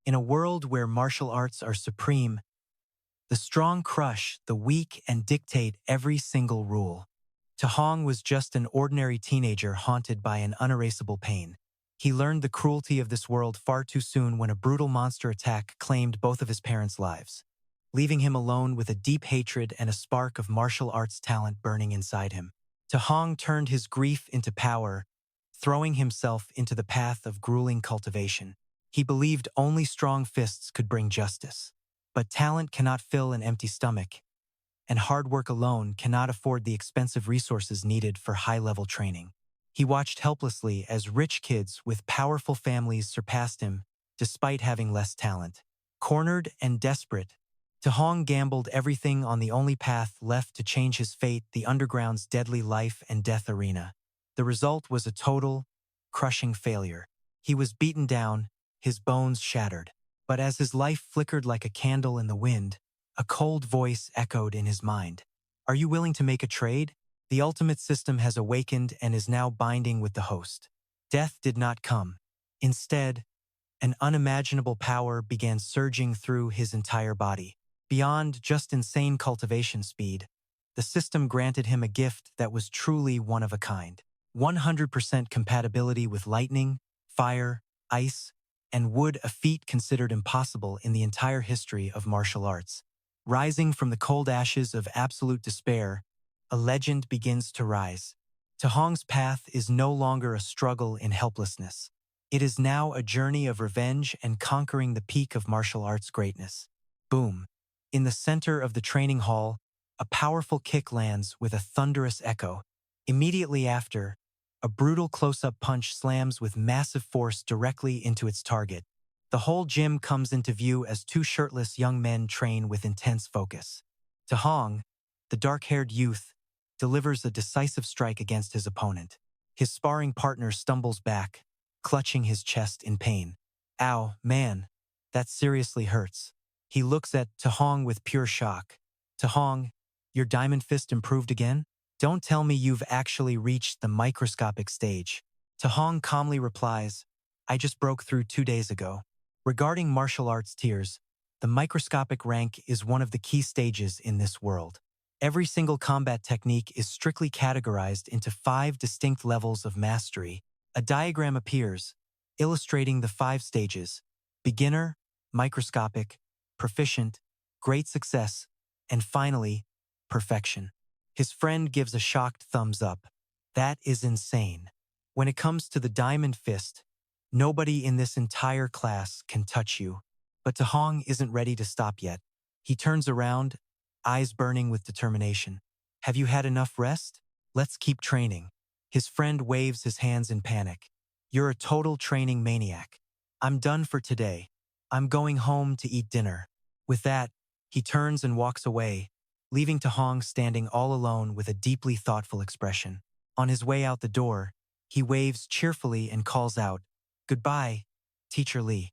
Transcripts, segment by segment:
In a world where martial arts are supreme, the strong crush the weak and dictate every single rule. Tahong was just an ordinary teenager haunted by an unerasable pain. He learned the cruelty of this world far too soon when a brutal monster attack claimed both of his parents' lives, leaving him alone with a deep hatred and a spark of martial arts talent burning inside him. Tahong turned his grief into power, throwing himself into the path of grueling cultivation. He believed only strong fists could bring justice. But talent cannot fill an empty stomach, and hard work alone cannot afford the expensive resources needed for high-level training. He watched helplessly as rich kids with powerful families surpassed him, despite having less talent. Cornered and desperate, Tahong gambled everything on the only path left to change his fate, the underground's deadly life and death arena. The result was a total, crushing failure. He was beaten down, his bones shattered. But as his life flickered like a candle in the wind, a cold voice echoed in his mind. Are you willing to make a trade? The ultimate system has awakened and is now binding with the host. Death did not come. Instead, an unimaginable power began surging through his entire body. Beyond just insane cultivation speed, the system granted him a gift that was truly one of a kind. 100% compatibility with lightning, fire, ice, and wood, a feat considered impossible in the entire history of martial arts. Rising from the cold ashes of absolute despair, a legend begins to rise. Tahong's path is no longer a struggle in helplessness. It is now a journey of revenge and conquering the peak of martial arts greatness. Boom! In the center of the training hall, a powerful kick lands with a thunderous echo. Immediately after, a brutal close-up punch slams with massive force directly into its target. The whole gym comes into view as two shirtless young men train with intense focus. Tahong, the dark-haired youth, delivers a decisive strike against his opponent. His sparring partner stumbles back, clutching his chest in pain. Ow, man, that seriously hurts. He looks at Tahong with pure shock. Tahong, your diamond fist improved again? Don't tell me you've actually reached the microscopic stage. Tahong calmly replies, I just broke through 2 days ago. Regarding martial arts tiers, the microscopic rank is one of the key stages in this world. Every single combat technique is strictly categorized into 5 distinct levels of mastery. A diagram appears, illustrating the 5 stages: beginner, microscopic, proficient, great success, and finally, perfection. His friend gives a shocked thumbs up. That is insane. When it comes to the diamond fist, nobody in this entire class can touch you. But Tahong isn't ready to stop yet. He turns around, eyes burning with determination. Have you had enough rest? Let's keep training. His friend waves his hands in panic. You're a total training maniac. I'm done for today. I'm going home to eat dinner. With that, he turns and walks away, leaving Tahong standing all alone with a deeply thoughtful expression. On his way out the door, he waves cheerfully and calls out, Goodbye, Teacher Lee.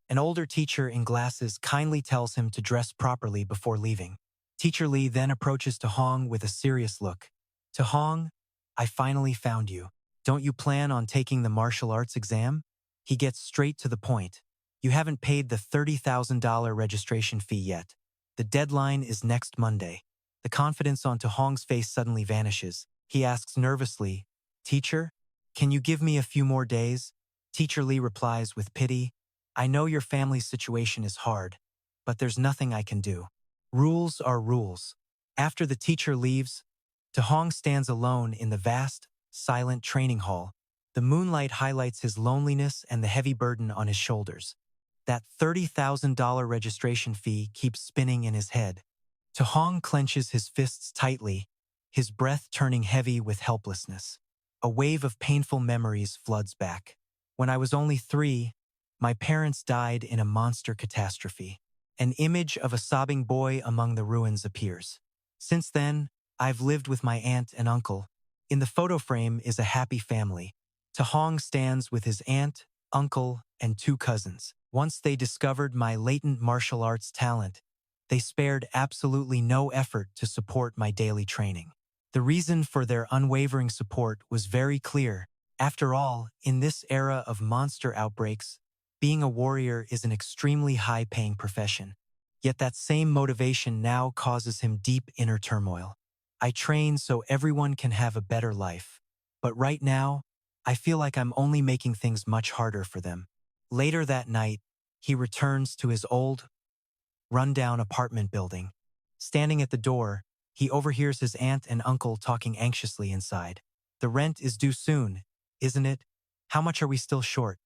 An older teacher in glasses kindly tells him to dress properly before leaving. Teacher Lee then approaches Tahong with a serious look. Tahong, I finally found you. Don't you plan on taking the martial arts exam? He gets straight to the point. You haven't paid the $30,000 registration fee yet. The deadline is next Monday. The confidence on Tahong's face suddenly vanishes. He asks nervously, Teacher, can you give me a few more days? Teacher Lee replies with pity, I know your family's situation is hard, but there's nothing I can do. Rules are rules. After the teacher leaves, Tahong stands alone in the vast, silent training hall. The moonlight highlights his loneliness and the heavy burden on his shoulders. That $30,000 registration fee keeps spinning in his head. Tahong clenches his fists tightly, his breath turning heavy with helplessness. A wave of painful memories floods back. When I was only 3, my parents died in a monster catastrophe. An image of a sobbing boy among the ruins appears. Since then, I've lived with my aunt and uncle. In the photo frame is a happy family. Tahong stands with his aunt, uncle, and 2 cousins. Once they discovered my latent martial arts talent, they spared absolutely no effort to support my daily training. The reason for their unwavering support was very clear. After all, in this era of monster outbreaks, Being a warrior is an extremely high-paying profession. Yet that same motivation now causes him deep inner turmoil. I train so everyone can have a better life. But right now, I feel like I'm only making things much harder for them. Later that night, he returns to his old, run-down apartment building. Standing at the door, he overhears his aunt and uncle talking anxiously inside. The rent is due soon, isn't it? How much are we still short?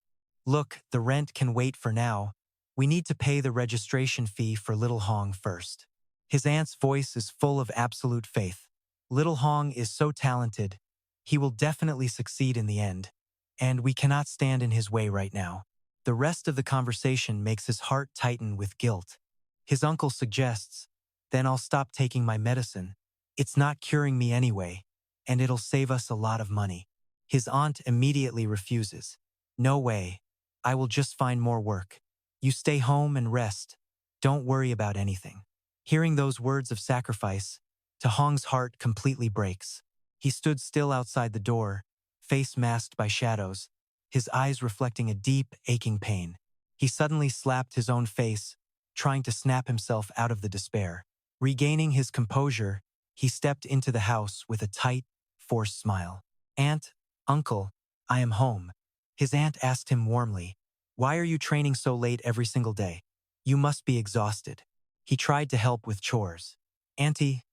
Look, the rent can wait for now. We need to pay the registration fee for Little Hong first. His aunt's voice is full of absolute faith. Little Hong is so talented. He will definitely succeed in the end. And we cannot stand in his way right now. The rest of the conversation makes his heart tighten with guilt. His uncle suggests, then I'll stop taking my medicine. It's not curing me anyway, and it'll save us a lot of money. His aunt immediately refuses. No way. I will just find more work. You stay home and rest. Don't worry about anything. Hearing those words of sacrifice, Hong's heart completely breaks. He stood still outside the door, face masked by shadows, his eyes reflecting a deep, aching pain. He suddenly slapped his own face, trying to snap himself out of the despair. Regaining his composure, he stepped into the house with a tight, forced smile. Aunt, uncle, I am home. His aunt asked him warmly, why are you training so late every single day? You must be exhausted. He tried to help with chores. Auntie,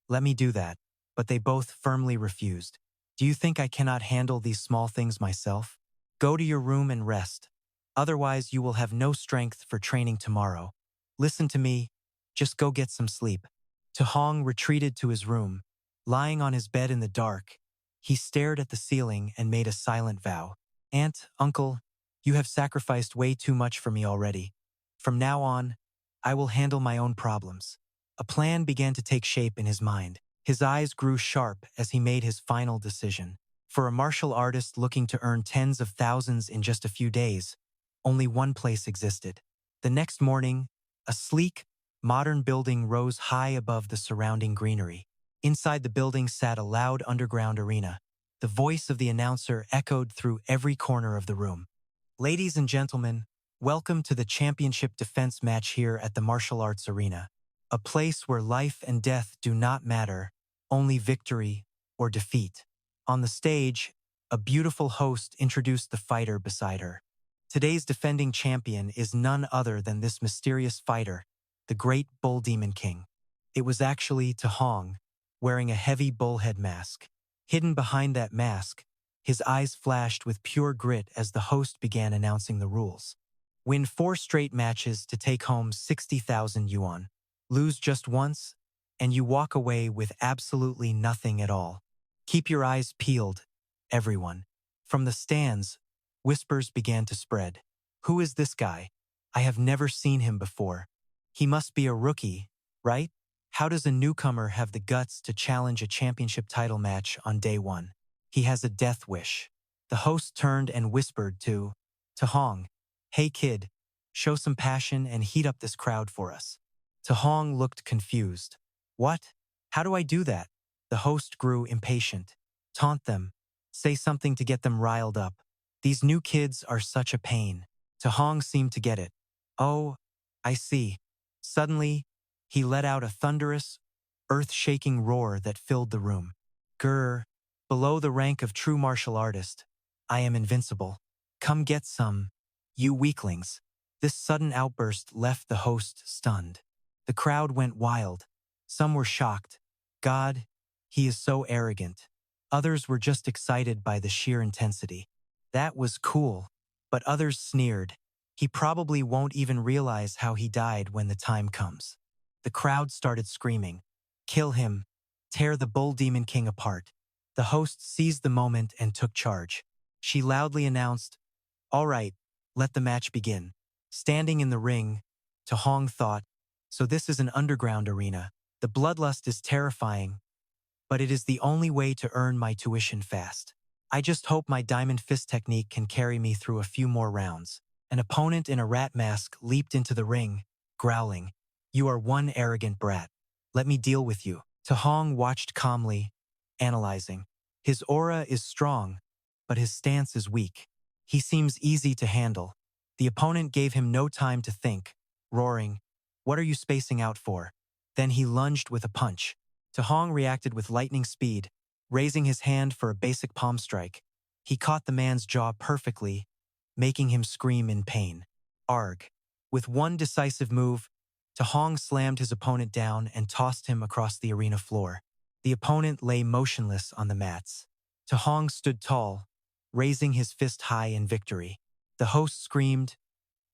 let me do that, but they both firmly refused. Do you think I cannot handle these small things myself? Go to your room and rest. Otherwise, you will have no strength for training tomorrow. Listen to me, just go get some sleep. Hong retreated to his room. Lying on his bed in the dark, he stared at the ceiling and made a silent vow. Aunt, uncle, you have sacrificed way too much for me already. From now on, I will handle my own problems. A plan began to take shape in his mind. His eyes grew sharp as he made his final decision. For a martial artist looking to earn tens of thousands in just a few days, only one place existed. The next morning, a sleek, modern building rose high above the surrounding greenery. Inside the building sat a loud underground arena. The voice of the announcer echoed through every corner of the room. Ladies and gentlemen, welcome to the championship defense match here at the Martial Arts Arena. A place where life and death do not matter, only victory or defeat. On the stage, a beautiful host introduced the fighter beside her. Today's defending champion is none other than this mysterious fighter, the great Bull Demon King. It was actually Hong, wearing a heavy bullhead mask. Hidden behind that mask, his eyes flashed with pure grit as the host began announcing the rules. Win 4 straight matches to take home 60,000 yuan. Lose just once, and you walk away with absolutely nothing at all. Keep your eyes peeled, everyone. From the stands, whispers began to spread. Who is this guy? I have never seen him before. He must be a rookie, right? How does a newcomer have the guts to challenge a championship title match on day one? He has a death wish. The host turned and whispered to Hong, hey kid, show some passion and heat up this crowd for us. Hong looked confused. What? How do I do that? The host grew impatient. Taunt them. Say something to get them riled up. These new kids are such a pain. Hong seemed to get it. Oh, I see. Suddenly, he let out a thunderous, earth-shaking roar that filled the room. Grr, below the rank of true martial artist, I am invincible. Come get some, you weaklings. This sudden outburst left the host stunned. The crowd went wild. Some were shocked. God, he is so arrogant. Others were just excited by the sheer intensity. That was cool, but others sneered. He probably won't even realize how he died when the time comes. The crowd started screaming, kill him, tear the Bull Demon King apart. The host seized the moment and took charge. She loudly announced, all right, let the match begin. Standing in the ring, Hong thought, so this is an underground arena. The bloodlust is terrifying, but it is the only way to earn my tuition fast. I just hope my diamond fist technique can carry me through a few more rounds. An opponent in a rat mask leaped into the ring, growling, you are one arrogant brat. Let me deal with you. Hong watched calmly, analyzing. His aura is strong, but his stance is weak. He seems easy to handle. The opponent gave him no time to think, roaring, "What are you spacing out for?" Then he lunged with a punch. Tahong reacted with lightning speed, raising his hand for a basic palm strike. He caught the man's jaw perfectly, making him scream in pain. Arg. With one decisive move, Tahong slammed his opponent down and tossed him across the arena floor. The opponent lay motionless on the mats. Tahong stood tall, raising his fist high in victory. The host screamed,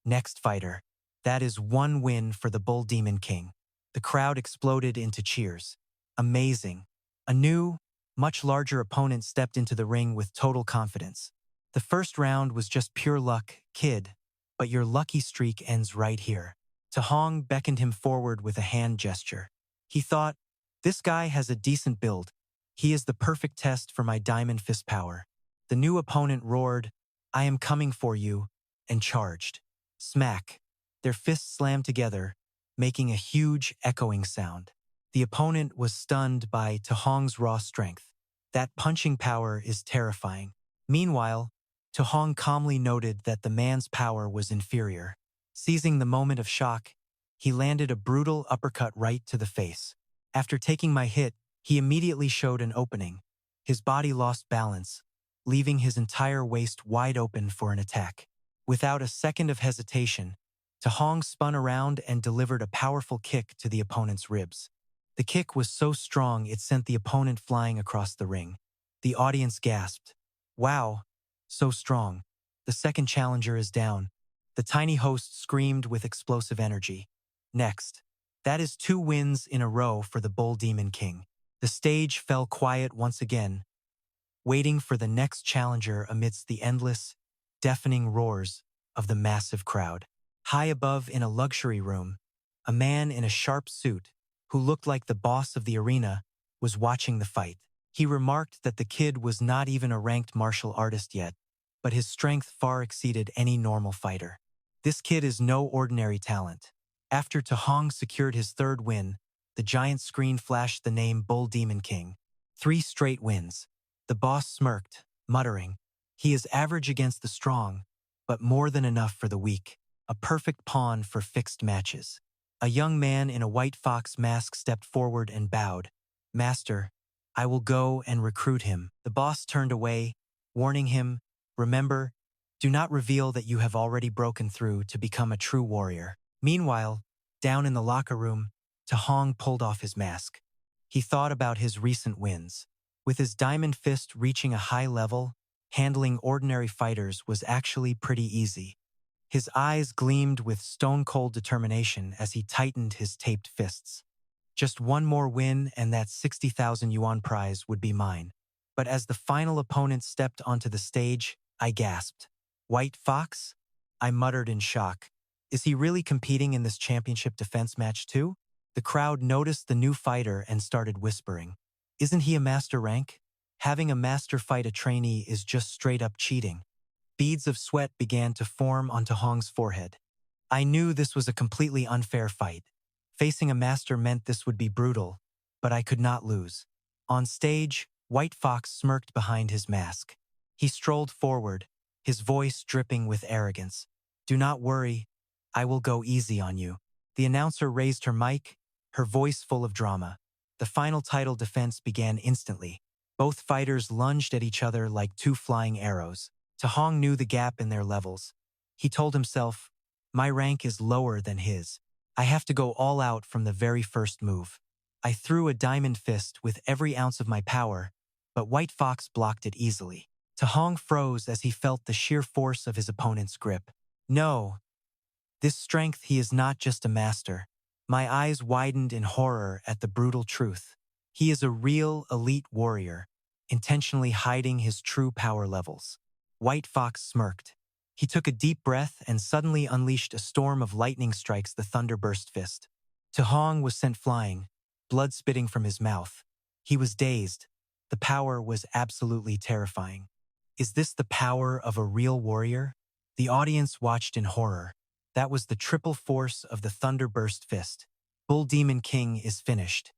"Next fighter." That is one win for the Bull Demon King. The crowd exploded into cheers. Amazing. A new, much larger opponent stepped into the ring with total confidence. The first round was just pure luck, kid, but your lucky streak ends right here. Tahong beckoned him forward with a hand gesture. He thought, this guy has a decent build. He is the perfect test for my diamond fist power. The new opponent roared, "I am coming for you," and charged. Smack. Their fists slammed together, making a huge echoing sound. The opponent was stunned by Tahong's raw strength. That punching power is terrifying. Meanwhile, Tahong calmly noted that the man's power was inferior. Seizing the moment of shock, he landed a brutal uppercut right to the face. After taking my hit, he immediately showed an opening. His body lost balance, leaving his entire waist wide open for an attack. Without a second of hesitation, Tahong spun around and delivered a powerful kick to the opponent's ribs. The kick was so strong it sent the opponent flying across the ring. The audience gasped. "Wow, so strong. The second challenger is down." The tiny host screamed with explosive energy. "Next." That is 2 wins in a row for the Bull Demon King. The stage fell quiet once again, waiting for the next challenger amidst the endless, deafening roars of the massive crowd. High above in a luxury room, a man in a sharp suit, who looked like the boss of the arena, was watching the fight. He remarked that the kid was not even a ranked martial artist yet, but his strength far exceeded any normal fighter. This kid is no ordinary talent. After Tahong secured his 3rd win, the giant screen flashed the name Bull Demon King. 3 straight wins. The boss smirked, muttering, "He is average against the strong, but more than enough for the weak. A perfect pawn for fixed matches." A young man in a white fox mask stepped forward and bowed. "Master, I will go and recruit him." The boss turned away, warning him, "Remember, do not reveal that you have already broken through to become a true warrior." Meanwhile, down in the locker room, Tahong pulled off his mask. He thought about his recent wins. With his diamond fist reaching a high level, handling ordinary fighters was actually pretty easy. His eyes gleamed with stone-cold determination as he tightened his taped fists. Just one more win and that 60,000 yuan prize would be mine. But as the final opponent stepped onto the stage, I gasped. "White Fox?" I muttered in shock. Is he really competing in this championship defense match too? The crowd noticed the new fighter and started whispering. Isn't he a master rank? Having a master fight a trainee is just straight up cheating. Beads of sweat began to form on Tahong's forehead. I knew this was a completely unfair fight. Facing a master meant this would be brutal, but I could not lose. On stage, White Fox smirked behind his mask. He strolled forward, his voice dripping with arrogance. "Do not worry, I will go easy on you." The announcer raised her mic, her voice full of drama. The final title defense began instantly. Both fighters lunged at each other like 2 flying arrows. Tahong knew the gap in their levels. He told himself, "My rank is lower than his. I have to go all out from the very first move." I threw a diamond fist with every ounce of my power, but White Fox blocked it easily. Tahong froze as he felt the sheer force of his opponent's grip. No, this strength, he is not just a master. My eyes widened in horror at the brutal truth. He is a real elite warrior, intentionally hiding his true power levels. White Fox smirked. He took a deep breath and suddenly unleashed a storm of lightning strikes, the thunderburst fist. Tahong was sent flying, blood spitting from his mouth. He was dazed. The power was absolutely terrifying. Is this the power of a real warrior? The audience watched in horror. That was the triple force of the thunderburst fist. Bull Demon King is finished.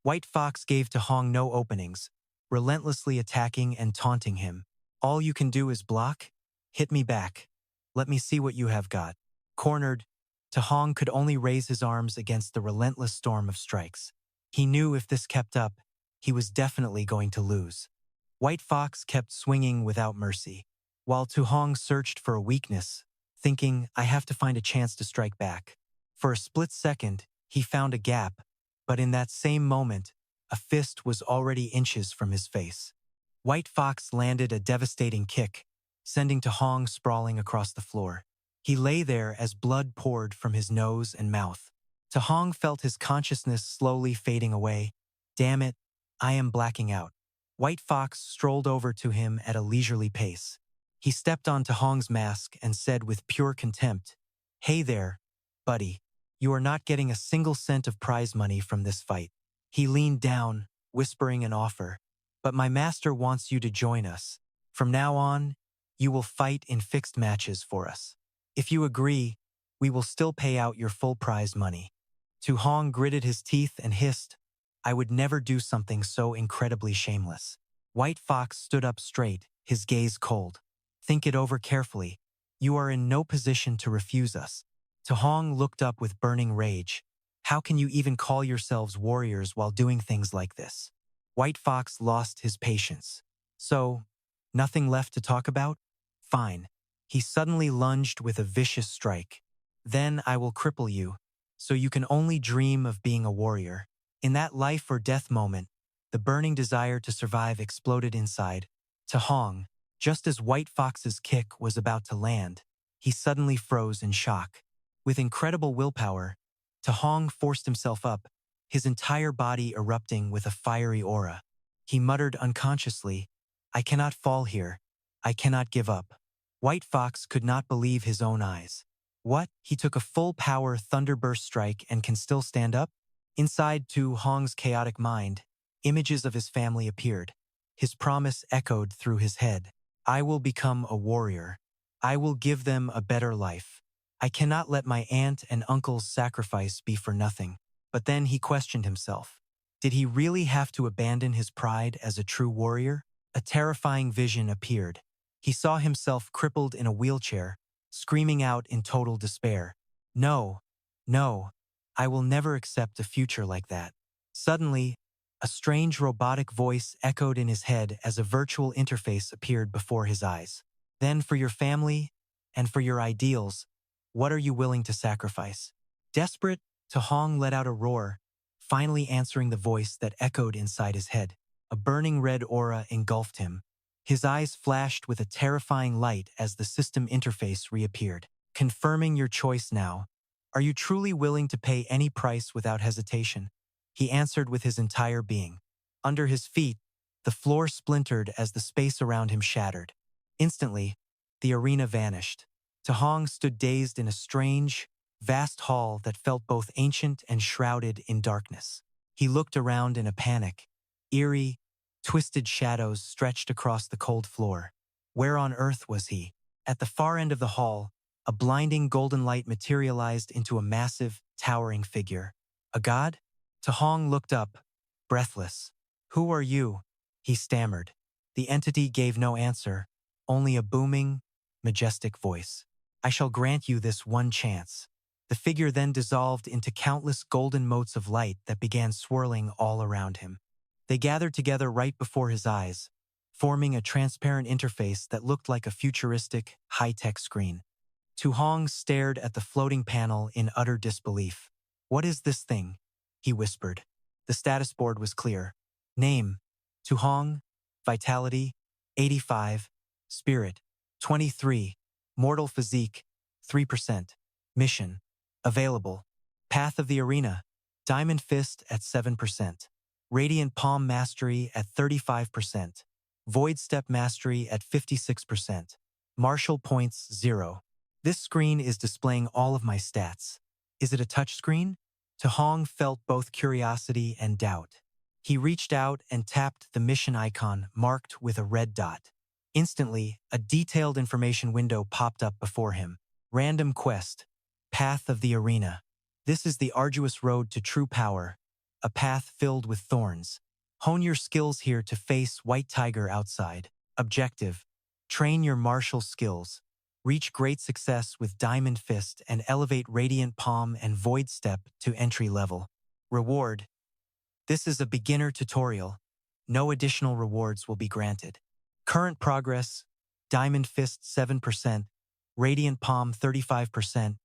White Fox gave Tahong no openings, relentlessly attacking and taunting him. "All you can do is block? Hit me back. Let me see what you have got. Cornered, Tahong could only raise his arms against the relentless storm of strikes. He knew if this kept up, he was definitely going to lose. White Fox kept swinging without mercy, while Tuhong searched for a weakness, thinking, I have to find a chance to strike back. For a split second, he found a gap, but in that same moment, a fist was already inches from his face. White Fox landed a devastating kick, sending Tahong sprawling across the floor. He lay there as blood poured from his nose and mouth. Tahong felt his consciousness slowly fading away. Damn it, I am blacking out. White Fox strolled over to him at a leisurely pace. He stepped on Tahong's mask and said with pure contempt, Hey there, buddy. You are not getting a single cent of prize money from this fight. He leaned down, whispering an offer. But my master wants you to join us. From now on, you will fight in fixed matches for us. If you agree, we will still pay out your full prize money. Tuhong gritted his teeth and hissed, I would never do something so incredibly shameless. White Fox stood up straight, his gaze cold. Think it over carefully. You are in no position to refuse us. Tuhong looked up with burning rage. How can you even call yourselves warriors while doing things like this? White Fox lost his patience. So, nothing left to talk about? Fine. He suddenly lunged with a vicious strike. Then I will cripple you, so you can only dream of being a warrior. In that life or death moment, the burning desire to survive exploded inside. Tahong, just as White Fox's kick was about to land, he suddenly froze in shock. With incredible willpower, Tahong forced himself up, his entire body erupting with a fiery aura. He muttered unconsciously, I cannot fall here. I cannot give up. White Fox could not believe his own eyes. What? He took a full-power thunderburst strike and can still stand up? Inside Hong's chaotic mind, images of his family appeared. His promise echoed through his head. I will become a warrior. I will give them a better life. I cannot let my aunt and uncle's sacrifice be for nothing. But then he questioned himself. Did he really have to abandon his pride as a true warrior? A terrifying vision appeared. He saw himself crippled in a wheelchair, screaming out in total despair. No, no, I will never accept a future like that. Suddenly, a strange robotic voice echoed in his head as a virtual interface appeared before his eyes. Then for your family and for your ideals, what are you willing to sacrifice? Desperate, Tahong let out a roar, finally answering the voice that echoed inside his head. A burning red aura engulfed him. His eyes flashed with a terrifying light as the system interface reappeared. Confirming your choice now. Are you truly willing to pay any price without hesitation? He answered with his entire being. Under his feet, the floor splintered as the space around him shattered. Instantly, the arena vanished. Tahong stood dazed in a strange, vast hall that felt both ancient and shrouded in darkness. He looked around in a panic. Eerie, twisted shadows stretched across the cold floor. Where on earth was he? At the far end of the hall, a blinding golden light materialized into a massive, towering figure. A god? Tahong looked up, breathless. Who are you? He stammered. The entity gave no answer, only a booming, majestic voice. I shall grant you this one chance. The figure then dissolved into countless golden motes of light that began swirling all around him. They gathered together right before his eyes, forming a transparent interface that looked like a futuristic, high-tech screen. Tahong stared at the floating panel in utter disbelief. What is this thing? He whispered. The status board was clear. Name: Tahong. Vitality: 85. Spirit: 23. Mortal physique: 3%. Mission: available. Path of the Arena: Diamond Fist at 7%. Radiant Palm Mastery at 35%. Void Step Mastery at 56%. Martial Points 0. This screen is displaying all of my stats. Is it a touchscreen? Tahong felt both curiosity and doubt. He reached out and tapped the mission icon marked with a red dot. Instantly, a detailed information window popped up before him. Random quest: Path of the Arena. This is the arduous road to true power, a path filled with thorns. Hone your skills here to face White Tiger outside. Objective: train your martial skills. Reach great success with Diamond Fist and elevate Radiant Palm and Void Step to entry level. Reward. This is a beginner tutorial. No additional rewards will be granted. Current progress, Diamond Fist 7%, Radiant Palm 35%,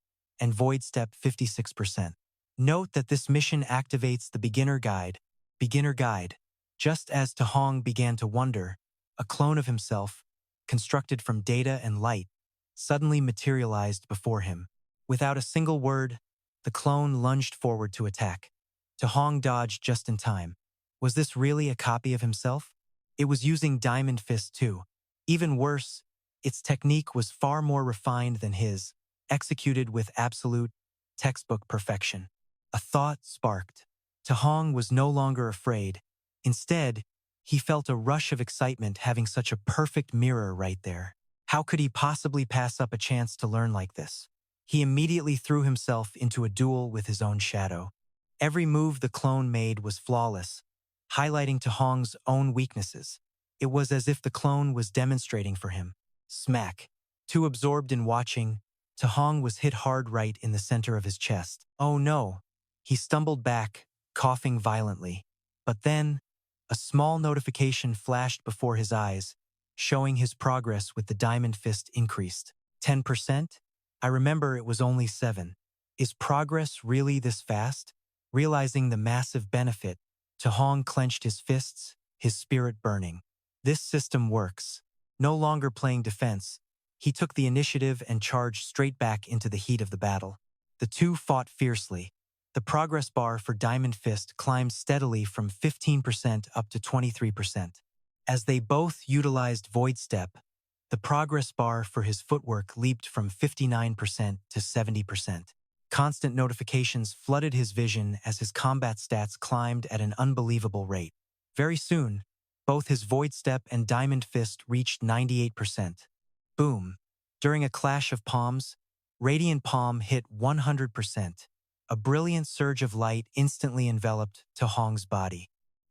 and Void Step 56%. Note that this mission activates the Beginner Guide. Beginner Guide. Just as Tahong began to wonder, a clone of himself, constructed from data and light, suddenly materialized before him. Without a single word, the clone lunged forward to attack. Tahong dodged just in time. Was this really a copy of himself? It was using Diamond Fist too. Even worse, its technique was far more refined than his, executed with absolute, textbook perfection. A thought sparked. Tahong was no longer afraid. Instead, he felt a rush of excitement having such a perfect mirror right there. How could he possibly pass up a chance to learn like this? He immediately threw himself into a duel with his own shadow. Every move the clone made was flawless, highlighting Tahong's own weaknesses. It was as if the clone was demonstrating for him. Smack. Too absorbed in watching, Tahong was hit hard right in the center of his chest. Oh no! He stumbled back, coughing violently. But then, a small notification flashed before his eyes, showing his progress with the Diamond Fist increased. 10%? I remember it was only 7. Is progress really this fast? Realizing the massive benefit, Tahong clenched his fists, his spirit burning. This system works. No longer playing defense, he took the initiative and charged straight back into the heat of the battle. The two fought fiercely. The progress bar for Diamond Fist climbed steadily from 15% up to 23%. As they both utilized Void Step, the progress bar for his footwork leaped from 59% to 70%. Constant notifications flooded his vision as his combat stats climbed at an unbelievable rate. Very soon, both his Void Step and Diamond Fist reached 98%. Boom! During a clash of palms, Radiant Palm hit 100%. A brilliant surge of light instantly enveloped Tahong's body.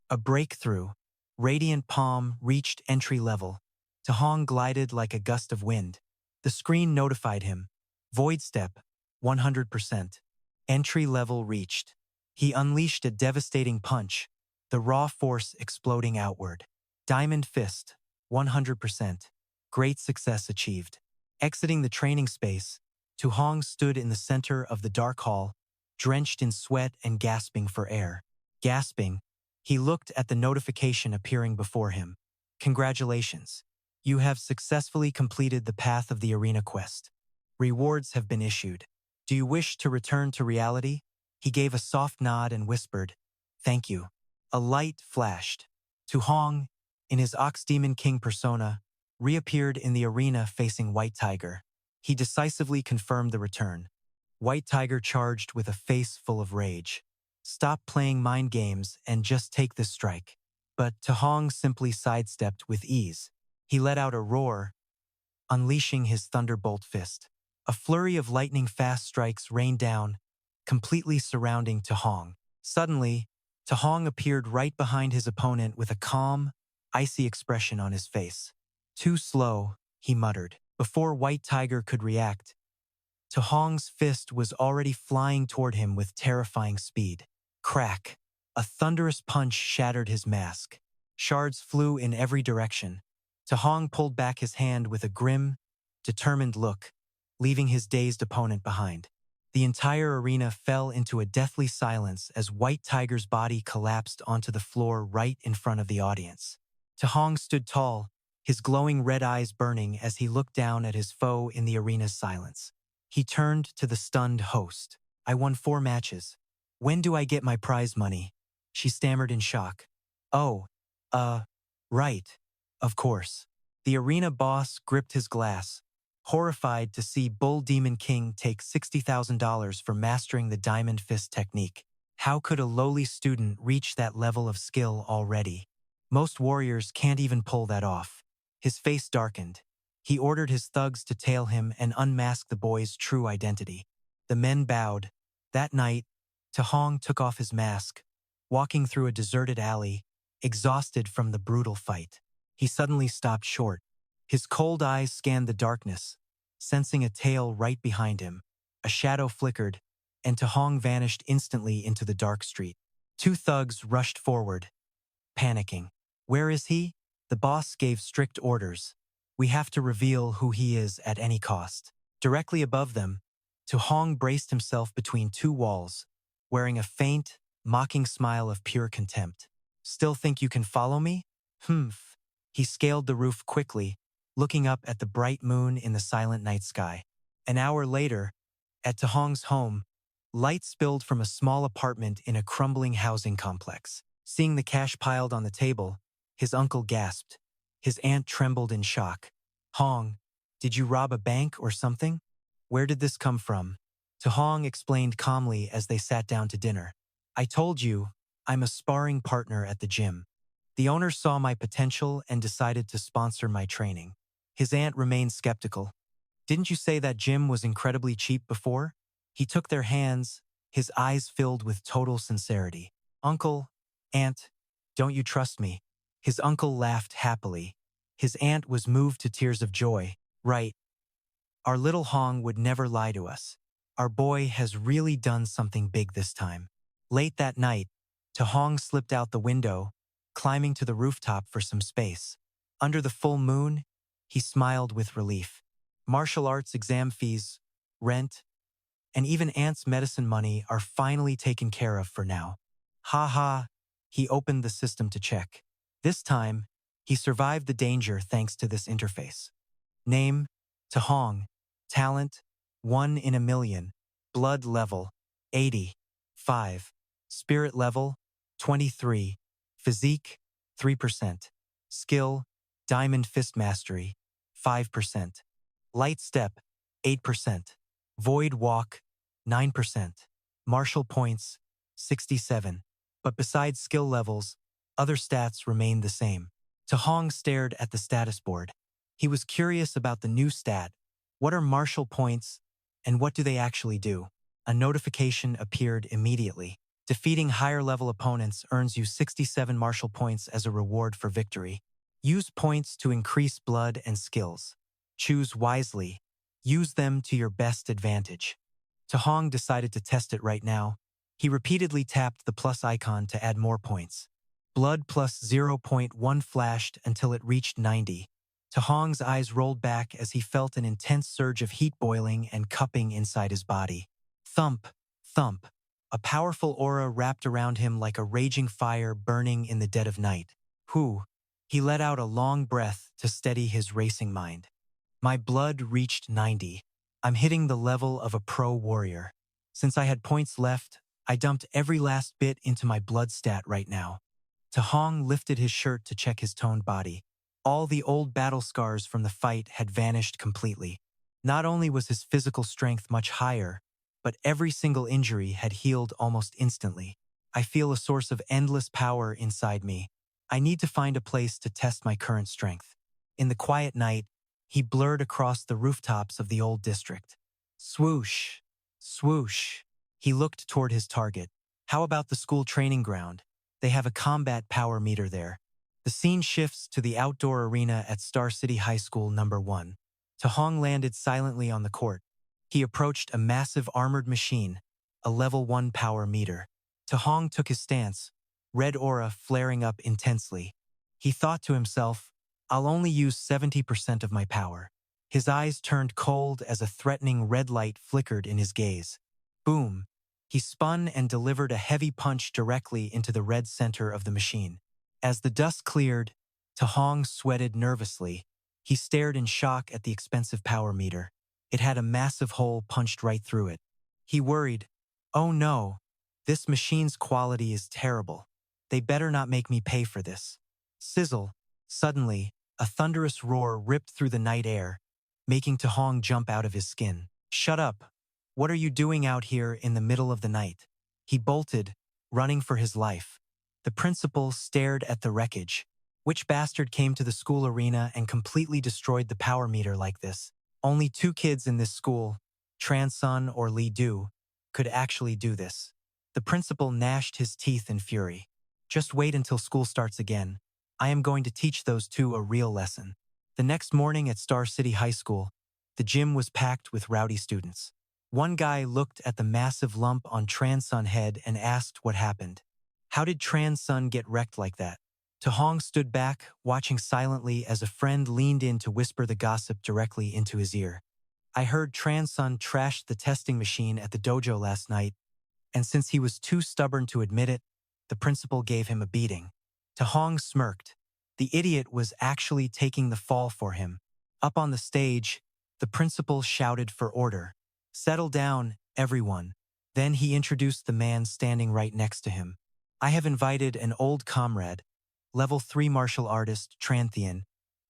A breakthrough. Radiant Palm reached entry level. Tahong glided like a gust of wind. The screen notified him. Void Step, 100%. Entry level reached. He unleashed a devastating punch, the raw force exploding outward. Diamond Fist, 100%. Great success achieved. Exiting the training space, Tahong stood in the center of the dark hall, drenched in sweat and gasping for air. Gasping, he looked at the notification appearing before him. Congratulations. You have successfully completed the path of the arena quest. Rewards have been issued. Do you wish to return to reality? He gave a soft nod and whispered, "Thank you." A light flashed. Tahong, in his Ox Demon King persona, reappeared in the arena facing White Tiger. He decisively confirmed the return. White Tiger charged with a face full of rage. "Stop playing mind games and just take this strike." But Tahong simply sidestepped with ease. He let out a roar, unleashing his Thunderbolt Fist. A flurry of lightning-fast strikes rained down, completely surrounding Tahong. Suddenly, Tahong appeared right behind his opponent with a calm, icy expression on his face. "Too slow," he muttered. Before White Tiger could react, Tahong's fist was already flying toward him with terrifying speed. Crack! A thunderous punch shattered his mask. Shards flew in every direction. Tahong pulled back his hand with a grim, determined look, leaving his dazed opponent behind. The entire arena fell into a deathly silence as White Tiger's body collapsed onto the floor right in front of the audience. Tahong stood tall, his glowing red eyes burning as he looked down at his foe in the arena's silence. He turned to the stunned host. "I won 4 matches. When do I get my prize money?" She stammered in shock. "Oh, right. Of course." The arena boss gripped his glass, horrified to see Bull Demon King take $60,000 for mastering the Diamond Fist technique. How could a lowly student reach that level of skill already? Most warriors can't even pull that off. His face darkened. He ordered his thugs to tail him and unmask the boy's true identity. The men bowed. That night, Tahong took off his mask, walking through a deserted alley, exhausted from the brutal fight. He suddenly stopped short. His cold eyes scanned the darkness, sensing a tail right behind him. A shadow flickered, and Tahong vanished instantly into the dark street. Two thugs rushed forward, panicking. Where is he? The boss gave strict orders. We have to reveal who he is at any cost. Directly above them, Tahong braced himself between two walls, wearing a faint, mocking smile of pure contempt. Still think you can follow me? Humph. He scaled the roof quickly, looking up at the bright moon in the silent night sky. An hour later, at Tahong's home, light spilled from a small apartment in a crumbling housing complex. Seeing the cash piled on the table, his uncle gasped. His aunt trembled in shock. Hong, did you rob a bank or something? Where did this come from? Tahong explained calmly as they sat down to dinner. I told you, I'm a sparring partner at the gym. The owner saw my potential and decided to sponsor my training. His aunt remained skeptical. Didn't you say that gym was incredibly cheap before? He took their hands, his eyes filled with total sincerity. Uncle, aunt, don't you trust me? His uncle laughed happily. His aunt was moved to tears of joy. Right. Our little Hong would never lie to us. Our boy has really done something big this time. Late that night, Tahong slipped out the window, climbing to the rooftop for some space. Under the full moon, he smiled with relief. Martial arts exam fees, rent, and even Aunt's medicine money are finally taken care of for now. Ha ha, he opened the system to check. This time, he survived the danger thanks to this interface. Name, Tahong. Talent, 1 in a million. Blood level, 80. 5. Spirit level, 23. Physique, 3%. Skill, Diamond Fist Mastery, 5%. Light Step, 8%. Void Walk, 9%. Martial Points, 67. But besides skill levels, other stats remained the same. Tahong stared at the status board. He was curious about the new stat. What are martial points, and what do they actually do? A notification appeared immediately. Defeating higher-level opponents earns you 67 martial points as a reward for victory. Use points to increase blood and skills. Choose wisely. Use them to your best advantage. Tahong decided to test it right now. He repeatedly tapped the plus icon to add more points. Blood plus 0.1 flashed until it reached 90. Tahong's eyes rolled back as he felt an intense surge of heat boiling and cupping inside his body. Thump, thump. A powerful aura wrapped around him like a raging fire burning in the dead of night. Whew. He let out a long breath to steady his racing mind. My blood reached 90. I'm hitting the level of a pro warrior. Since I had points left, I dumped every last bit into my blood stat right now. Tahong lifted his shirt to check his toned body. All the old battle scars from the fight had vanished completely. Not only was his physical strength much higher, but every single injury had healed almost instantly. I feel a source of endless power inside me. I need to find a place to test my current strength. In the quiet night, he blurred across the rooftops of the old district. Swoosh, swoosh. He looked toward his target. How about the school training ground? They have a combat power meter there. The scene shifts to the outdoor arena at Star City High School No. 1. Tahong landed silently on the court. He approached a massive armored machine, a level 1 power meter. Tahong took his stance, red aura flaring up intensely. He thought to himself, I'll only use 70% of my power. His eyes turned cold as a threatening red light flickered in his gaze. Boom! He spun and delivered a heavy punch directly into the red center of the machine. As the dust cleared, Tahong sweated nervously. He stared in shock at the expensive power meter. It had a massive hole punched right through it. He worried, oh no, this machine's quality is terrible. They better not make me pay for this. Sizzle. Suddenly, a thunderous roar ripped through the night air, making Tahong jump out of his skin. Shut up. What are you doing out here in the middle of the night? He bolted, running for his life. The principal stared at the wreckage. Which bastard came to the school arena and completely destroyed the power meter like this? Only 2 kids in this school, Tran Sun or Li Du, could actually do this. The principal gnashed his teeth in fury. Just wait until school starts again. I am going to teach those 2 a real lesson. The next morning at Star City High School, The gym was packed with rowdy students. One guy looked at the massive lump on Tran's head and asked what happened. How did Tran's get wrecked like that? Tahong stood back, watching silently as a friend leaned in to whisper the gossip directly into his ear. I heard Tran's trashed the testing machine at the dojo last night, and since he was too stubborn to admit it, the principal gave him a beating. Tahong smirked. The idiot was actually taking the fall for him. Up on the stage, the principal shouted for order. Settle down, everyone. Then he introduced the man standing right next to him. I have invited an old comrade, level 3 martial artist Tranthian,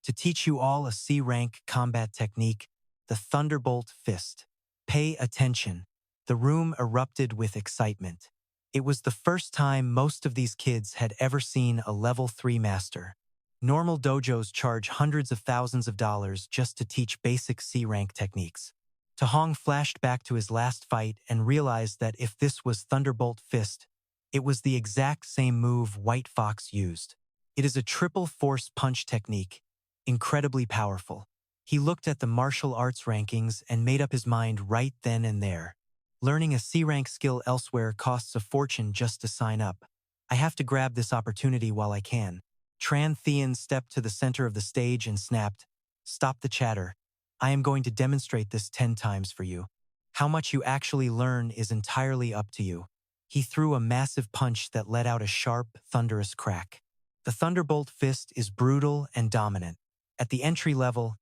to teach you all a C-rank combat technique, the Thunderbolt Fist. Pay attention. The room erupted with excitement. It was the first time most of these kids had ever seen a level 3 master. Normal dojos charge hundreds of thousands of dollars just to teach basic C-rank techniques. Tahong flashed back to his last fight and realized that if this was Thunderbolt Fist, it was the exact same move White Fox used. It is a triple force punch technique, incredibly powerful. He looked at the martial arts rankings and made up his mind right then and there. Learning a C-rank skill elsewhere costs a fortune just to sign up. I have to grab this opportunity while I can. Tranthian stepped to the center of the stage and snapped, "Stop the chatter. I am going to demonstrate this 10 times for you. How much you actually learn is entirely up to you." He threw a massive punch that let out a sharp, thunderous crack. The Thunderbolt Fist is brutal and dominant. At the entry level,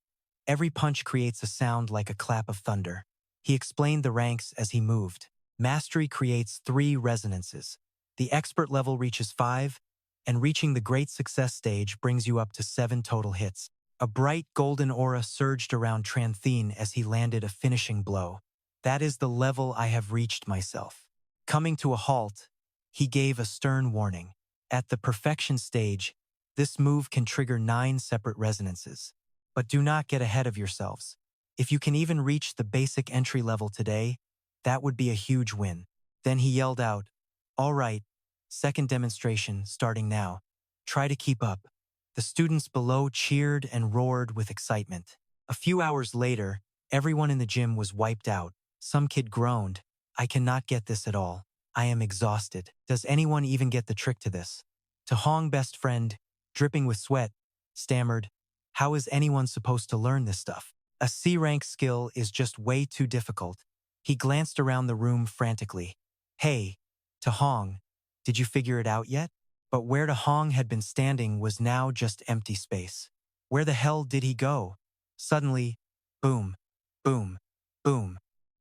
every punch creates a sound like a clap of thunder. He explained the ranks as he moved. Mastery creates 3 resonances. The expert level reaches 5, and reaching the great success stage brings you up to 7 total hits. A bright golden aura surged around Tranthian as he landed a finishing blow. That is the level I have reached myself. Coming to a halt, he gave a stern warning. At the perfection stage, this move can trigger 9 separate resonances. But do not get ahead of yourselves. If you can even reach the basic entry level today, that would be a huge win. Then he yelled out, "All right, second demonstration starting now. Try to keep up." The students below cheered and roared with excitement. A few hours later, everyone in the gym was wiped out. Some kid groaned, "I cannot get this at all. I am exhausted. Does anyone even get the trick to this?" Tahong, best friend, dripping with sweat, stammered, "How is anyone supposed to learn this stuff? A C-rank skill is just way too difficult." He glanced around the room frantically. "Hey, Tahong, did you figure it out yet?" But where Tahong had been standing was now just empty space. Where the hell did he go? Suddenly, boom, boom, boom.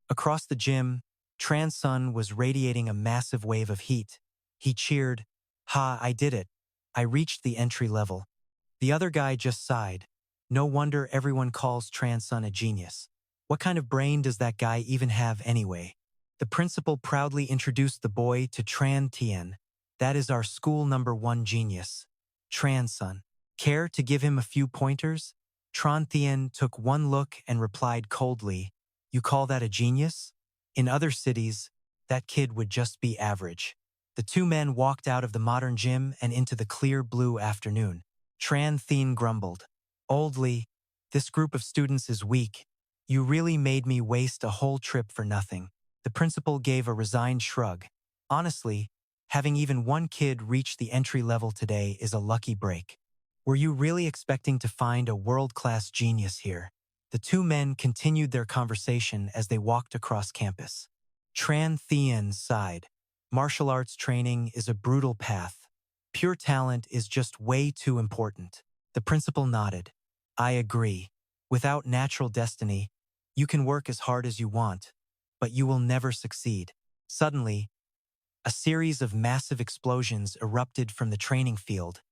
Across the gym, Tran's was radiating a massive wave of heat. He cheered, "Ha, I did it. I reached the entry level." The other guy just sighed. No wonder everyone calls Tran's a genius. What kind of brain does that guy even have anyway? The principal proudly introduced the boy to Tranthian. "That is our school #1 genius, Tran's. Care to give him a few pointers?" Tranthian took one look and replied coldly, "You call that a genius? In other cities, that kid would just be average." The 2 men walked out of the modern gym and into the clear blue afternoon. Tranthian grumbled, "Oldly, this group of students is weak. You really made me waste a whole trip for nothing." The principal gave a resigned shrug. "Honestly, having even one kid reach the entry level today is a lucky break. Were you really expecting to find a world-class genius here?" The 2 men continued their conversation as they walked across campus. Tranthian sighed. "Martial arts training is a brutal path. Pure talent is just way too important." The principal nodded. "I agree. Without natural destiny, you can work as hard as you want, but you will never succeed." Suddenly, a series of massive explosions erupted from the training field,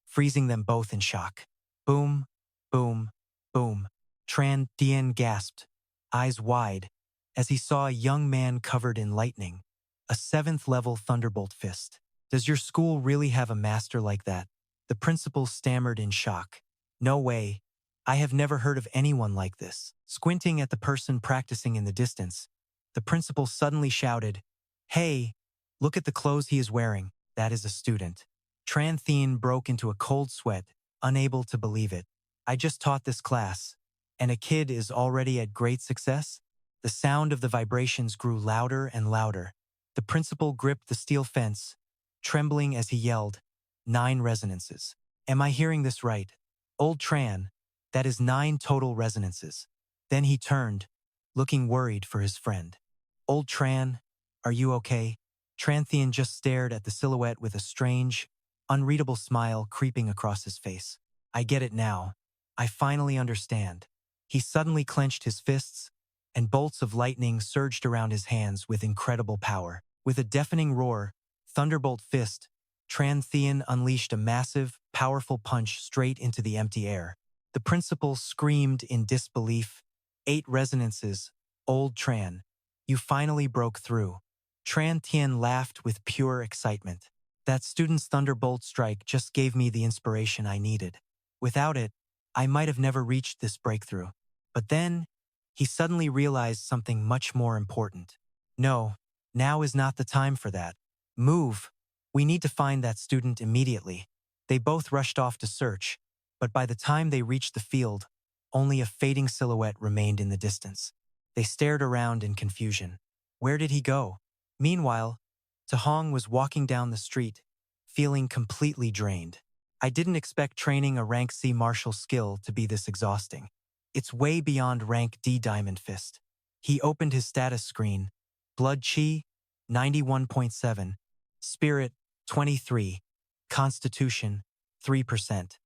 freezing them both in shock. Boom, boom, boom. Tranthian gasped, eyes wide, as he saw a young man covered in lightning, a 7th-level Thunderbolt Fist. "Does your school really have a master like that?" The principal stammered in shock. "No way. I have never heard of anyone like this." Squinting at the person practicing in the distance, the principal suddenly shouted, "Hey, look at the clothes he is wearing. That is a student." Tranthian broke into a cold sweat, unable to believe it. "I just taught this class. and a kid is already at great success? The sound of the vibrations grew louder and louder. The principal gripped the steel fence, trembling as he yelled, 9 resonances. Am I hearing this right? Old Tran, that is 9 total resonances. Then he turned, looking worried for his friend. Old Tran, are you okay? Tranthian just stared at the silhouette with a strange, unreadable smile creeping across his face. I get it now. I finally understand. He suddenly clenched his fists, and bolts of lightning surged around his hands with incredible power. With a deafening roar, Thunderbolt Fist, Tranthian unleashed a massive, powerful punch straight into the empty air. The principal screamed in disbelief. 8 resonances. Old Tran, you finally broke through. Tranthian laughed with pure excitement. That student's thunderbolt strike just gave me the inspiration I needed. Without it, I might have never reached this breakthrough. But then, he suddenly realized something much more important. No, now is not the time for that. Move. We need to find that student immediately. They both rushed off to search, but by the time they reached the field, only a fading silhouette remained in the distance. They stared around in confusion. Where did he go? Meanwhile, Tahong was walking down the street, feeling completely drained. I didn't expect training a rank C martial skill to be this exhausting. It's way beyond rank D Diamond Fist. He opened his status screen. Blood Chi, 91.7. Spirit, 23. Constitution, 3%.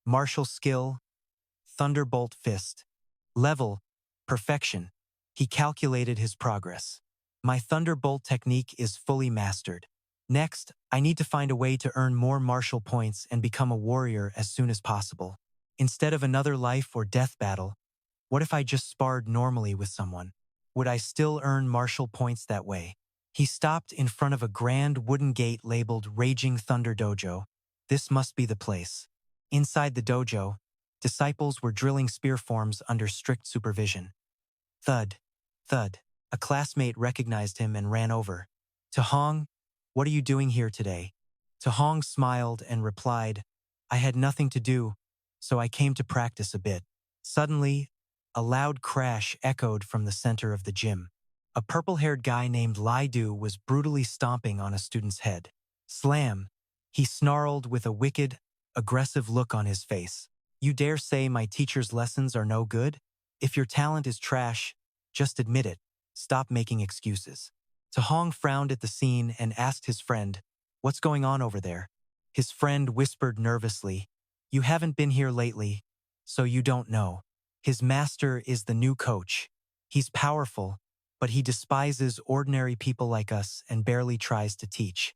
Martial skill, Thunderbolt Fist. Level, perfection. He calculated his progress. My Thunderbolt technique is fully mastered. Next, I need to find a way to earn more martial points and become a warrior as soon as possible. Instead of another life or death battle, what if I just sparred normally with someone? Would I still earn martial points that way? He stopped in front of a grand wooden gate labeled Raging Thunder Dojo. This must be the place. Inside the dojo, disciples were drilling spear forms under strict supervision. Thud, thud. A classmate recognized him and ran over. Tahong, what are you doing here today? Tahong smiled and replied, I had nothing to do, so I came to practice a bit. Suddenly, a loud crash echoed from the center of the gym. A purple-haired guy named Lai Du was brutally stomping on a student's head. Slam! He snarled with a wicked, aggressive look on his face. You dare say my teacher's lessons are no good? If your talent is trash, just admit it. Stop making excuses. Tahong frowned at the scene and asked his friend, What's going on over there? His friend whispered nervously, You haven't been here lately, so you don't know. His master is the new coach. He's powerful, but he despises ordinary people like us and barely tries to teach.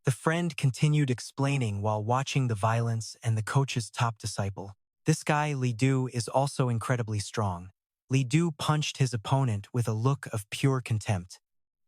The friend continued explaining while watching the violence and the coach's top disciple. This guy, Li Du, is also incredibly strong. Li Du punched his opponent with a look of pure contempt.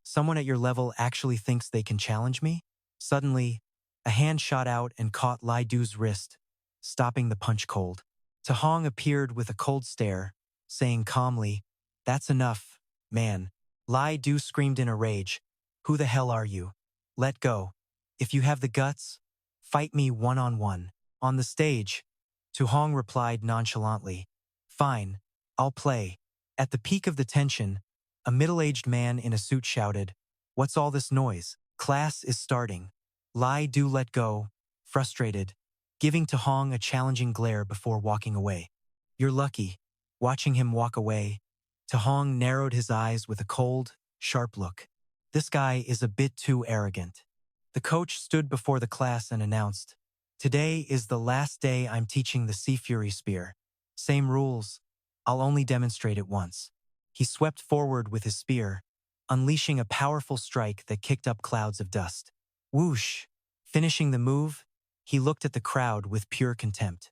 Someone at your level actually thinks they can challenge me? Suddenly, a hand shot out and caught Li Du's wrist, stopping the punch cold. Tahong appeared with a cold stare, saying calmly, That's enough, man. Li Du screamed in a rage, Who the hell are you? Let go. If you have the guts, fight me one-on-one. On the stage, Tahong replied nonchalantly, Fine, I'll play. At the peak of the tension, a middle-aged man in a suit shouted, What's all this noise? Class is starting. Lai Du let go, frustrated, giving Tahong a challenging glare before walking away. You're lucky. Watching him walk away, Tahong narrowed his eyes with a cold, sharp look. This guy is a bit too arrogant. The coach stood before the class and announced, Today is the last day I'm teaching the Sea Fury Spear. Same rules. I'll only demonstrate it once. He swept forward with his spear, unleashing a powerful strike that kicked up clouds of dust. Whoosh! Finishing the move, he looked at the crowd with pure contempt.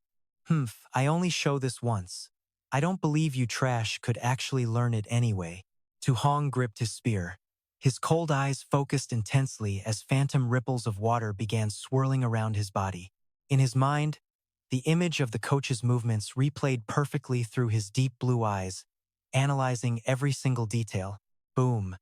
I only show this once. I don't believe you trash could actually learn it anyway. Tahong gripped his spear. His cold eyes focused intensely as phantom ripples of water began swirling around his body. In his mind, the image of the coach's movements replayed perfectly through his deep blue eyes, analyzing every single detail. Boom!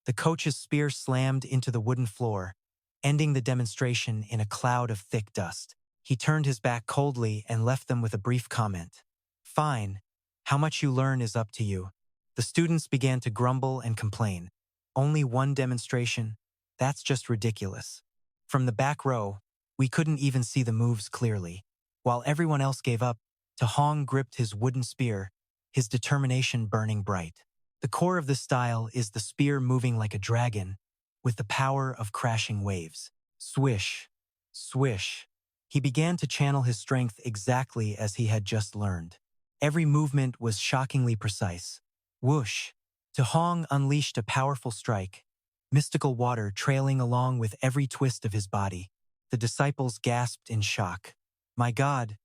The coach's spear slammed into the wooden floor, ending the demonstration in a cloud of thick dust. He turned his back coldly and left them with a brief comment. Fine, How much you learn is up to you. The students began to grumble and complain. Only one demonstration? That's just ridiculous. From the back row, we couldn't even see the moves clearly. While everyone else gave up, Tahong gripped his wooden spear, his determination burning bright. The core of the style is the spear moving like a dragon, with the power of crashing waves. Swish, swish. He began to channel his strength exactly as he had just learned. Every movement was shockingly precise. Whoosh! Tahong unleashed a powerful strike, mystical water trailing along with every twist of his body. The disciples gasped in shock. My God,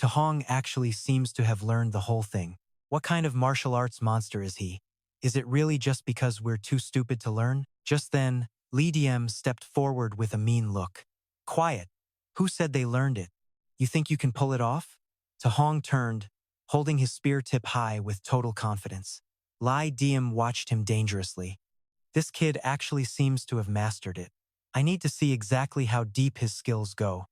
Tahong actually seems to have learned the whole thing. What kind of martial arts monster is he? Is it really just because we're too stupid to learn? Just then, Li Diem stepped forward with a mean look. Quiet. Who said they learned it? You think you can pull it off? Tahong turned, holding his spear tip high with total confidence. Li Diem watched him dangerously. This kid actually seems to have mastered it. I need to see exactly how deep his skills go.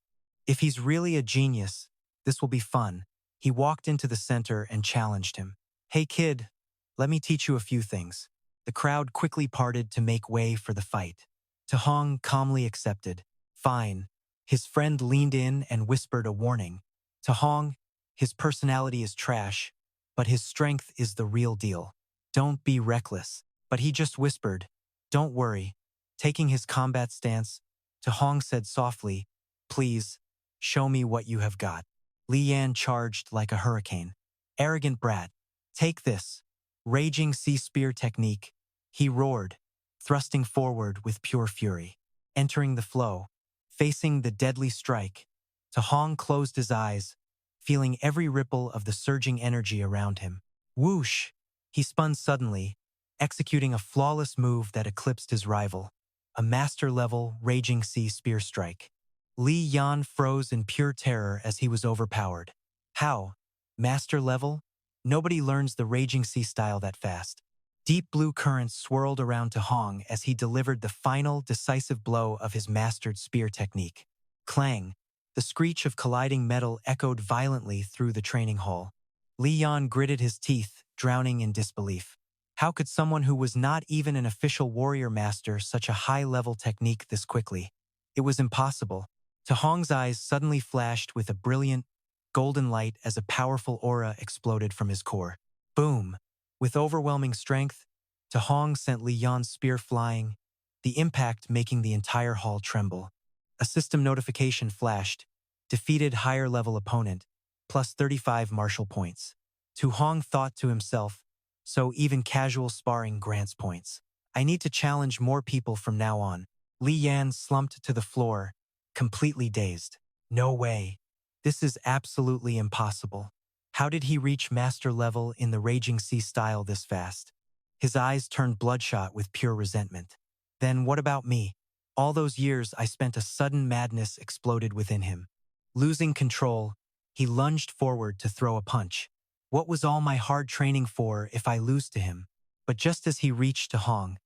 If he's really a genius, this will be fun. He walked into the center and challenged him. Hey kid, let me teach you a few things. The crowd quickly parted to make way for the fight. Tahong calmly accepted. Fine. His friend leaned in and whispered a warning. Tahong, his personality is trash, but his strength is the real deal. Don't be reckless. But he just whispered, don't worry. Taking his combat stance, Tahong said softly, please, show me what you have got. Li Yan charged like a hurricane. Arrogant brat. Take this. Raging sea spear technique. He roared, thrusting forward with pure fury. Entering the flow, facing the deadly strike, Tahong closed his eyes, feeling every ripple of the surging energy around him. Whoosh! He spun suddenly, executing a flawless move that eclipsed his rival. A master-level raging sea spear strike. Li Yan froze in pure terror as he was overpowered. How? Master level? Nobody learns the raging sea style that fast. Deep blue currents swirled around Tahong as he delivered the final, decisive blow of his mastered spear technique. Clang! The screech of colliding metal echoed violently through the training hall. Li Yan gritted his teeth, drowning in disbelief. How could someone who was not even an official warrior master such a high-level technique this quickly? It was impossible. Tahong's eyes suddenly flashed with a brilliant, golden light as a powerful aura exploded from his core. Boom! With overwhelming strength, Tahong sent Li Yan's spear flying, the impact making the entire hall tremble. A system notification flashed, defeated higher-level opponent, plus 35 martial points. Tahong thought to himself, so even casual sparring grants points. I need to challenge more people from now on. Li Yan slumped to the floor, completely dazed. No way. This is absolutely impossible. How did he reach master level in the raging sea style this fast? His eyes turned bloodshot with pure resentment. Then what about me? All those years I spent, a sudden madness exploded within him. Losing control, he lunged forward to throw a punch. What was all my hard training for if I lose to him? But just as he reached Tahong,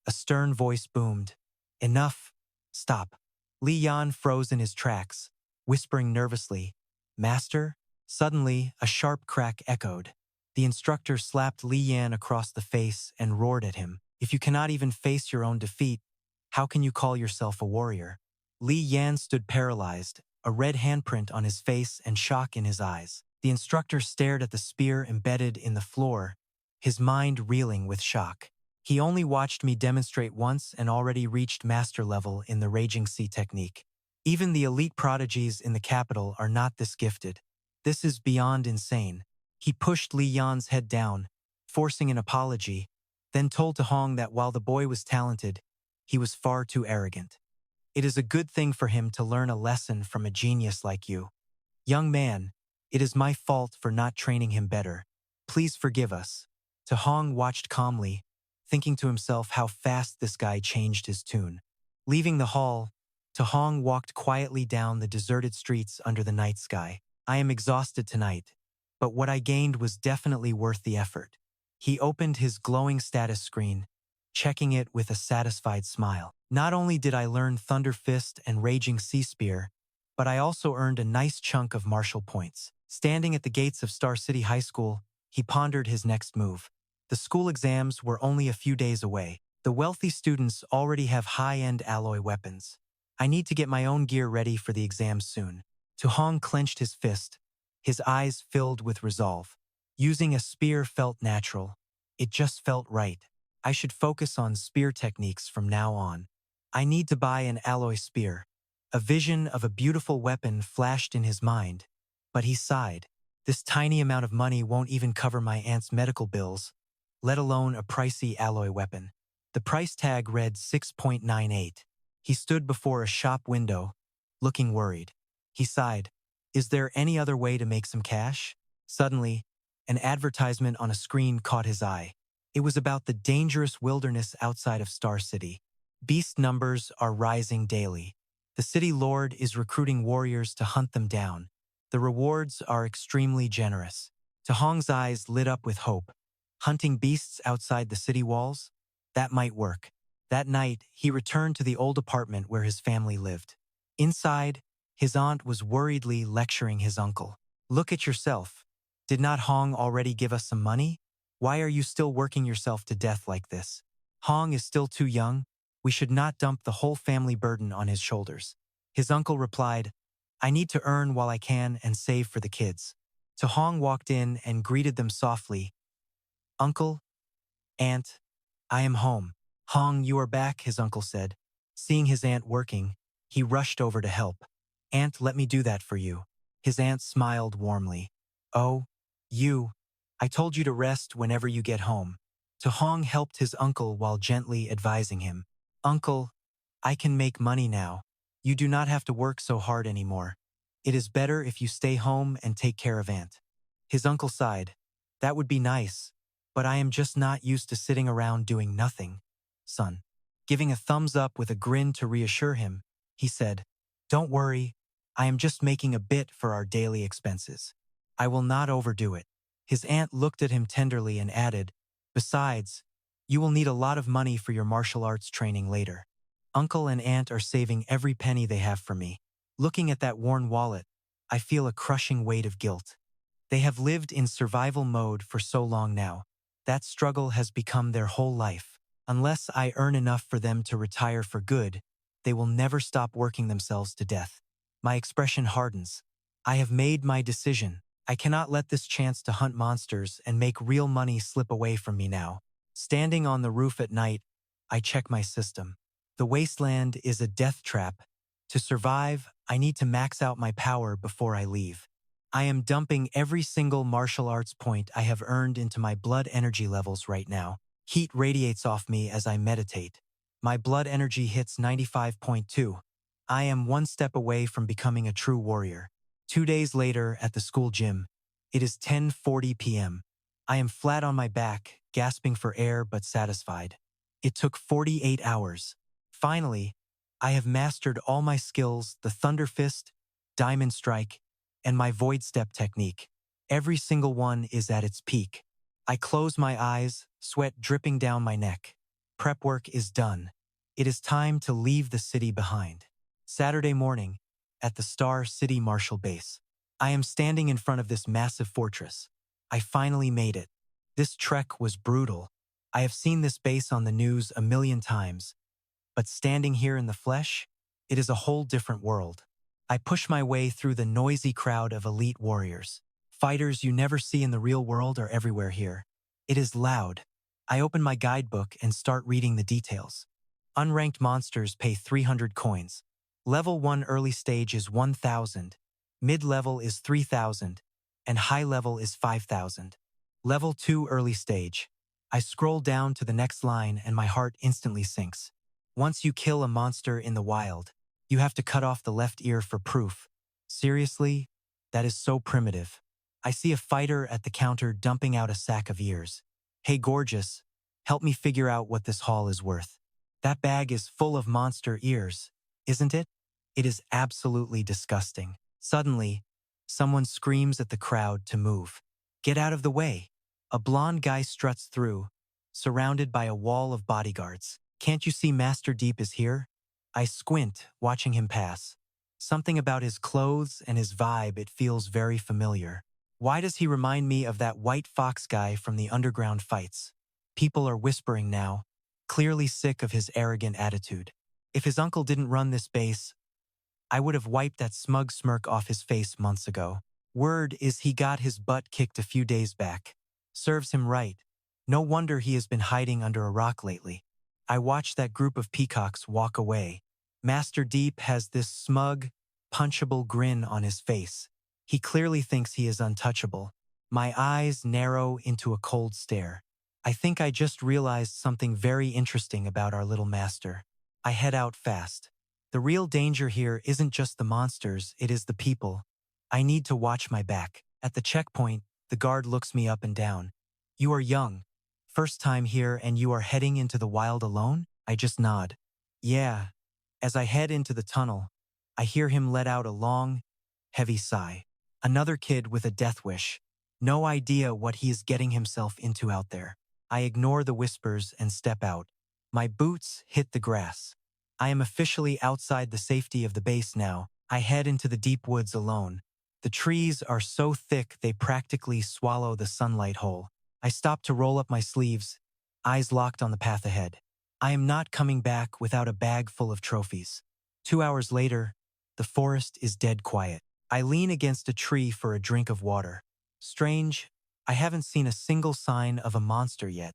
a stern voice boomed. Enough. Stop. Li Yan froze in his tracks, whispering nervously, Master? Suddenly, a sharp crack echoed. The instructor slapped Li Yan across the face and roared at him. If you cannot even face your own defeat, how can you call yourself a warrior? Li Yan stood paralyzed, a red handprint on his face and shock in his eyes. The instructor stared at the spear embedded in the floor, his mind reeling with shock. He only watched me demonstrate once and already reached master level in the Raging Sea technique. Even the elite prodigies in the capital are not this gifted. This is beyond insane. He pushed Li Yan's head down, forcing an apology, then told Tahong that while the boy was talented, he was far too arrogant. It is a good thing for him to learn a lesson from a genius like you. Young man, it is my fault for not training him better. Please forgive us. Tahong watched calmly, thinking to himself how fast this guy changed his tune. Leaving the hall, Tahong walked quietly down the deserted streets under the night sky. I am exhausted tonight, but what I gained was definitely worth the effort. He opened his glowing status screen, checking it with a satisfied smile. Not only did I learn Thunder Fist and Raging Sea Spear, but I also earned a nice chunk of martial points. Standing at the gates of Star City High School, He pondered his next move. The school exams were only a few days away. The wealthy students already have high-end alloy weapons. I need to get my own gear ready for the exams soon. Hong clenched his fist, his eyes filled with resolve. Using a spear felt natural. It just felt right. I should focus on spear techniques from now on. I need to buy an alloy spear. A vision of a beautiful weapon flashed in his mind, but he sighed. This tiny amount of money won't even cover my aunt's medical bills, let alone a pricey alloy weapon. The price tag read 6.98. He stood before a shop window, looking worried. He sighed. Is there any other way to make some cash? Suddenly, an advertisement on a screen caught his eye. It was about the dangerous wilderness outside of Star City. Beast numbers are rising daily. The city lord is recruiting warriors to hunt them down. The rewards are extremely generous. Hong's eyes lit up with hope. Hunting beasts outside the city walls? That might work. That night, he returned to the old apartment where his family lived. Inside, his aunt was worriedly lecturing his uncle. Look at yourself. Did not Hong already give us some money? Why are you still working yourself to death like this? Hong is still too young. We should not dump the whole family burden on his shoulders. His uncle replied, I need to earn while I can and save for the kids. Hong walked in and greeted them softly. Uncle, Aunt, I am home. Hong, you are back, his uncle said. Seeing his aunt working, he rushed over to help. Aunt, let me do that for you. His aunt smiled warmly. Oh, you. I told you to rest whenever you get home. Hong helped his uncle while gently advising him. Uncle, I can make money now. You do not have to work so hard anymore. It is better if you stay home and take care of Aunt. His uncle sighed. That would be nice, but I am just not used to sitting around doing nothing, son. Giving a thumbs up with a grin to reassure him, he said, Don't worry, I am just making a bit for our daily expenses. I will not overdo it. His aunt looked at him tenderly and added, Besides, you will need a lot of money for your martial arts training later. Uncle and aunt are saving every penny they have for me. Looking at that worn wallet, I feel a crushing weight of guilt. They have lived in survival mode for so long now. That struggle has become their whole life. Unless I earn enough for them to retire for good, they will never stop working themselves to death. My expression hardens. I have made my decision. I cannot let this chance to hunt monsters and make real money slip away from me now. Standing on the roof at night, I check my system. The wasteland is a death trap. To survive, I need to max out my power before I leave. I am dumping every single martial arts point I have earned into my blood energy levels right now. Heat radiates off me as I meditate. My blood energy hits 95.2. I am one step away from becoming a true warrior. 2 days later at the school gym, it is 10:40 p.m. I am flat on my back, gasping for air but satisfied. It took 48 hours. Finally, I have mastered all my skills, the Thunder Fist, Diamond Strike, and my Void Step technique. Every single one is at its peak. I close my eyes, sweat dripping down my neck. Prep work is done. It is time to leave the city behind. Saturday morning, at the Star City Marshal Base. I am standing in front of this massive fortress. I finally made it. This trek was brutal. I have seen this base on the news a million times. But standing here in the flesh, it is a whole different world. I push my way through the noisy crowd of elite warriors. Fighters you never see in the real world are everywhere here. It is loud. I open my guidebook and start reading the details. Unranked monsters pay 300 coins. Level 1 early stage is 1,000. Mid-level is 3,000. And high level is 5,000. Level 2 early stage. I scroll down to the next line and my heart instantly sinks. Once you kill a monster in the wild, you have to cut off the left ear for proof. Seriously? That is so primitive. I see a fighter at the counter dumping out a sack of ears. Hey gorgeous, help me figure out what this haul is worth. That bag is full of monster ears, isn't it? It is absolutely disgusting. Suddenly, someone screams at the crowd to move. Get out of the way. A blonde guy struts through, surrounded by a wall of bodyguards. Can't you see Master Deep is here? I squint, watching him pass. Something about his clothes and his vibe, it feels very familiar. Why does he remind me of that white fox guy from the underground fights? People are whispering now, clearly sick of his arrogant attitude. If his uncle didn't run this base, I would have wiped that smug smirk off his face months ago. Word is he got his butt kicked a few days back. Serves him right. No wonder he has been hiding under a rock lately. I watched that group of peacocks walk away. Master Deep has this smug, punchable grin on his face. He clearly thinks he is untouchable. My eyes narrow into a cold stare. I think I just realized something very interesting about our little master. I head out fast. The real danger here isn't just the monsters, it is the people. I need to watch my back. At the checkpoint, the guard looks me up and down. You are young. First time here and you are heading into the wild alone? I just nod. Yeah. As I head into the tunnel, I hear him let out a long, heavy sigh. Another kid with a death wish. No idea what he is getting himself into out there. I ignore the whispers and step out. My boots hit the grass. I am officially outside the safety of the base now. I head into the deep woods alone. The trees are so thick they practically swallow the sunlight whole. I stop to roll up my sleeves, eyes locked on the path ahead. I am not coming back without a bag full of trophies. 2 hours later, the forest is dead quiet. I lean against a tree for a drink of water. Strange, I haven't seen a single sign of a monster yet.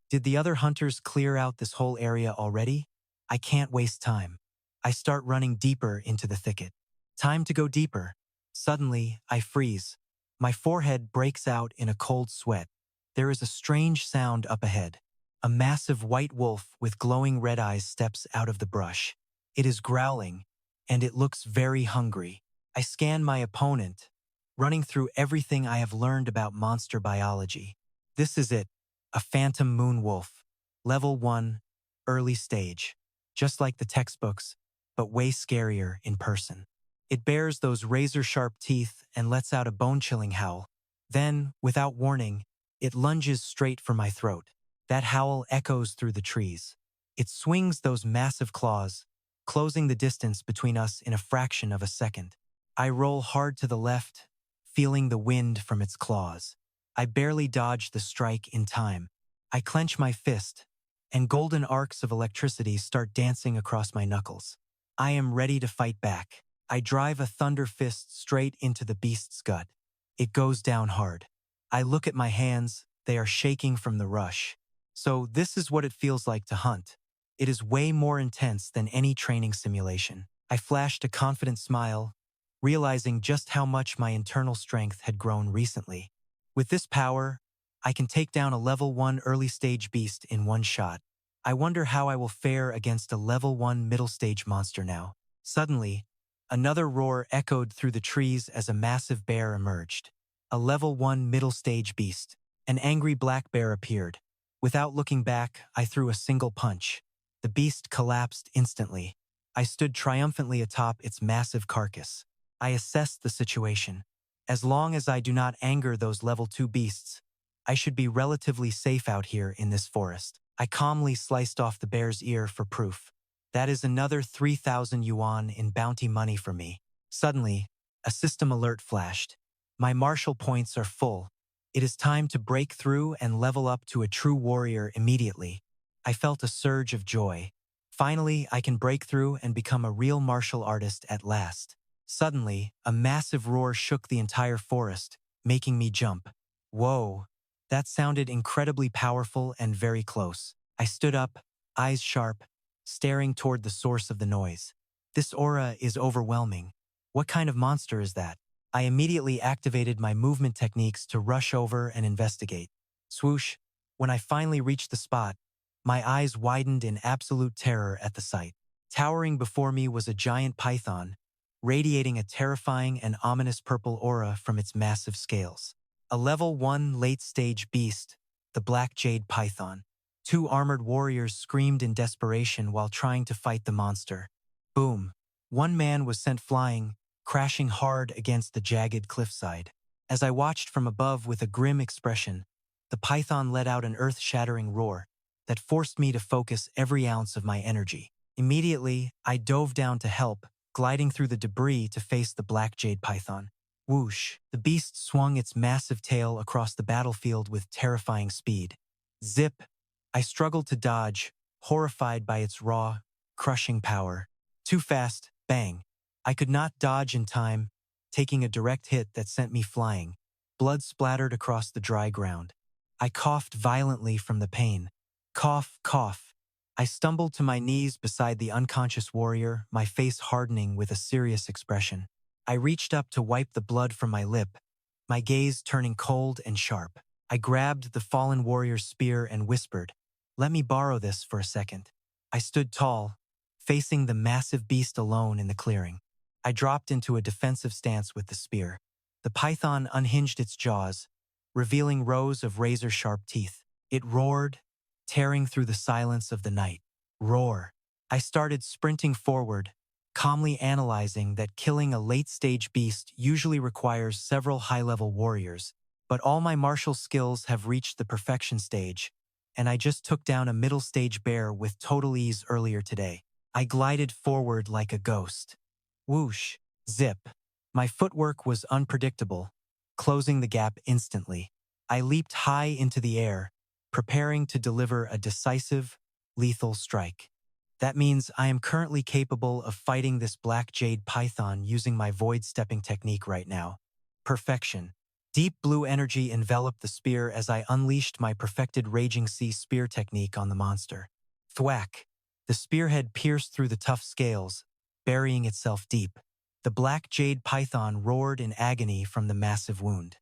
Did the other hunters clear out this whole area already? I can't waste time. I start running deeper into the thicket. Time to go deeper. Suddenly, I freeze. My forehead breaks out in a cold sweat. There is a strange sound up ahead. A massive white wolf with glowing red eyes steps out of the brush. It is growling, and it looks very hungry. I scan my opponent, running through everything I have learned about monster biology. This is it, a phantom moon wolf. Level 1, early stage. Just like the textbooks, but way scarier in person. It bears those razor-sharp teeth and lets out a bone-chilling howl. Then, without warning, it lunges straight for my throat. That howl echoes through the trees. It swings those massive claws, closing the distance between us in a fraction of a second. I roll hard to the left, feeling the wind from its claws. I barely dodge the strike in time. I clench my fist, and golden arcs of electricity start dancing across my knuckles. I am ready to fight back. I drive a thunder fist straight into the beast's gut. It goes down hard. I look at my hands, they are shaking from the rush. So this is what it feels like to hunt. It is way more intense than any training simulation. I flashed a confident smile, realizing just how much my internal strength had grown recently. With this power, I can take down a level 1 early stage beast in one shot. I wonder how I will fare against a level 1 middle stage monster now. Suddenly, another roar echoed through the trees as a massive bear emerged. A level 1 middle stage beast. An angry black bear appeared. Without looking back, I threw a single punch. The beast collapsed instantly. I stood triumphantly atop its massive carcass. I assessed the situation. As long as I do not anger those level 2 beasts, I should be relatively safe out here in this forest. I calmly sliced off the bear's ear for proof. That is another 3,000 yuan in bounty money for me. Suddenly, a system alert flashed. My martial points are full. It is time to break through and level up to a true warrior immediately. I felt a surge of joy. Finally, I can break through and become a real martial artist at last. Suddenly, a massive roar shook the entire forest, making me jump. Whoa, that sounded incredibly powerful and very close. I stood up, eyes sharp, staring toward the source of the noise. This aura is overwhelming. What kind of monster is that? I immediately activated my movement techniques to rush over and investigate. Swoosh, when I finally reached the spot, my eyes widened in absolute terror at the sight. Towering before me was a giant python, radiating a terrifying and ominous purple aura from its massive scales. A level 1 late-stage beast, the black jade python. 2 armored warriors screamed in desperation while trying to fight the monster. Boom. One man was sent flying, crashing hard against the jagged cliffside. As I watched from above with a grim expression, the python let out an earth-shattering roar that forced me to focus every ounce of my energy. Immediately, I dove down to help, gliding through the debris to face the black jade python. Whoosh! The beast swung its massive tail across the battlefield with terrifying speed. Zip! I struggled to dodge, horrified by its raw, crushing power. Too fast, bang. I could not dodge in time, taking a direct hit that sent me flying. Blood splattered across the dry ground. I coughed violently from the pain. Cough, cough. I stumbled to my knees beside the unconscious warrior, my face hardening with a serious expression. I reached up to wipe the blood from my lip, my gaze turning cold and sharp. I grabbed the fallen warrior's spear and whispered, "Let me borrow this for a second." I stood tall, facing the massive beast alone in the clearing. I dropped into a defensive stance with the spear. The python unhinged its jaws, revealing rows of razor-sharp teeth. It roared, tearing through the silence of the night. Roar. I started sprinting forward, calmly analyzing that killing a late-stage beast usually requires several high-level warriors, but all my martial skills have reached the perfection stage, and I just took down a middle-stage bear with total ease earlier today. I glided forward like a ghost. Whoosh, zip. My footwork was unpredictable, closing the gap instantly. I leaped high into the air, preparing to deliver a decisive, lethal strike. That means I am currently capable of fighting this black jade python using my void-stepping technique right now. Perfection. Deep blue energy enveloped the spear as I unleashed my perfected Raging Sea spear technique on the monster. Thwack. The spearhead pierced through the tough scales, burying itself deep. The black jade python roared in agony from the massive wound.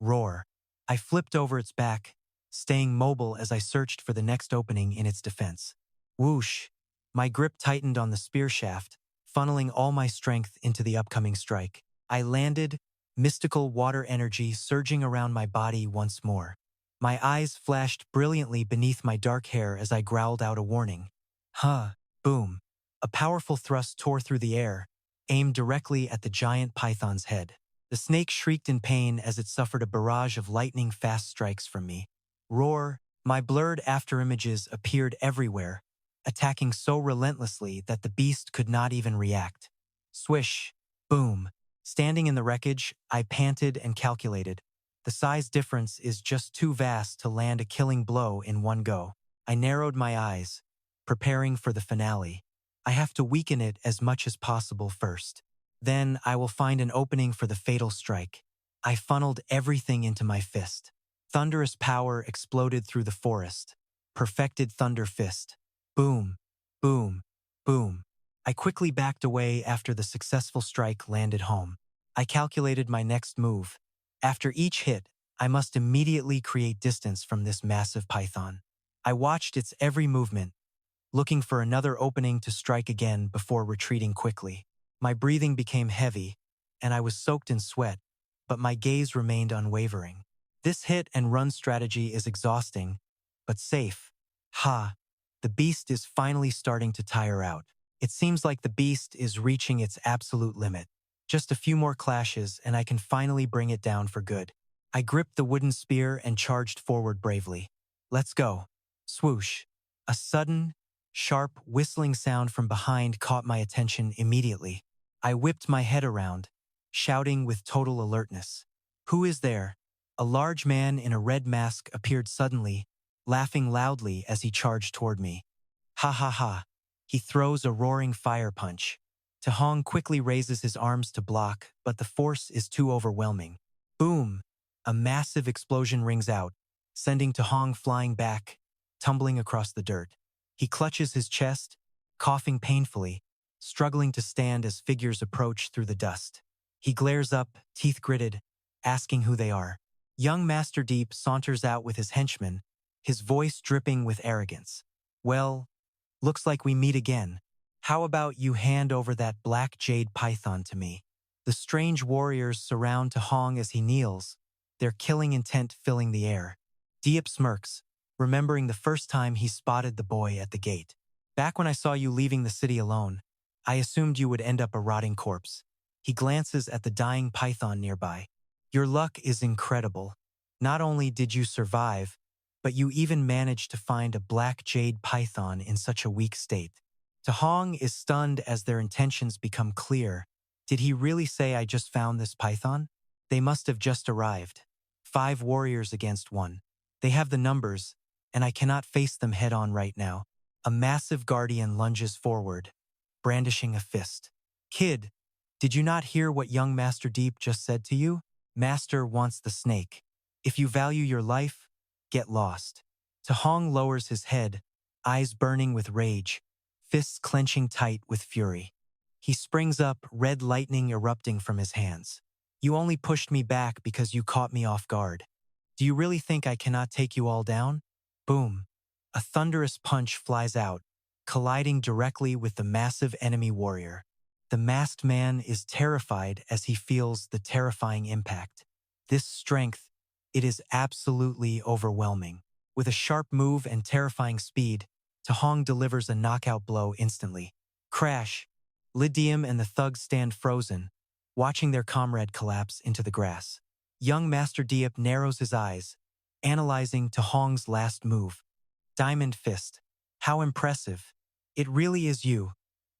Roar. I flipped over its back, staying mobile as I searched for the next opening in its defense. Whoosh. My grip tightened on the spear shaft, funneling all my strength into the upcoming strike. I landed, mystical water energy surging around my body once more. My eyes flashed brilliantly beneath my dark hair as I growled out a warning. Huh, boom. A powerful thrust tore through the air, aimed directly at the giant python's head. The snake shrieked in pain as it suffered a barrage of lightning-fast strikes from me. Roar, my blurred afterimages appeared everywhere, attacking so relentlessly that the beast could not even react. Swish, boom. Standing in the wreckage, I panted and calculated. The size difference is just too vast to land a killing blow in one go. I narrowed my eyes, preparing for the finale. I have to weaken it as much as possible first. Then I will find an opening for the fatal strike. I funneled everything into my fist. Thunderous power exploded through the forest. Perfected thunder fist. Boom, boom, boom. I quickly backed away after the successful strike landed home. I calculated my next move. After each hit, I must immediately create distance from this massive python. I watched its every movement, looking for another opening to strike again before retreating quickly. My breathing became heavy, and I was soaked in sweat, but my gaze remained unwavering. This hit-and-run strategy is exhausting, but safe. Ha! The beast is finally starting to tire out. It seems like the beast is reaching its absolute limit. Just a few more clashes and I can finally bring it down for good. I gripped the wooden spear and charged forward bravely. Let's go. Swoosh. A sudden, sharp, whistling sound from behind caught my attention immediately. I whipped my head around, shouting with total alertness. Who is there? A large man in a red mask appeared suddenly, laughing loudly as he charged toward me. Ha ha ha. He throws a roaring fire punch. Tahong quickly raises his arms to block, but the force is too overwhelming. Boom! A massive explosion rings out, sending Tahong flying back, tumbling across the dirt. He clutches his chest, coughing painfully, struggling to stand as figures approach through the dust. He glares up, teeth gritted, asking who they are. Young Master Deep saunters out with his henchmen, his voice dripping with arrogance. Well, looks like we meet again. How about you hand over that black jade python to me? The strange warriors surround Tahong as he kneels, their killing intent filling the air. Diep smirks, remembering the first time he spotted the boy at the gate. Back when I saw you leaving the city alone, I assumed you would end up a rotting corpse. He glances at the dying python nearby. Your luck is incredible. Not only did you survive, but you even managed to find a black jade python in such a weak state. Tahong is stunned as their intentions become clear. Did he really say I just found this python? They must have just arrived. 5 warriors against 1. They have the numbers, and I cannot face them head-on right now. A massive guardian lunges forward, brandishing a fist. Kid, did you not hear what young Master Deep just said to you? Master wants the snake. If you value your life, get lost. Tahong lowers his head, eyes burning with rage, fists clenching tight with fury. He springs up, red lightning erupting from his hands. You only pushed me back because you caught me off guard. Do you really think I cannot take you all down? Boom. A thunderous punch flies out, colliding directly with the massive enemy warrior. The masked man is terrified as he feels the terrifying impact. This strength, it is absolutely overwhelming. With a sharp move and terrifying speed, Tahong delivers a knockout blow instantly. Crash! Lydium and the thugs stand frozen, watching their comrade collapse into the grass. Young Master Diep narrows his eyes, analyzing Tahong's last move. Diamond Fist. How impressive. It really is you,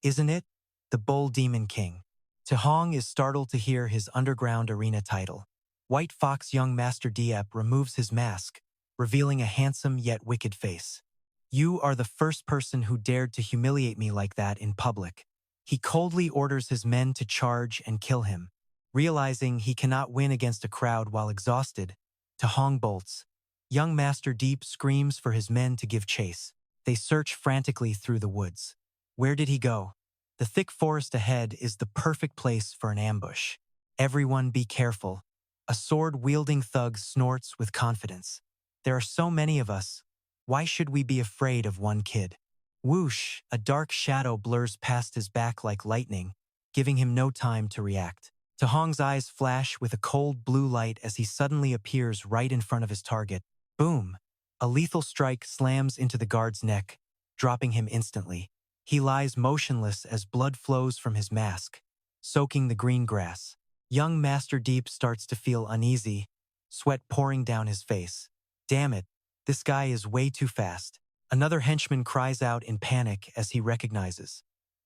isn't it? The Bull Demon King. Tahong is startled to hear his underground arena title. White Fox Young Master Diep removes his mask, revealing a handsome yet wicked face. You are the first person who dared to humiliate me like that in public. He coldly orders his men to charge and kill him. Realizing he cannot win against a crowd while exhausted, Tahong bolts. Young Master Deep screams for his men to give chase. They search frantically through the woods. Where did he go? The thick forest ahead is the perfect place for an ambush. Everyone be careful. A sword-wielding thug snorts with confidence. There are so many of us. Why should we be afraid of one kid? Whoosh! A dark shadow blurs past his back like lightning, giving him no time to react. Tahong's eyes flash with a cold blue light as he suddenly appears right in front of his target. Boom! A lethal strike slams into the guard's neck, dropping him instantly. He lies motionless as blood flows from his mask, soaking the green grass. Young Master Deep starts to feel uneasy, sweat pouring down his face. Damn it, this guy is way too fast. Another henchman cries out in panic as he recognizes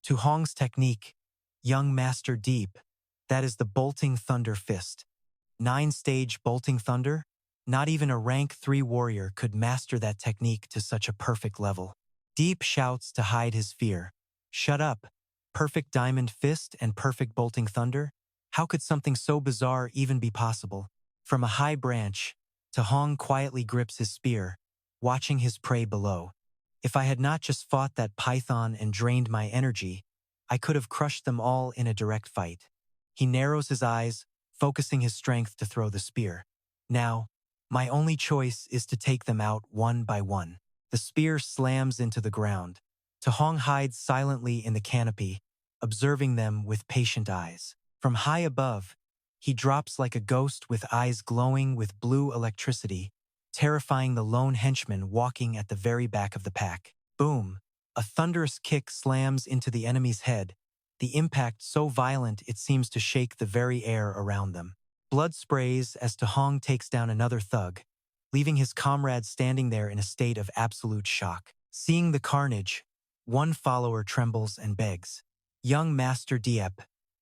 Tahong's technique. Young Master Deep. That is the Bolting Thunder Fist. 9-stage Bolting Thunder? Not even a rank 3 warrior could master that technique to such a perfect level. Deep shouts to hide his fear. Shut up. Perfect Diamond Fist and perfect Bolting Thunder? How could something so bizarre even be possible? From a high branch, Tahong quietly grips his spear, watching his prey below. If I had not just fought that python and drained my energy, I could have crushed them all in a direct fight. He narrows his eyes, focusing his strength to throw the spear. Now, my only choice is to take them out one by one. The spear slams into the ground. Tahong hides silently in the canopy, observing them with patient eyes. From high above, he drops like a ghost with eyes glowing with blue electricity, terrifying the lone henchman walking at the very back of the pack. Boom! A thunderous kick slams into the enemy's head, the impact so violent it seems to shake the very air around them. Blood sprays as Tahong takes down another thug, leaving his comrade standing there in a state of absolute shock. Seeing the carnage, one follower trembles and begs, "Young Master Diep,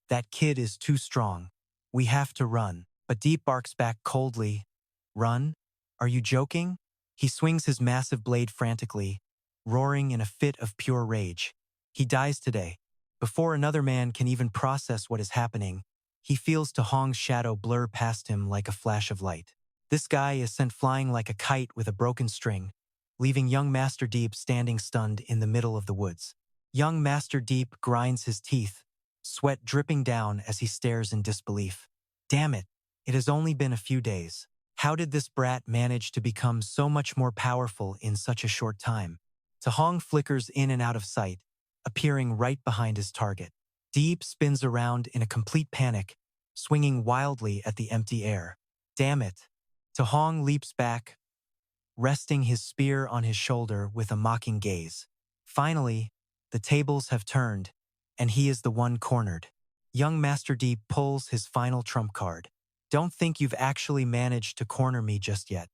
that kid is too strong. We have to run." But Deep barks back coldly, "Run? Are you joking?" He swings his massive blade frantically, roaring in a fit of pure rage. He dies today. Before another man can even process what is happening, he feels Tahong's shadow blur past him like a flash of light. This guy is sent flying like a kite with a broken string, leaving young Master Deep standing stunned in the middle of the woods. Young Master Deep grinds his teeth, sweat dripping down as he stares in disbelief. Damn it, it has only been a few days. How did this brat manage to become so much more powerful in such a short time? Tahong flickers in and out of sight, appearing right behind his target. Deep spins around in a complete panic, swinging wildly at the empty air. Damn it. Tahong leaps back, resting his spear on his shoulder with a mocking gaze. Finally, the tables have turned, and he is the one cornered. Young Master Deep pulls his final trump card. Don't think you've actually managed to corner me just yet.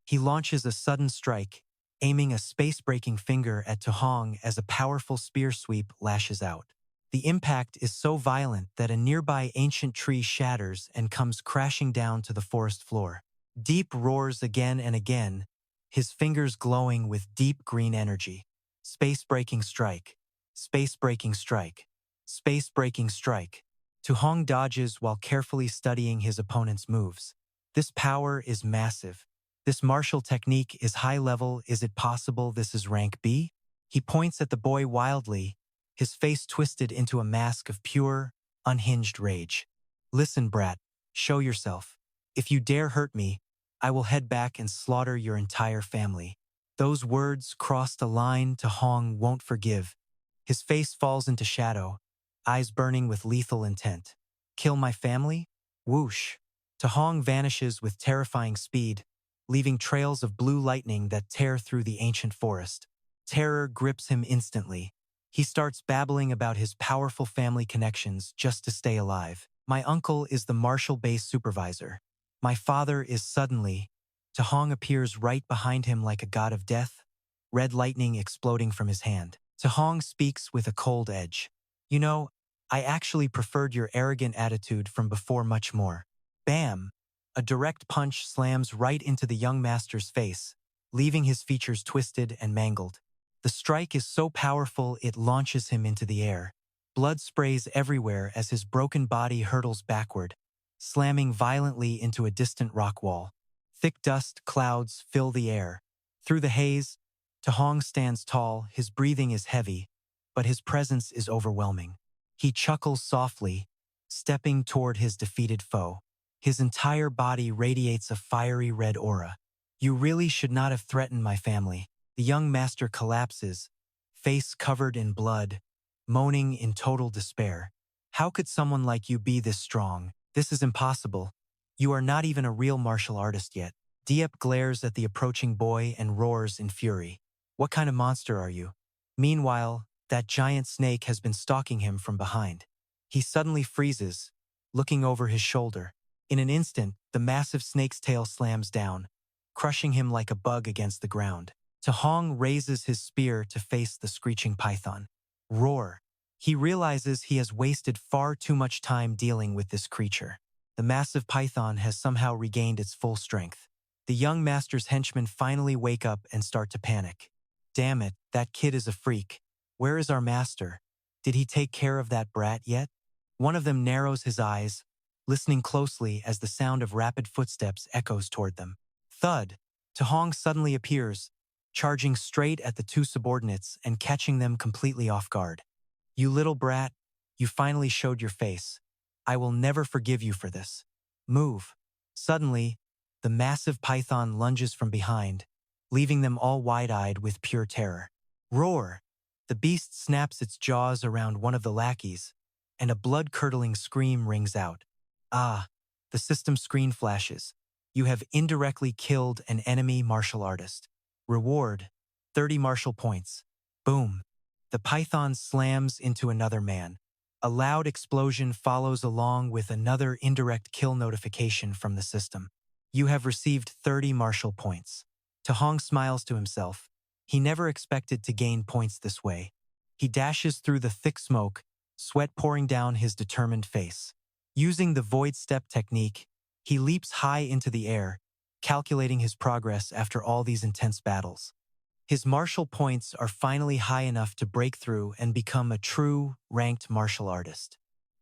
He launches a sudden strike, aiming a space-breaking finger at Tahong as a powerful spear sweep lashes out. The impact is so violent that a nearby ancient tree shatters and comes crashing down to the forest floor. Deep roars again and again, his fingers glowing with deep green energy. Space-breaking strike. Space-breaking strike. Space-breaking strike. Tu Hong dodges while carefully studying his opponent's moves. This power is massive. This martial technique is high level. Is it possible this is rank B? He points at the boy wildly, his face twisted into a mask of pure, unhinged rage. Listen, brat, show yourself. If you dare hurt me, I will head back and slaughter your entire family. Those words crossed a line Tu Hong won't forgive. His face falls into shadow, eyes burning with lethal intent. Kill my family? Whoosh. Tu Hong vanishes with terrifying speed, leaving trails of blue lightning that tear through the ancient forest. Terror grips him instantly. He starts babbling about his powerful family connections just to stay alive. My uncle is the Marshall Base supervisor. My father is suddenly. Tu Hong appears right behind him like a god of death, red lightning exploding from his hand. Tu Hong speaks with a cold edge. You know, I actually preferred your arrogant attitude from before much more. Bam! A direct punch slams right into the young master's face, leaving his features twisted and mangled. The strike is so powerful it launches him into the air. Blood sprays everywhere as his broken body hurtles backward, slamming violently into a distant rock wall. Thick dust clouds fill the air. Through the haze, Tu Hong stands tall, his breathing is heavy, but his presence is overwhelming. He chuckles softly, stepping toward his defeated foe. His entire body radiates a fiery red aura. You really should not have threatened my family. The young master collapses, face covered in blood, moaning in total despair. How could someone like you be this strong? This is impossible. You are not even a real martial artist yet. Diep glares at the approaching boy and roars in fury. What kind of monster are you? Meanwhile, that giant snake has been stalking him from behind. He suddenly freezes, looking over his shoulder. In an instant, the massive snake's tail slams down, crushing him like a bug against the ground. Tu Hong raises his spear to face the screeching python. Roar! He realizes he has wasted far too much time dealing with this creature. The massive python has somehow regained its full strength. The young master's henchmen finally wake up and start to panic. Damn it, that kid is a freak. Where is our master? Did he take care of that brat yet? One of them narrows his eyes, listening closely as the sound of rapid footsteps echoes toward them. Thud! Tu Hong suddenly appears, charging straight at the two subordinates and catching them completely off guard. You little brat, you finally showed your face. I will never forgive you for this. Move. Suddenly, the massive python lunges from behind, leaving them all wide-eyed with pure terror. Roar! The beast snaps its jaws around one of the lackeys, and a blood-curdling scream rings out. Ah, the system screen flashes. You have indirectly killed an enemy martial artist. Reward, 30 martial points. Boom. The python slams into another man. A loud explosion follows along with another indirect kill notification from the system. You have received 30 martial points. Tu Hong smiles to himself. He never expected to gain points this way. He dashes through the thick smoke, sweat pouring down his determined face. Using the void step technique, he leaps high into the air, calculating his progress after all these intense battles. His martial points are finally high enough to break through and become a true, ranked martial artist.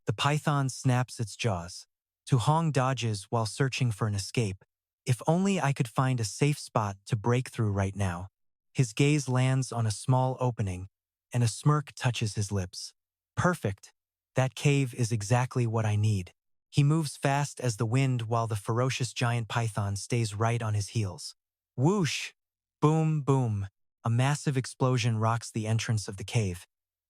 The python snaps its jaws. Tu Hong dodges while searching for an escape. If only I could find a safe spot to break through right now. His gaze lands on a small opening, and a smirk touches his lips. Perfect. That cave is exactly what I need. He moves fast as the wind while the ferocious giant python stays right on his heels. Whoosh! Boom, boom. A massive explosion rocks the entrance of the cave.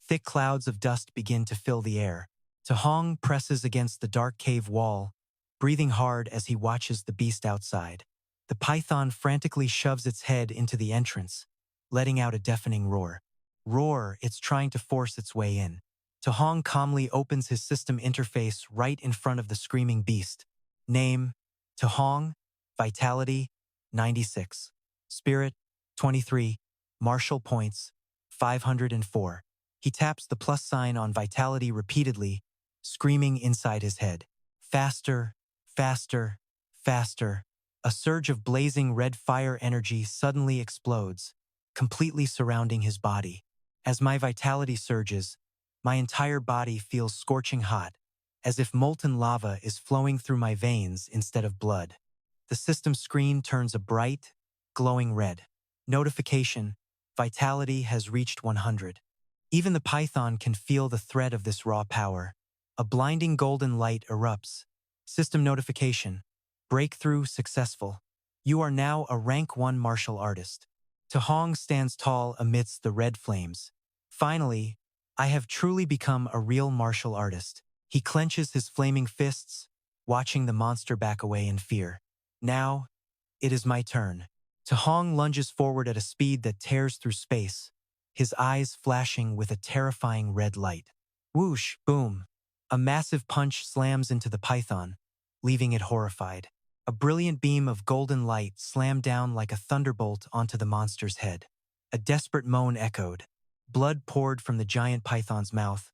Thick clouds of dust begin to fill the air. Tu Hong presses against the dark cave wall, breathing hard as he watches the beast outside. The python frantically shoves its head into the entrance, letting out a deafening roar. Roar, it's trying to force its way in. Tu Hong calmly opens his system interface right in front of the screaming beast. Name, Tu Hong. Vitality, 96. Spirit, 23. Martial points, 504. He taps the plus sign on vitality repeatedly, screaming inside his head. Faster, faster, faster. A surge of blazing red fire energy suddenly explodes, completely surrounding his body. As my vitality surges, my entire body feels scorching hot, as if molten lava is flowing through my veins instead of blood. The system screen turns a bright, glowing red. Notification: vitality has reached 100. Even the python can feel the threat of this raw power. A blinding golden light erupts. System notification: breakthrough successful. You are now a rank 1 martial artist. Tahong stands tall amidst the red flames. Finally, I have truly become a real martial artist. He clenches his flaming fists, watching the monster back away in fear. Now, it is my turn. Tahong lunges forward at a speed that tears through space, his eyes flashing with a terrifying red light. Whoosh, boom. A massive punch slams into the python, leaving it horrified. A brilliant beam of golden light slammed down like a thunderbolt onto the monster's head. A desperate moan echoed. Blood poured from the giant python's mouth,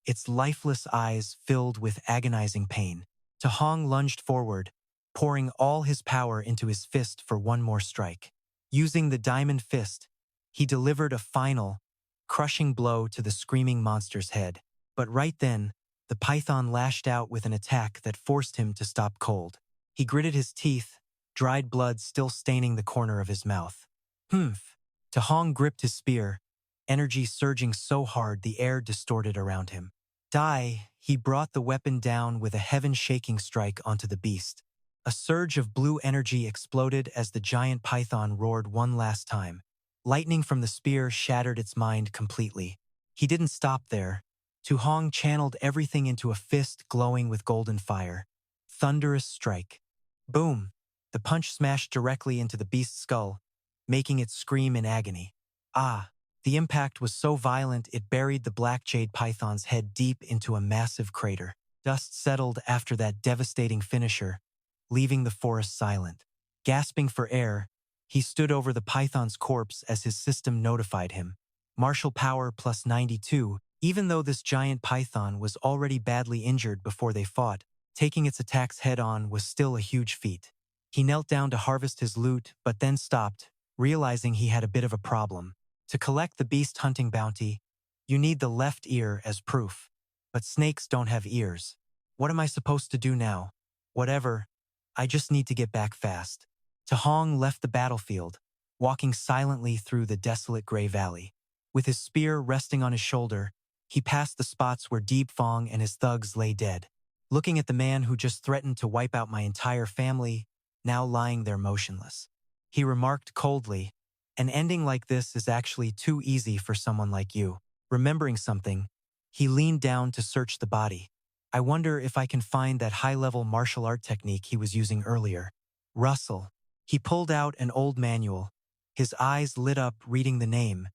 its lifeless eyes filled with agonizing pain. Tahong lunged forward, pouring all his power into his fist for one more strike. Using the diamond fist, he delivered a final, crushing blow to the screaming monster's head. But right then, the python lashed out with an attack that forced him to stop cold. He gritted his teeth, dried blood still staining the corner of his mouth. Humph! Tahong gripped his spear, energy surging so hard the air distorted around him. Die! He brought the weapon down with a heaven-shaking strike onto the beast. A surge of blue energy exploded as the giant python roared one last time. Lightning from the spear shattered its mind completely. He didn't stop there. Tahong channeled everything into a fist glowing with golden fire. Thunderous strike. Boom! The punch smashed directly into the beast's skull, making it scream in agony. Ah! The impact was so violent it buried the black jade python's head deep into a massive crater. Dust settled after that devastating finisher, leaving the forest silent. Gasping for air, he stood over the python's corpse as his system notified him. Martial power plus 92. Even though this giant python was already badly injured before they fought, taking its attacks head-on was still a huge feat. He knelt down to harvest his loot, but then stopped, realizing he had a bit of a problem. To collect the beast hunting bounty, you need the left ear as proof. But snakes don't have ears. What am I supposed to do now? Whatever, I just need to get back fast. Tahong left the battlefield, walking silently through the desolate gray valley. With his spear resting on his shoulder, he passed the spots where Deep Fong and his thugs lay dead. Looking at the man who just threatened to wipe out my entire family, now lying there motionless. He remarked coldly, "An ending like this is actually too easy for someone like you." Remembering something, he leaned down to search the body. I wonder if I can find that high-level martial art technique he was using earlier. Russell. He pulled out an old manual. His eyes lit up reading the name,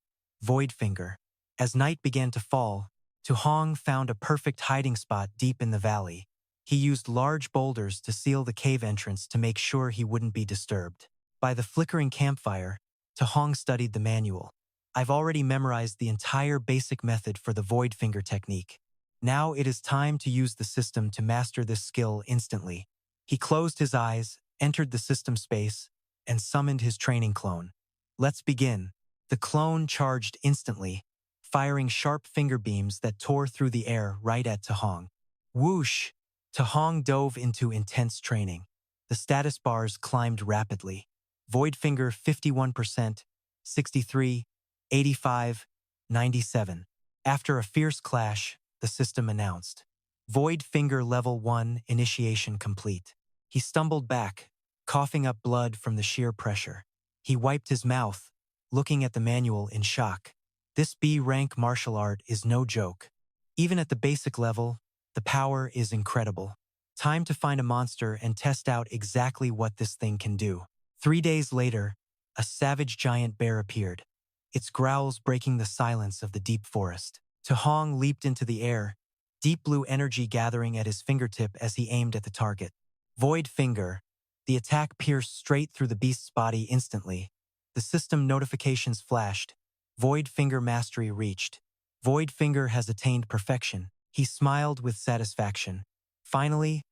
Voidfinger. As night began to fall, Tahong found a perfect hiding spot deep in the valley. He used large boulders to seal the cave entrance to make sure he wouldn't be disturbed. By the flickering campfire, Tahong studied the manual. I've already memorized the entire basic method for the Voidfinger technique. Now it is time to use the system to master this skill instantly. He closed his eyes, entered the system space, and summoned his training clone. Let's begin. The clone charged instantly, firing sharp finger beams that tore through the air right at Tahong. Whoosh! Tahong dove into intense training. The status bars climbed rapidly. Voidfinger 51%, 63, 85, 97. After a fierce clash, the system announced, Voidfinger Level 1 initiation complete. He stumbled back, coughing up blood from the sheer pressure. He wiped his mouth, looking at the manual in shock. This B-rank martial art is no joke. Even at the basic level, the power is incredible. Time to find a monster and test out exactly what this thing can do. 3 days later, a savage giant bear appeared, its growls breaking the silence of the deep forest. Tahong leaped into the air, deep blue energy gathering at his fingertip as he aimed at the target. Void Finger. The attack pierced straight through the beast's body instantly. The system notifications flashed. Void Finger mastery reached. Voidfinger has attained perfection. He smiled with satisfaction. Finally,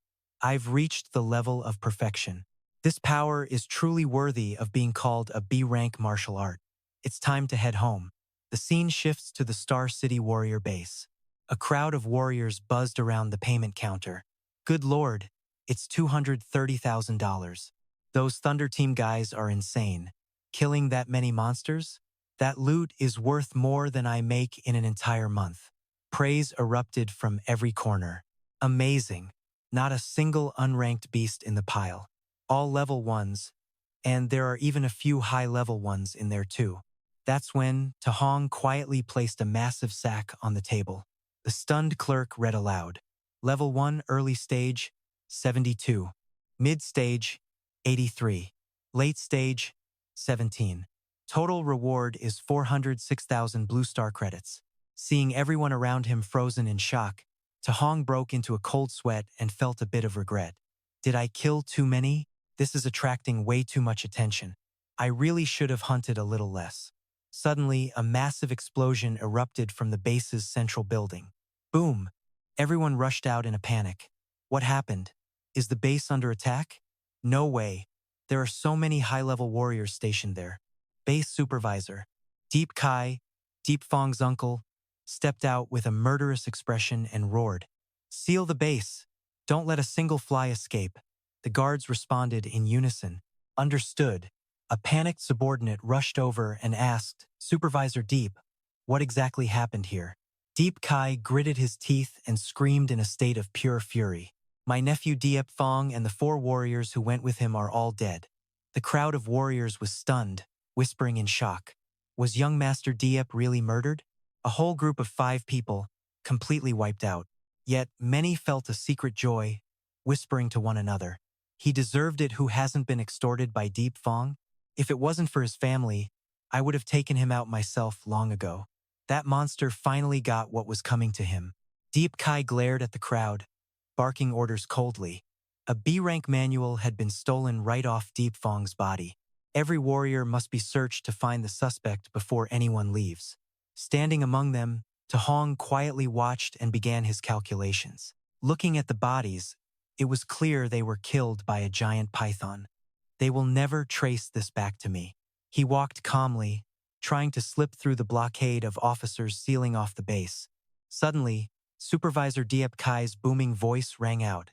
I've reached the level of perfection. This power is truly worthy of being called a B-rank martial art. It's time to head home. The scene shifts to the Star City Warrior base. A crowd of warriors buzzed around the payment counter. Good lord, it's $230,000. Those Thunder Team guys are insane. Killing that many monsters? That loot is worth more than I make in an entire month. Praise erupted from every corner. Amazing. Not a single unranked beast in the pile. All level 1s, and there are even a few high-level ones in there too. That's when Tahong quietly placed a massive sack on the table. The stunned clerk read aloud. Level 1 early stage, 72. Mid stage, 83. Late stage, 17. Total reward is 406,000 Blue Star credits. Seeing everyone around him frozen in shock, Tahong broke into a cold sweat and felt a bit of regret. Did I kill too many? This is attracting way too much attention. I really should have hunted a little less. Suddenly, a massive explosion erupted from the base's central building. Boom! Everyone rushed out in a panic. What happened? Is the base under attack? No way. There are so many high-level warriors stationed there. Base supervisor, Deep Kai, Deep Fong's uncle, stepped out with a murderous expression and roared. Seal the base. Don't let a single fly escape. The guards responded in unison. Understood. A panicked subordinate rushed over and asked, Supervisor Deep, what exactly happened here? Deep Kai gritted his teeth and screamed in a state of pure fury. My nephew Diep Fong and the 4 warriors who went with him are all dead. The crowd of warriors was stunned, whispering in shock. Was young Master Diep really murdered? A whole group of 5 people, completely wiped out. Yet many felt a secret joy, whispering to one another. He deserved it who hasn't been extorted by Deep Fong? If it wasn't for his family, I would have taken him out myself long ago. That monster finally got what was coming to him. Deep Kai glared at the crowd, barking orders coldly. A B-rank manual had been stolen right off Deep Fong's body. Every warrior must be searched to find the suspect before anyone leaves. Standing among them, Tahong quietly watched and began his calculations. Looking at the bodies, it was clear they were killed by a giant python. They will never trace this back to me. He walked calmly, trying to slip through the blockade of officers sealing off the base. Suddenly, Supervisor Diep Kai's booming voice rang out,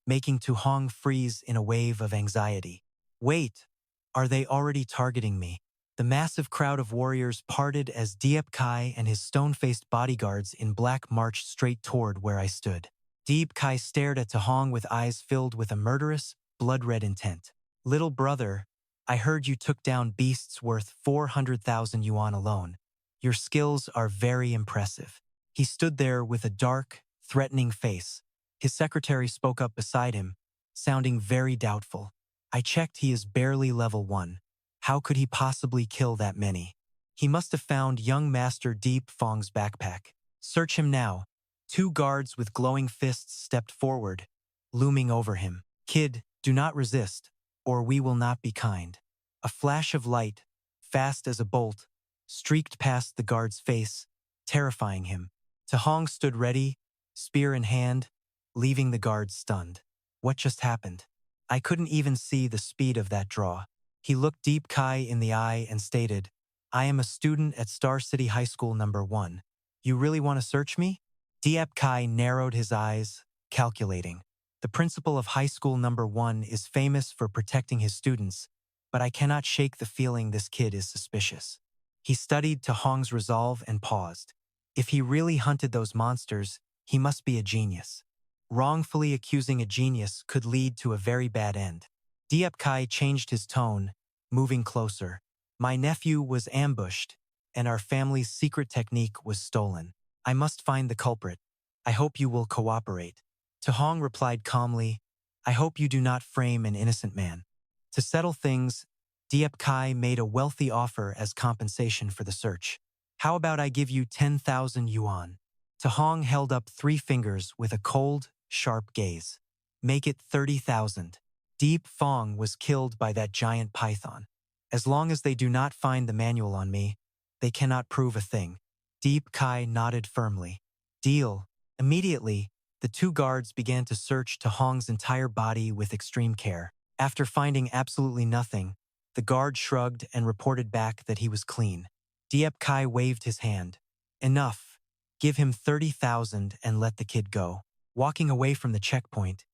making Tahong freeze in a wave of anxiety. Wait, are they already targeting me? The massive crowd of warriors parted as Diep Kai and his stone-faced bodyguards in black marched straight toward where I stood. Diep Kai stared at Tahong with eyes filled with a murderous, blood-red intent. Little brother, I heard you took down beasts worth 400,000 yuan alone. Your skills are very impressive. He stood there with a dark, threatening face. His secretary spoke up beside him, sounding very doubtful. I checked, he is barely level 1. How could he possibly kill that many? He must have found young Master Deep Fong's backpack. Search him now. 2 guards with glowing fists stepped forward, looming over him. Kid, do not resist, or we will not be kind. A flash of light, fast as a bolt, streaked past the guard's face, terrifying him. Tahong stood ready, spear in hand, leaving the guard stunned. What just happened? I couldn't even see the speed of that draw. He looked Deep Kai in the eye and stated, I am a student at Star City High School number 1. You really want to search me? Diep Kai narrowed his eyes, calculating. The principal of High School number 1 is famous for protecting his students, but I cannot shake the feeling this kid is suspicious. He studied Tahong's resolve and paused. If he really hunted those monsters, he must be a genius. Wrongfully accusing a genius could lead to a very bad end. Diep Kai changed his tone, moving closer. My nephew was ambushed, and our family's secret technique was stolen. I must find the culprit. I hope you will cooperate. Tahong replied calmly, I hope you do not frame an innocent man. To settle things, Diep Kai made a wealthy offer as compensation for the search. How about I give you 10,000 yuan? Tahong held up 3 fingers with a cold, sharp gaze. Make it 30,000. Deep Fong was killed by that giant python. As long as they do not find the manual on me, they cannot prove a thing. Deep Kai nodded firmly. Deal. Immediately, the two guards began to search To Hong's entire body with extreme care. After finding absolutely nothing, the guard shrugged and reported back that he was clean. Diep Kai waved his hand. Enough. Give him 30,000 and let the kid go. Walking away from the checkpoint,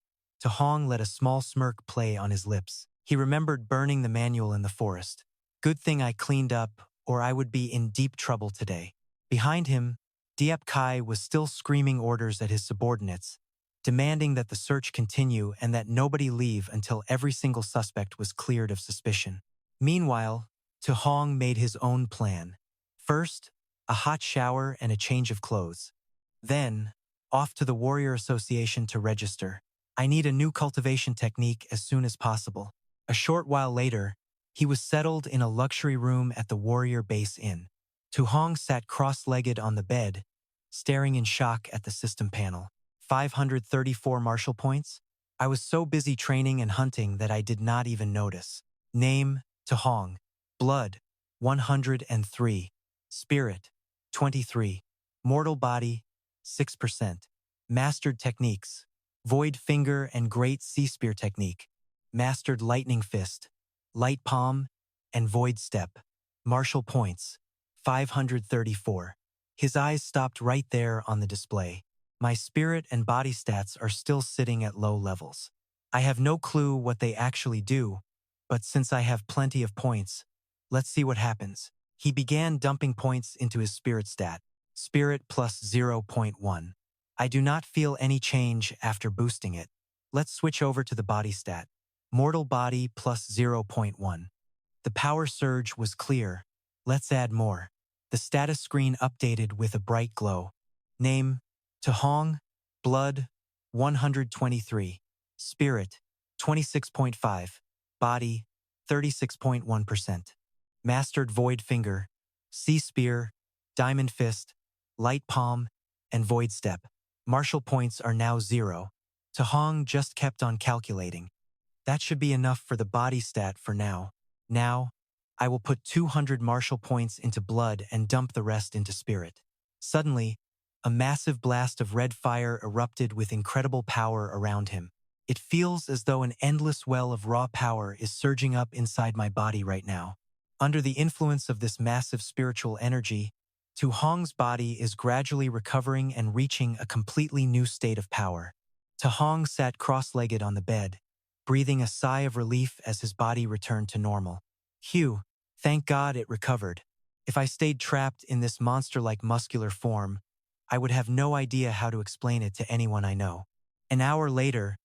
To Hong let a small smirk play on his lips. He remembered burning the manual in the forest. Good thing I cleaned up, or I would be in deep trouble today. Behind him, Diep Kai was still screaming orders at his subordinates, demanding that the search continue and that nobody leave until every single suspect was cleared of suspicion. Meanwhile, To Hong made his own plan. First, a hot shower and a change of clothes. Then, off to the Warrior Association to register. I need a new cultivation technique as soon as possible. A short while later, he was settled in a luxury room at the Warrior Base Inn. Tu Hong sat cross-legged on the bed, staring in shock at the system panel. 534 martial points? I was so busy training and hunting that I did not even notice. Name, Tu Hong. Blood, 103. Spirit, 23. Mortal body, 6%. Mastered techniques. Void finger and great sea spear technique. Mastered lightning fist, light palm, and void step. Martial points, 534. His eyes stopped right there on the display. My spirit and body stats are still sitting at low levels. I have no clue what they actually do, but since I have plenty of points, let's see what happens. He began dumping points into his spirit stat. Spirit plus 0.1. I do not feel any change after boosting it. Let's switch over to the body stat. Mortal body plus 0.1. The power surge was clear. Let's add more. The status screen updated with a bright glow. Name, Tu Hong. Blood, 123. Spirit, 26.5. Body, 36.1%. Mastered void finger, sea spear, diamond fist, light palm, and void step. Martial points are now 0. Tu Hong just kept on calculating. That should be enough for the body stat for now. Now, I will put 200 martial points into blood and dump the rest into spirit. Suddenly, a massive blast of red fire erupted with incredible power around him. It feels as though an endless well of raw power is surging up inside my body right now. Under the influence of this massive spiritual energy, Tu Hong's body is gradually recovering and reaching a completely new state of power. Tu Hong sat cross-legged on the bed, breathing a sigh of relief as his body returned to normal. Phew, thank God it recovered. If I stayed trapped in this monster-like muscular form, I would have no idea how to explain it to anyone I know. An hour later,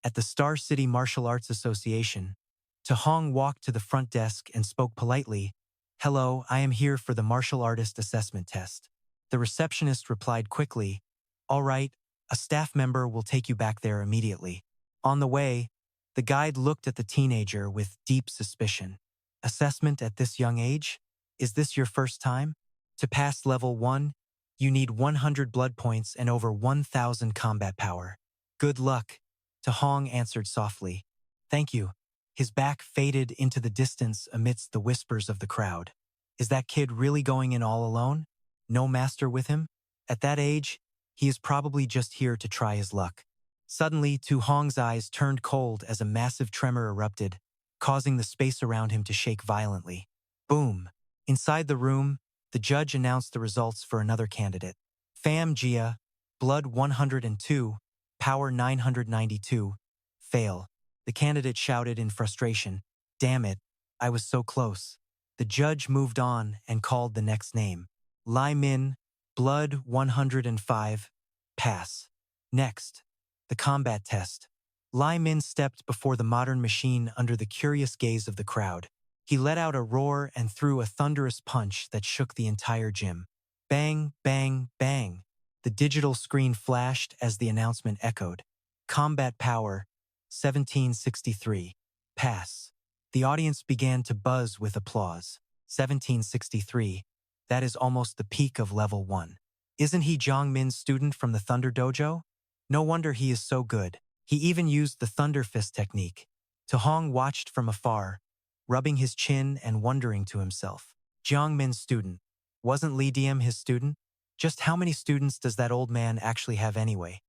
at the Star City Martial Arts Association, Tu Hong walked to the front desk and spoke politely. Hello, I am here for the martial artist assessment test. The receptionist replied quickly, All right, a staff member will take you back there immediately. On the way, the guide looked at the teenager with deep suspicion. Assessment at this young age? Is this your first time? To pass level 1, you need 100 blood points and over 1,000 combat power. Good luck, Tu Hong answered softly. Thank you. His back faded into the distance amidst the whispers of the crowd. Is that kid really going in all alone? No master with him? At that age, he is probably just here to try his luck. Suddenly, Tu Hong's eyes turned cold as a massive tremor erupted, causing the space around him to shake violently. Boom! Inside the room, the judge announced the results for another candidate. Pham Jia, blood 102, power 992, fail. The candidate shouted in frustration, Damn it, I was so close. The judge moved on and called the next name. Lai Min, blood 105, pass. Next, the combat test. Lai Min stepped before the modern machine under the curious gaze of the crowd. He let out a roar and threw a thunderous punch that shook the entire gym. Bang, bang, bang. The digital screen flashed as the announcement echoed. Combat power, 1763. Pass. The audience began to buzz with applause. 1763. That is almost the peak of level 1. Isn't he Jiang Min's student from the Thunder Dojo? No wonder he is so good. He even used the Thunder Fist technique. Tu Hong watched from afar, rubbing his chin and wondering to himself. Jiang Min's student. Wasn't Li Diem his student? Just how many students does that old man actually have anyway?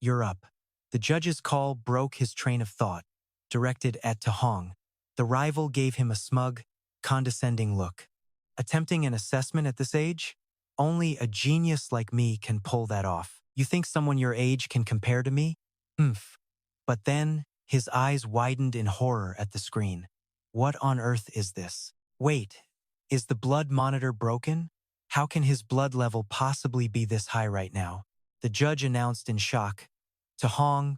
You're up. The judge's call broke his train of thought, directed at Tahong. The rival gave him a smug, condescending look. Attempting an assessment at this age? Only a genius like me can pull that off. You think someone your age can compare to me? Humph. But then, his eyes widened in horror at the screen. What on earth is this? Wait, is the blood monitor broken? How can his blood level possibly be this high right now? The judge announced in shock. Tahong,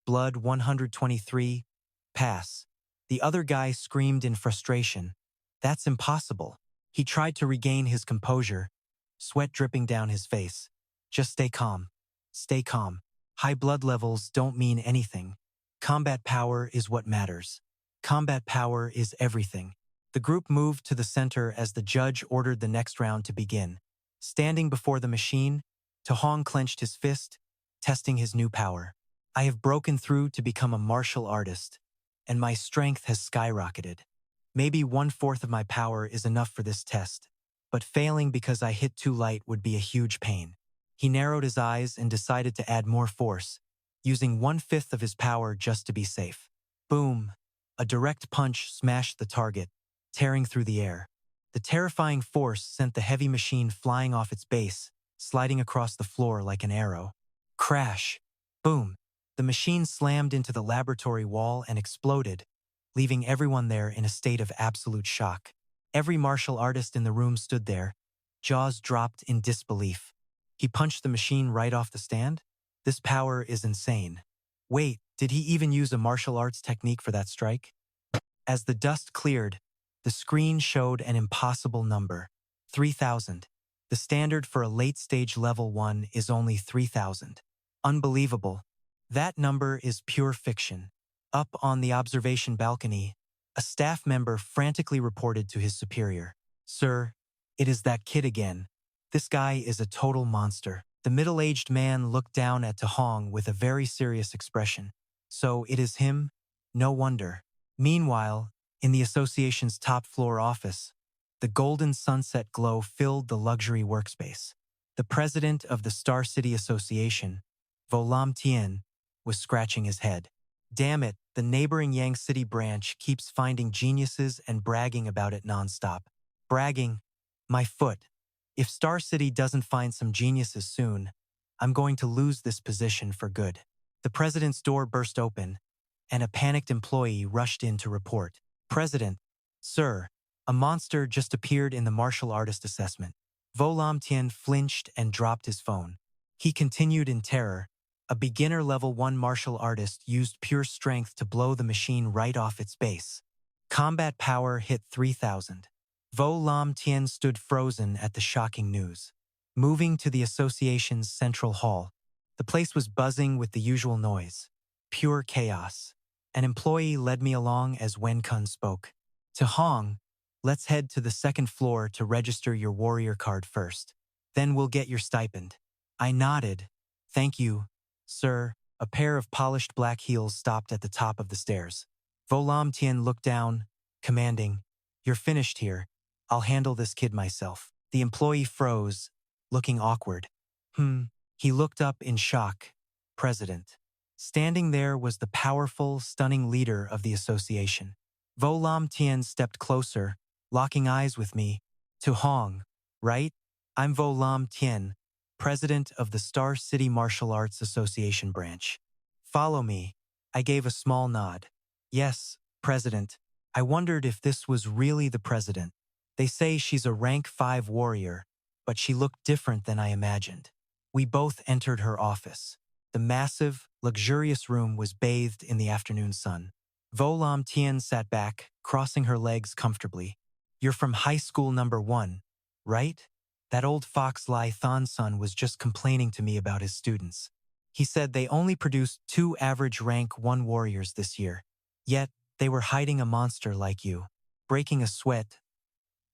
blood 123, pass. The other guy screamed in frustration. That's impossible. He tried to regain his composure, sweat dripping down his face. Just stay calm. Stay calm. High blood levels don't mean anything. Combat power is what matters. Combat power is everything. The group moved to the center as the judge ordered the next round to begin. Standing before the machine, Tahong clenched his fist, testing his new power. I have broken through to become a martial artist, and my strength has skyrocketed. Maybe 1/4 of my power is enough for this test, but failing because I hit too light would be a huge pain. He narrowed his eyes and decided to add more force, using 1/5 of his power just to be safe. Boom! A direct punch smashed the target, tearing through the air. The terrifying force sent the heavy machine flying off its base, sliding across the floor like an arrow. Crash! Boom! The machine slammed into the laboratory wall and exploded, leaving everyone there in a state of absolute shock. Every martial artist in the room stood there, jaws dropped in disbelief. He punched the machine right off the stand? This power is insane. Wait, did he even use a martial arts technique for that strike? As the dust cleared, the screen showed an impossible number, 3,000. The standard for a late-stage level 1 is only 3,000. Unbelievable. That number is pure fiction. Up on the observation balcony, a staff member frantically reported to his superior. Sir, it is that kid again. This guy is a total monster. The middle-aged man looked down at Tahong with a very serious expression. So it is him? No wonder. Meanwhile, in the association's top-floor office, the golden sunset glow filled the luxury workspace. The president of the Star City Association, Volam Tien, was scratching his head. Damn it, the neighboring Yang City branch keeps finding geniuses and bragging about it nonstop. Bragging? My foot. If Star City doesn't find some geniuses soon, I'm going to lose this position for good. The president's door burst open, and a panicked employee rushed in to report. President, sir, a monster just appeared in the martial artist assessment. Volam Tien flinched and dropped his phone. He continued in terror. A beginner level 1 martial artist used pure strength to blow the machine right off its base. Combat power hit 3,000. Volam Tien stood frozen at the shocking news. Moving to the association's central hall, the place was buzzing with the usual noise. Pure chaos. An employee led me along as Wen Kun spoke. Tahong, let's head to the second floor to register your warrior card first. Then we'll get your stipend. I nodded. Thank you, sir. A pair of polished black heels stopped at the top of the stairs. Volam Tien looked down, commanding, You're finished here. I'll handle this kid myself. The employee froze, looking awkward. He looked up in shock. President. Standing there was the powerful, stunning leader of the association. Volam Tien stepped closer, locking eyes with me. Tahong, right? I'm Volam Tien, president of the Star City Martial Arts Association branch. Follow me. I gave a small nod. Yes, president. I wondered if this was really the president. They say she's a rank 5 warrior, but she looked different than I imagined. We both entered her office. The massive, luxurious room was bathed in the afternoon sun. Volam Tien sat back, crossing her legs comfortably. You're from high school number 1, right? That old fox Lai Thon-sun was just complaining to me about his students. He said they only produced 2 average rank 1 warriors this year. Yet, they were hiding a monster like you. Breaking a sweat,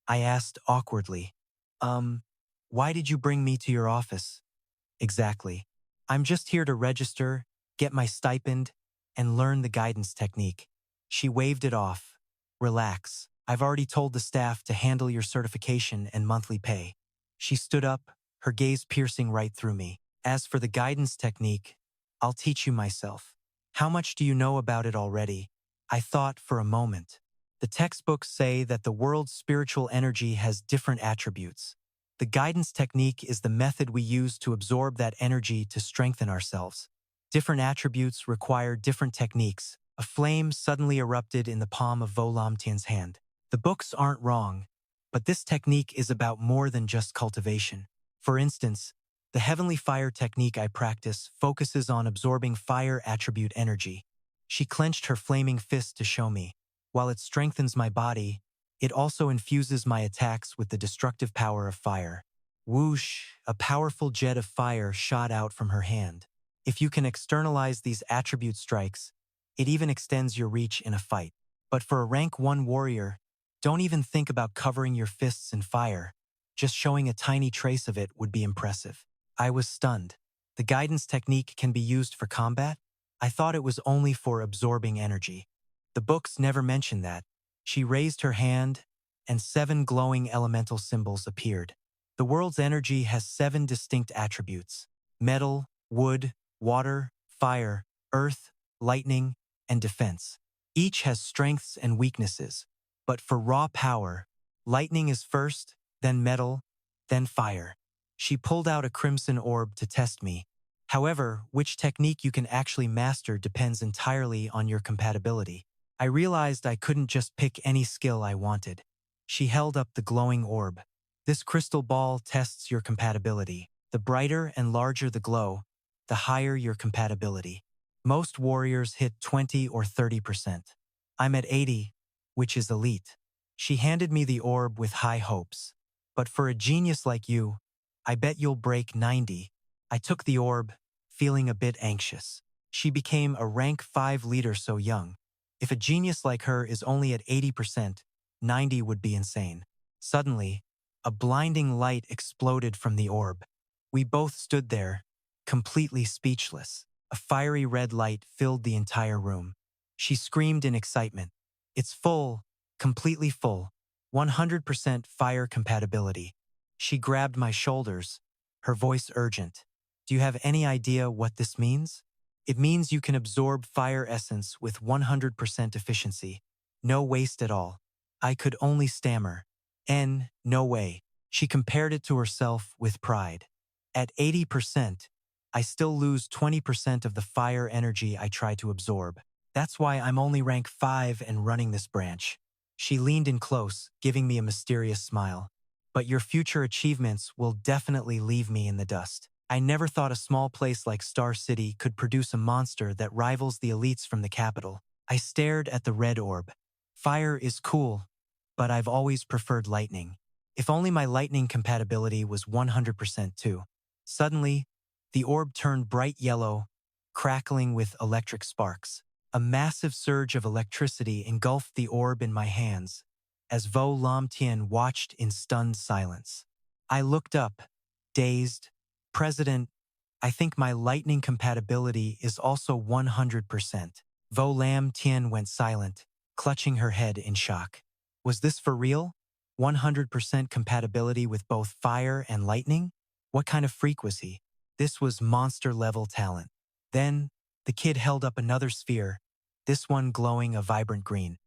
I asked awkwardly. Why did you bring me to your office? Exactly. I'm just here to register, get my stipend, and learn the guidance technique. She waved it off. Relax. I've already told the staff to handle your certification and monthly pay. She stood up, her gaze piercing right through me. As for the guidance technique, I'll teach you myself. How much do you know about it already? I thought for a moment. The textbooks say that the world's spiritual energy has different attributes. The guidance technique is the method we use to absorb that energy to strengthen ourselves. Different attributes require different techniques. A flame suddenly erupted in the palm of Vo Lam Tian's hand. The books aren't wrong, but this technique is about more than just cultivation. For instance, the heavenly fire technique I practice focuses on absorbing fire attribute energy. She clenched her flaming fist to show me. While it strengthens my body, it also infuses my attacks with the destructive power of fire. Whoosh, a powerful jet of fire shot out from her hand. If you can externalize these attribute strikes, it even extends your reach in a fight. But for a rank 1 warrior, don't even think about covering your fists in fire. Just showing a tiny trace of it would be impressive. I was stunned. The guidance technique can be used for combat? I thought it was only for absorbing energy. The books never mention that. She raised her hand, and 7 glowing elemental symbols appeared. The world's energy has 7 distinct attributes: metal, wood, water, fire, earth, lightning, and defense. Each has strengths and weaknesses. But for raw power, lightning is first, then metal, then fire. She pulled out a crimson orb to test me. However, which technique you can actually master depends entirely on your compatibility. I realized I couldn't just pick any skill I wanted. She held up the glowing orb. This crystal ball tests your compatibility. The brighter and larger the glow, the higher your compatibility. Most warriors hit 20 or 30%. I'm at 80, which is elite. She handed me the orb with high hopes. But for a genius like you, I bet you'll break 90. I took the orb, feeling a bit anxious. She became a rank 5 leader so young. If a genius like her is only at 80%, 90 would be insane. Suddenly, a blinding light exploded from the orb. We both stood there, completely speechless. A fiery red light filled the entire room. She screamed in excitement. It's full, completely full, 100% fire compatibility. She grabbed my shoulders, her voice urgent. Do you have any idea what this means? It means you can absorb fire essence with 100% efficiency. No waste at all. I could only stammer. No way. She compared it to herself with pride. At 80%, I still lose 20% of the fire energy I try to absorb. That's why I'm only rank 5 and running this branch. She leaned in close, giving me a mysterious smile. But your future achievements will definitely leave me in the dust. I never thought a small place like Star City could produce a monster that rivals the elites from the capital. I stared at the red orb. Fire is cool, but I've always preferred lightning. If only my lightning compatibility was 100% too. Suddenly, the orb turned bright yellow, crackling with electric sparks. A massive surge of electricity engulfed the orb in my hands, as Vo Lam Tian watched in stunned silence. I looked up, dazed. President, I think my lightning compatibility is also 100%. Vo Lam Tian went silent, clutching her head in shock. Was this for real? 100% compatibility with both fire and lightning? What kind of freak was he? This was monster-level talent. Then, the kid held up another sphere, this one glowing a vibrant green.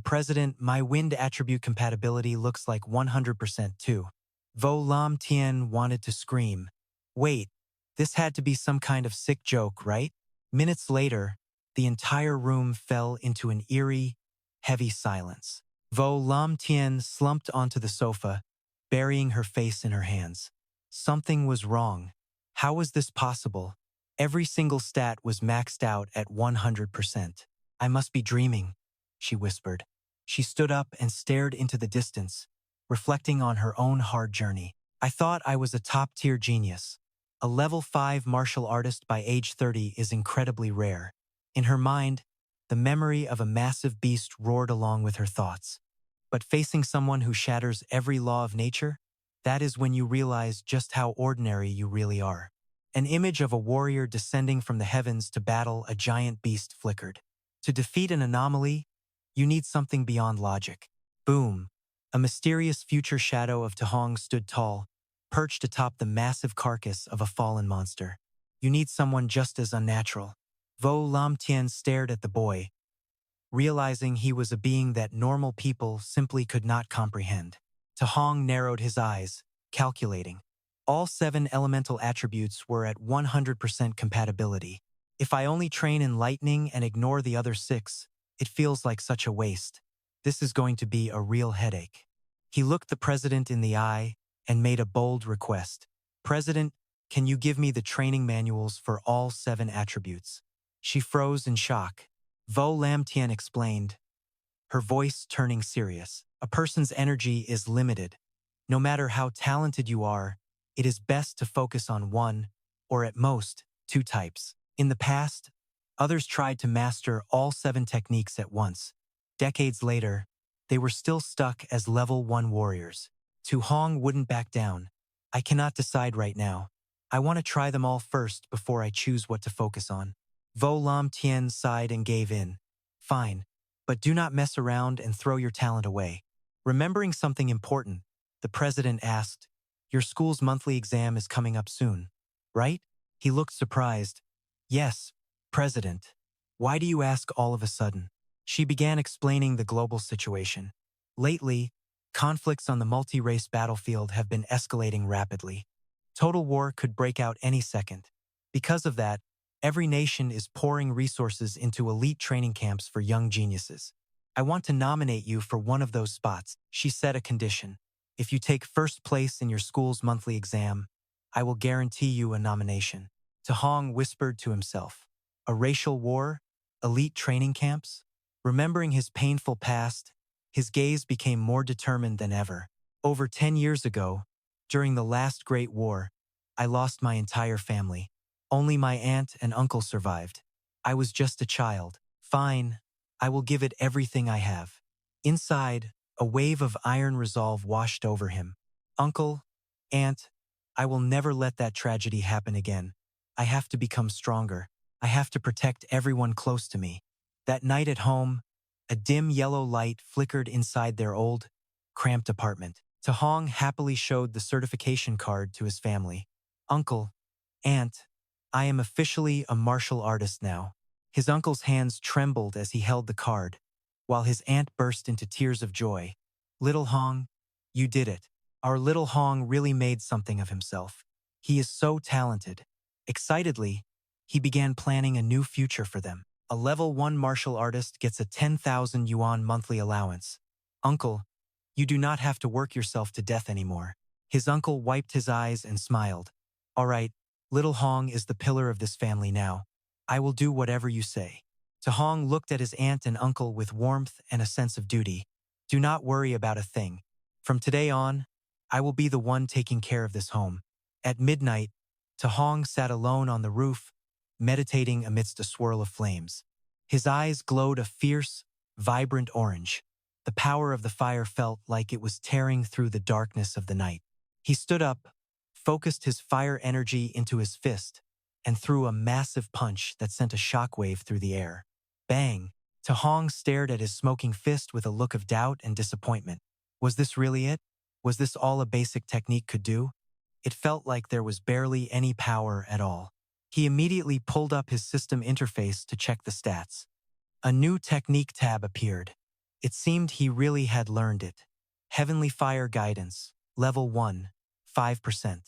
President, my wind attribute compatibility looks like 100% too. Vo Lam Tian wanted to scream. Wait, this had to be some kind of sick joke, right? Minutes later, the entire room fell into an eerie, heavy silence. Vo Lam Tian slumped onto the sofa, burying her face in her hands. Something was wrong. How was this possible? Every single stat was maxed out at 100%. I must be dreaming, she whispered. She stood up and stared into the distance, reflecting on her own hard journey. I thought I was a top-tier genius. A level 5 martial artist by age 30 is incredibly rare. In her mind, the memory of a massive beast roared along with her thoughts. But facing someone who shatters every law of nature, that is when you realize just how ordinary you really are. An image of a warrior descending from the heavens to battle a giant beast flickered. To defeat an anomaly, you need something beyond logic. Boom! A mysterious future shadow of Tahong stood tall, perched atop the massive carcass of a fallen monster. You need someone just as unnatural. Vo Lam Tien stared at the boy, realizing he was a being that normal people simply could not comprehend. Ta Hong narrowed his eyes, calculating. All 7 elemental attributes were at 100% compatibility. If I only train in lightning and ignore the other 6, it feels like such a waste. This is going to be a real headache. He looked the president in the eye and made a bold request. President, can you give me the training manuals for all 7 attributes? She froze in shock. Vo Lam Tien explained, her voice turning serious. A person's energy is limited. No matter how talented you are, it is best to focus on 1, or at most, 2 types. In the past, others tried to master all 7 techniques at once. Decades later, they were still stuck as level 1 warriors. Tu Hong wouldn't back down. I cannot decide right now. I want to try them all first before I choose what to focus on. Vo Lam Tien sighed and gave in. Fine, but do not mess around and throw your talent away. Remembering something important, the president asked, your school's monthly exam is coming up soon, right? He looked surprised. Yes, President. Why do you ask all of a sudden? She began explaining the global situation. Lately, conflicts on the multi-race battlefield have been escalating rapidly. Total war could break out any second. Because of that, every nation is pouring resources into elite training camps for young geniuses. I want to nominate you for one of those spots. She set a condition. If you take first place in your school's monthly exam, I will guarantee you a nomination. Ta Hong whispered to himself. A racial war? Elite training camps? Remembering his painful past, his gaze became more determined than ever. Over 10 years ago, during the last Great War, I lost my entire family. Only my aunt and uncle survived. I was just a child. Fine, I will give it everything I have. Inside, a wave of iron resolve washed over him. Uncle, aunt, I will never let that tragedy happen again. I have to become stronger. I have to protect everyone close to me. That night at home, a dim yellow light flickered inside their old, cramped apartment. Ta Hong happily showed the certification card to his family. Uncle, aunt, I am officially a martial artist now. His uncle's hands trembled as he held the card, while his aunt burst into tears of joy. Little Hong, you did it. Our little Hong really made something of himself. He is so talented. Excitedly, he began planning a new future for them. A level 1 martial artist gets a 10,000 yuan monthly allowance. Uncle, you do not have to work yourself to death anymore. His uncle wiped his eyes and smiled. All right, little Hong is the pillar of this family now. I will do whatever you say. Ta Hong looked at his aunt and uncle with warmth and a sense of duty. Do not worry about a thing. From today on, I will be the one taking care of this home. At midnight, Ta Hong sat alone on the roof, meditating amidst a swirl of flames. His eyes glowed a fierce, vibrant orange. The power of the fire felt like it was tearing through the darkness of the night. He stood up, focused his fire energy into his fist, and threw a massive punch that sent a shockwave through the air. Bang! Ta Hong stared at his smoking fist with a look of doubt and disappointment. Was this really it? Was this all a basic technique could do? It felt like there was barely any power at all. He immediately pulled up his system interface to check the stats. A new technique tab appeared. It seemed he really had learned it. Heavenly Fire Guidance, Level 1, 5%.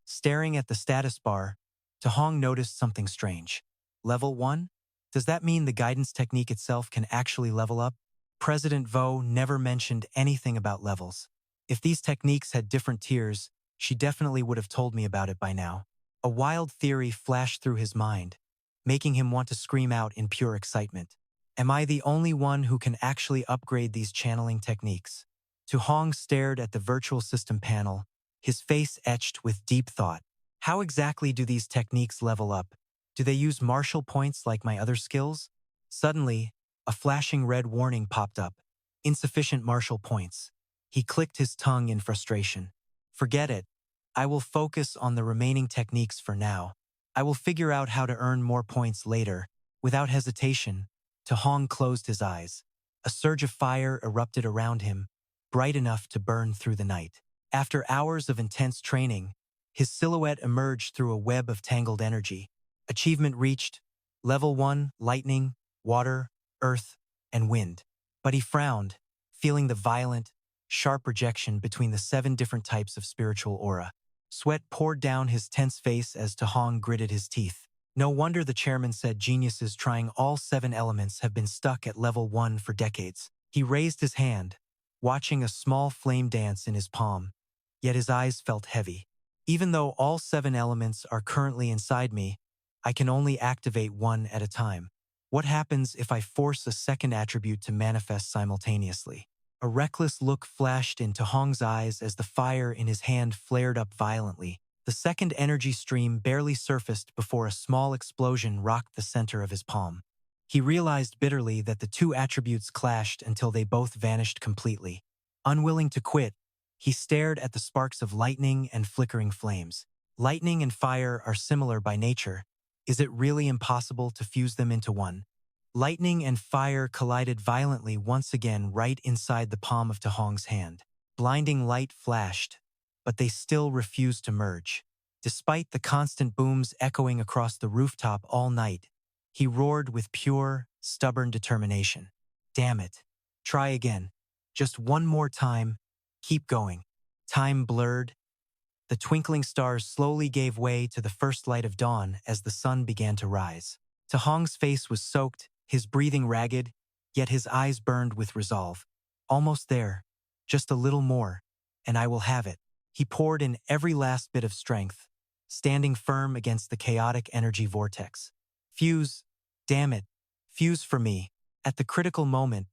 Staring at the status bar, Ta Hong noticed something strange. Level 1? Does that mean the guidance technique itself can actually level up? President Vo never mentioned anything about levels. If these techniques had different tiers, she definitely would have told me about it by now. A wild theory flashed through his mind, making him want to scream out in pure excitement. Am I the only one who can actually upgrade these channeling techniques? Tu Hong stared at the virtual system panel, his face etched with deep thought. How exactly do these techniques level up? Do they use martial points like my other skills? Suddenly, a flashing red warning popped up. Insufficient martial points. He clicked his tongue in frustration. Forget it. I will focus on the remaining techniques for now. I will figure out how to earn more points later. Without hesitation, Ta Hong closed his eyes. A surge of fire erupted around him, bright enough to burn through the night. After hours of intense training, his silhouette emerged through a web of tangled energy. Achievement reached, Level 1, lightning, water, earth, and wind. But he frowned, feeling the violent, sharp rejection between the 7 different types of spiritual aura. Sweat poured down his tense face as Tahong gritted his teeth. No wonder the chairman said geniuses trying all 7 elements have been stuck at level 1 for decades. He raised his hand, watching a small flame dance in his palm. Yet his eyes felt heavy. Even though all 7 elements are currently inside me, I can only activate one at a time. What happens if I force a second attribute to manifest simultaneously? A reckless look flashed in Tahong's eyes as the fire in his hand flared up violently. The second energy stream barely surfaced before a small explosion rocked the center of his palm. He realized bitterly that the 2 attributes clashed until they both vanished completely. Unwilling to quit, he stared at the sparks of lightning and flickering flames. Lightning and fire are similar by nature. Is it really impossible to fuse them into one? Lightning and fire collided violently once again right inside the palm of Tahong's hand. Blinding light flashed, but they still refused to merge. Despite the constant booms echoing across the rooftop all night, he roared with pure, stubborn determination. Damn it. Try again. Just one more time. Keep going. Time blurred. The twinkling stars slowly gave way to the first light of dawn as the sun began to rise. Tahong's face was soaked, his breathing ragged, yet his eyes burned with resolve. Almost there. Just a little more, and I will have it. He poured in every last bit of strength, standing firm against the chaotic energy vortex. Fuse, damn it, fuse for me. At the critical moment,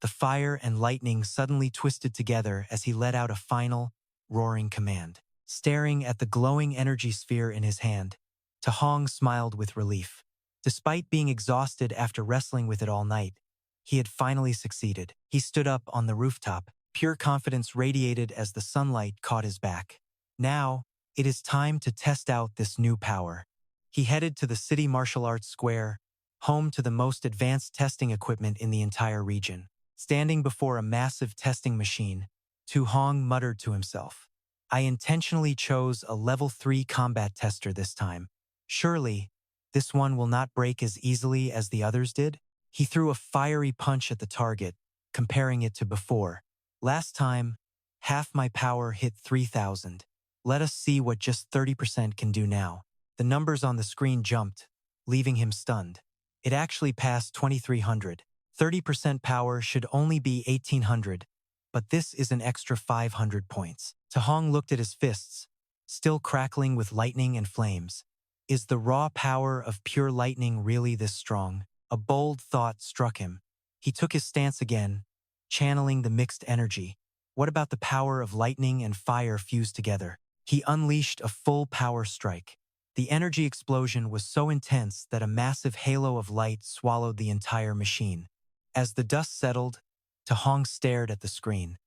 the fire and lightning suddenly twisted together as he let out a final, roaring command. Staring at the glowing energy sphere in his hand, Tahong smiled with relief. Despite being exhausted after wrestling with it all night, he had finally succeeded. He stood up on the rooftop, pure confidence radiated as the sunlight caught his back. Now, it is time to test out this new power. He headed to the city martial arts square, home to the most advanced testing equipment in the entire region. Standing before a massive testing machine, Tahong muttered to himself, I intentionally chose a level 3 combat tester this time. Surely, this one will not break as easily as the others did? He threw a fiery punch at the target, comparing it to before. Last time, half my power hit 3,000. Let us see what just 30% can do now. The numbers on the screen jumped, leaving him stunned. It actually passed 2,300. 30% power should only be 1,800, but this is an extra 500 points. Tahong looked at his fists, still crackling with lightning and flames. Is the raw power of pure lightning really this strong? A bold thought struck him. He took his stance again, channeling the mixed energy. What about the power of lightning and fire fused together? He unleashed a full power strike. The energy explosion was so intense that a massive halo of light swallowed the entire machine. As the dust settled, Tahong stared at the screen.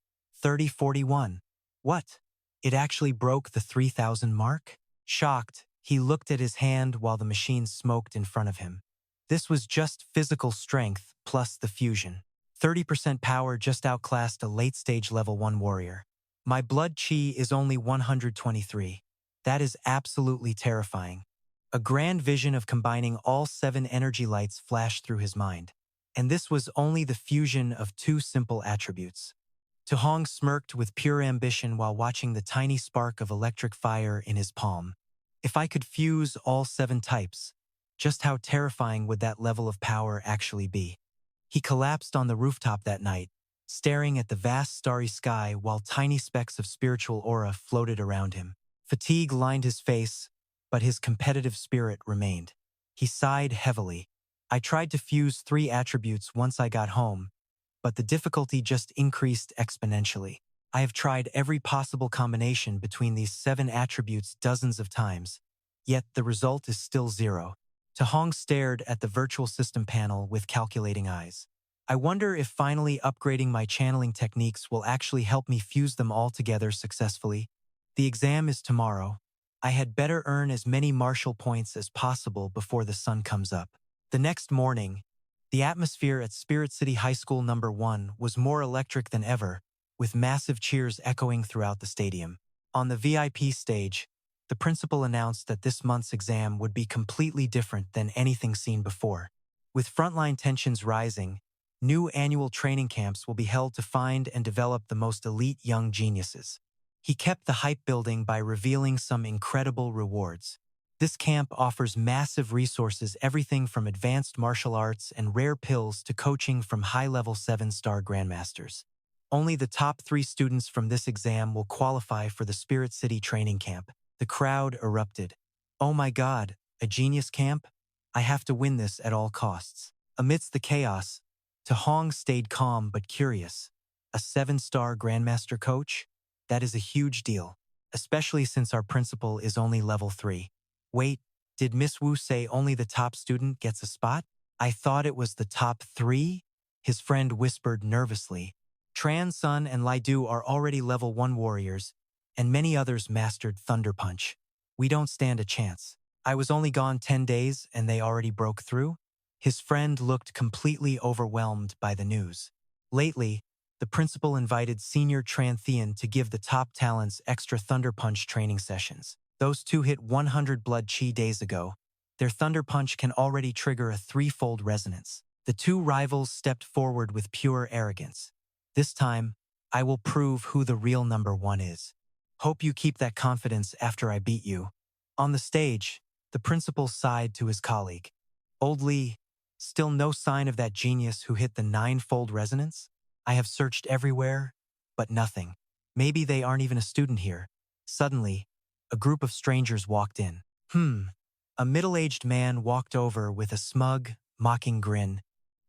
3041. What? It actually broke the 3,000 mark? Shocked, he looked at his hand while the machine smoked in front of him. This was just physical strength plus the fusion. 30% power just outclassed a late-stage level 1 warrior. My blood chi is only 123. That is absolutely terrifying. A grand vision of combining all 7 energy lights flashed through his mind. And this was only the fusion of 2 simple attributes. Tahong smirked with pure ambition while watching the tiny spark of electric fire in his palm. If I could fuse all 7 types, just how terrifying would that level of power actually be? He collapsed on the rooftop that night, staring at the vast starry sky while tiny specks of spiritual aura floated around him. Fatigue lined his face, but his competitive spirit remained. He sighed heavily. I tried to fuse 3 attributes once I got home, but the difficulty just increased exponentially. I have tried every possible combination between these 7 attributes dozens of times, yet the result is still 0. Tahong stared at the virtual system panel with calculating eyes. I wonder if finally upgrading my channeling techniques will actually help me fuse them all together successfully. The exam is tomorrow. I had better earn as many martial points as possible before the sun comes up. The next morning, the atmosphere at Spirit City High School No. 1 was more electric than ever, with massive cheers echoing throughout the stadium. On the VIP stage, the principal announced that this month's exam would be completely different than anything seen before. With frontline tensions rising, new annual training camps will be held to find and develop the most elite young geniuses. He kept the hype building by revealing some incredible rewards. This camp offers massive resources, everything from advanced martial arts and rare pills to coaching from high-level 7-star grandmasters. Only the top 3 students from this exam will qualify for the Spirit City training camp. The crowd erupted. "Oh my God, a genius camp? I have to win this at all costs." Amidst the chaos, Hong stayed calm but curious. A 7-star grandmaster coach? That is a huge deal, especially since our principal is only level 3. Wait, did Miss Wu say only the top student gets a spot? I thought it was the top 3? His friend whispered nervously. Tran Sun and Lai Du are already level 1 warriors, and many others mastered Thunder Punch. We don't stand a chance. I was only gone 10 days and they already broke through? His friend looked completely overwhelmed by the news. Lately, the principal invited Senior Tran Thian to give the top talents extra Thunder Punch training sessions. Those 2 hit 100 blood chi days ago. Their Thunder Punch can already trigger a 3-fold resonance. The 2 rivals stepped forward with pure arrogance. This time, I will prove who the real number 1 is. Hope you keep that confidence after I beat you. On the stage, the principal sighed to his colleague. Old Lee, still no sign of that genius who hit the 9-fold resonance? I have searched everywhere, but nothing. Maybe they aren't even a student here. Suddenly, a group of strangers walked in. A middle-aged man walked over with a smug, mocking grin.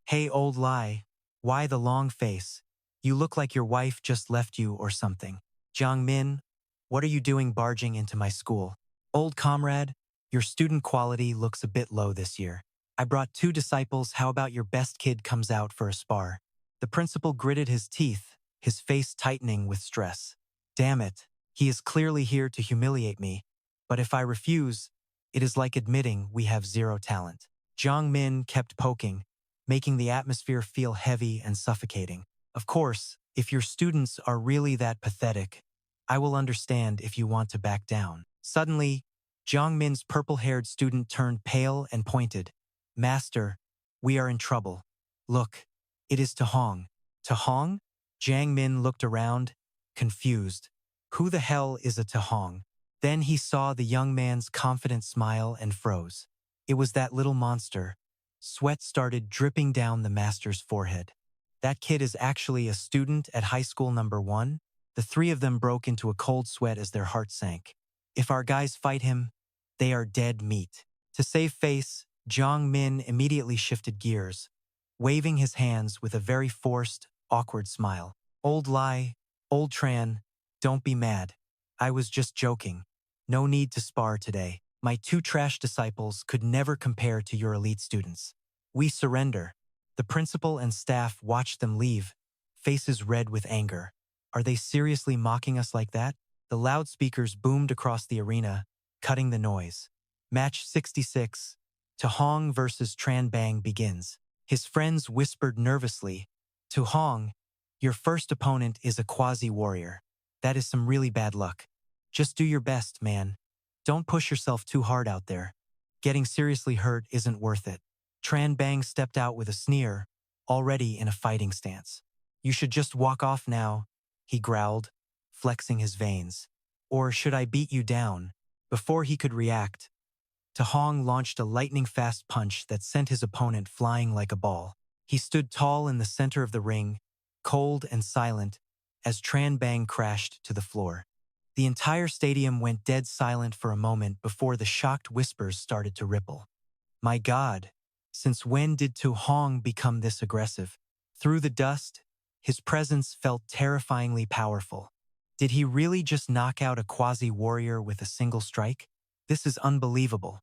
"Hey, old Lai, why the long face? You look like your wife just left you or something. Jiang Min, what are you doing barging into my school? Old comrade, your student quality looks a bit low this year. I brought 2 disciples, how about your best kid comes out for a spar?" The principal gritted his teeth, his face tightening with stress. Damn it, he is clearly here to humiliate me, but if I refuse, it is like admitting we have 0 talent. Jiang Min kept poking, making the atmosphere feel heavy and suffocating. Of course, if your students are really that pathetic, I will understand if you want to back down. Suddenly, Jiang Min's purple-haired student turned pale and pointed. "Master, we are in trouble. Look, it is Hong." Hong? Jiang Min looked around, confused. Who the hell is a Hong? Then he saw the young man's confident smile and froze. It was that little monster. Sweat started dripping down the master's forehead. That kid is actually a student at high school number 1? The 3 of them broke into a cold sweat as their hearts sank. If our guys fight him, they are dead meat. To save face, Jiang Min immediately shifted gears, waving his hands with a very forced, awkward smile. "Old Lai, old Tran, don't be mad. I was just joking. No need to spar today. My 2 trash disciples could never compare to your elite students. We surrender." The principal and staff watched them leave, faces red with anger. Are they seriously mocking us like that? The loudspeakers boomed across the arena, cutting the noise. Match 66, Hong versus Tran Bang begins. His friends whispered nervously. "Hong, your first opponent is a quasi-warrior. That is some really bad luck. Just do your best, man. Don't push yourself too hard out there. Getting seriously hurt isn't worth it." Tran Bang stepped out with a sneer, already in a fighting stance. "You should just walk off now," he growled, flexing his veins. "Or should I beat you down?" Before he could react, Hong launched a lightning-fast punch that sent his opponent flying like a ball. He stood tall in the center of the ring, cold and silent, as Tran Bang crashed to the floor. The entire stadium went dead silent for a moment before the shocked whispers started to ripple. My God, since when did Hong become this aggressive? Through the dust, his presence felt terrifyingly powerful. Did he really just knock out a quasi-warrior with a single strike? This is unbelievable.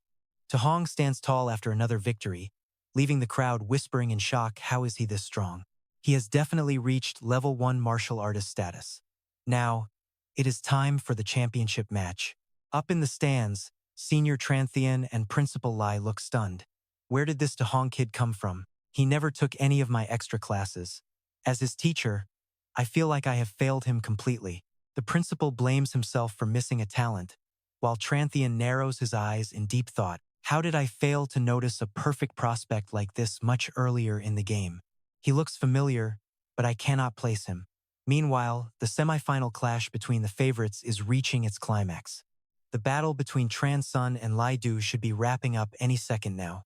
Hong stands tall after another victory, leaving the crowd whispering in shock, how is he this strong? He has definitely reached level 1 martial artist status. Now, it is time for the championship match. Up in the stands, Senior Tran Thian and Principal Lai look stunned. Where did this Hong kid come from? He never took any of my extra classes. As his teacher, I feel like I have failed him completely. The principal blames himself for missing a talent, while Tranthian narrows his eyes in deep thought. How did I fail to notice a perfect prospect like this much earlier in the game? He looks familiar, but I cannot place him. Meanwhile, the semifinal clash between the favorites is reaching its climax. The battle between Tran Sun and Lai Du should be wrapping up any second now.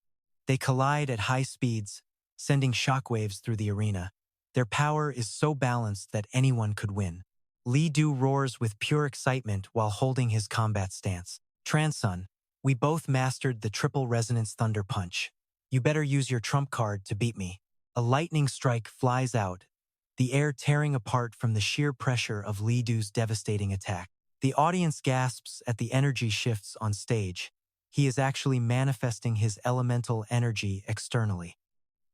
They collide at high speeds, sending shockwaves through the arena. Their power is so balanced that anyone could win. Li Du roars with pure excitement while holding his combat stance. Tran Sun, we both mastered the triple resonance thunder punch. You better use your trump card to beat me. A lightning strike flies out, the air tearing apart from the sheer pressure of Li Du's devastating attack. The audience gasps at the energy shifts on stage. He is actually manifesting his elemental energy externally.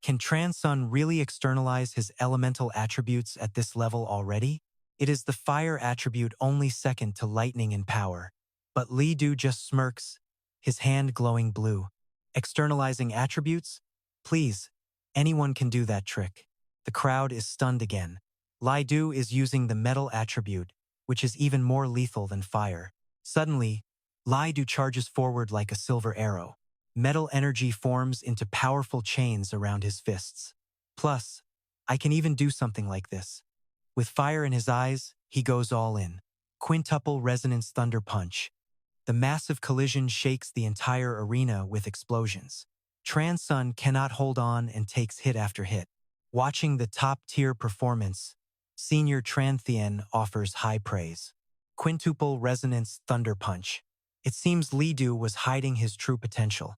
Can Tran Sun really externalize his elemental attributes at this level already? It is the fire attribute only second to lightning in power. But Li Du just smirks, his hand glowing blue. Externalizing attributes? Please, anyone can do that trick. The crowd is stunned again. Lai Du is using the metal attribute, which is even more lethal than fire. Suddenly, Lai Du charges forward like a silver arrow. Metal energy forms into powerful chains around his fists. Plus, I can even do something like this. With fire in his eyes, he goes all in. Quintuple resonance thunder punch. The massive collision shakes the entire arena with explosions. Tran Sun cannot hold on and takes hit after hit. Watching the top-tier performance, Senior Tranthian offers high praise. Quintuple resonance thunder punch. It seems Li Du was hiding his true potential.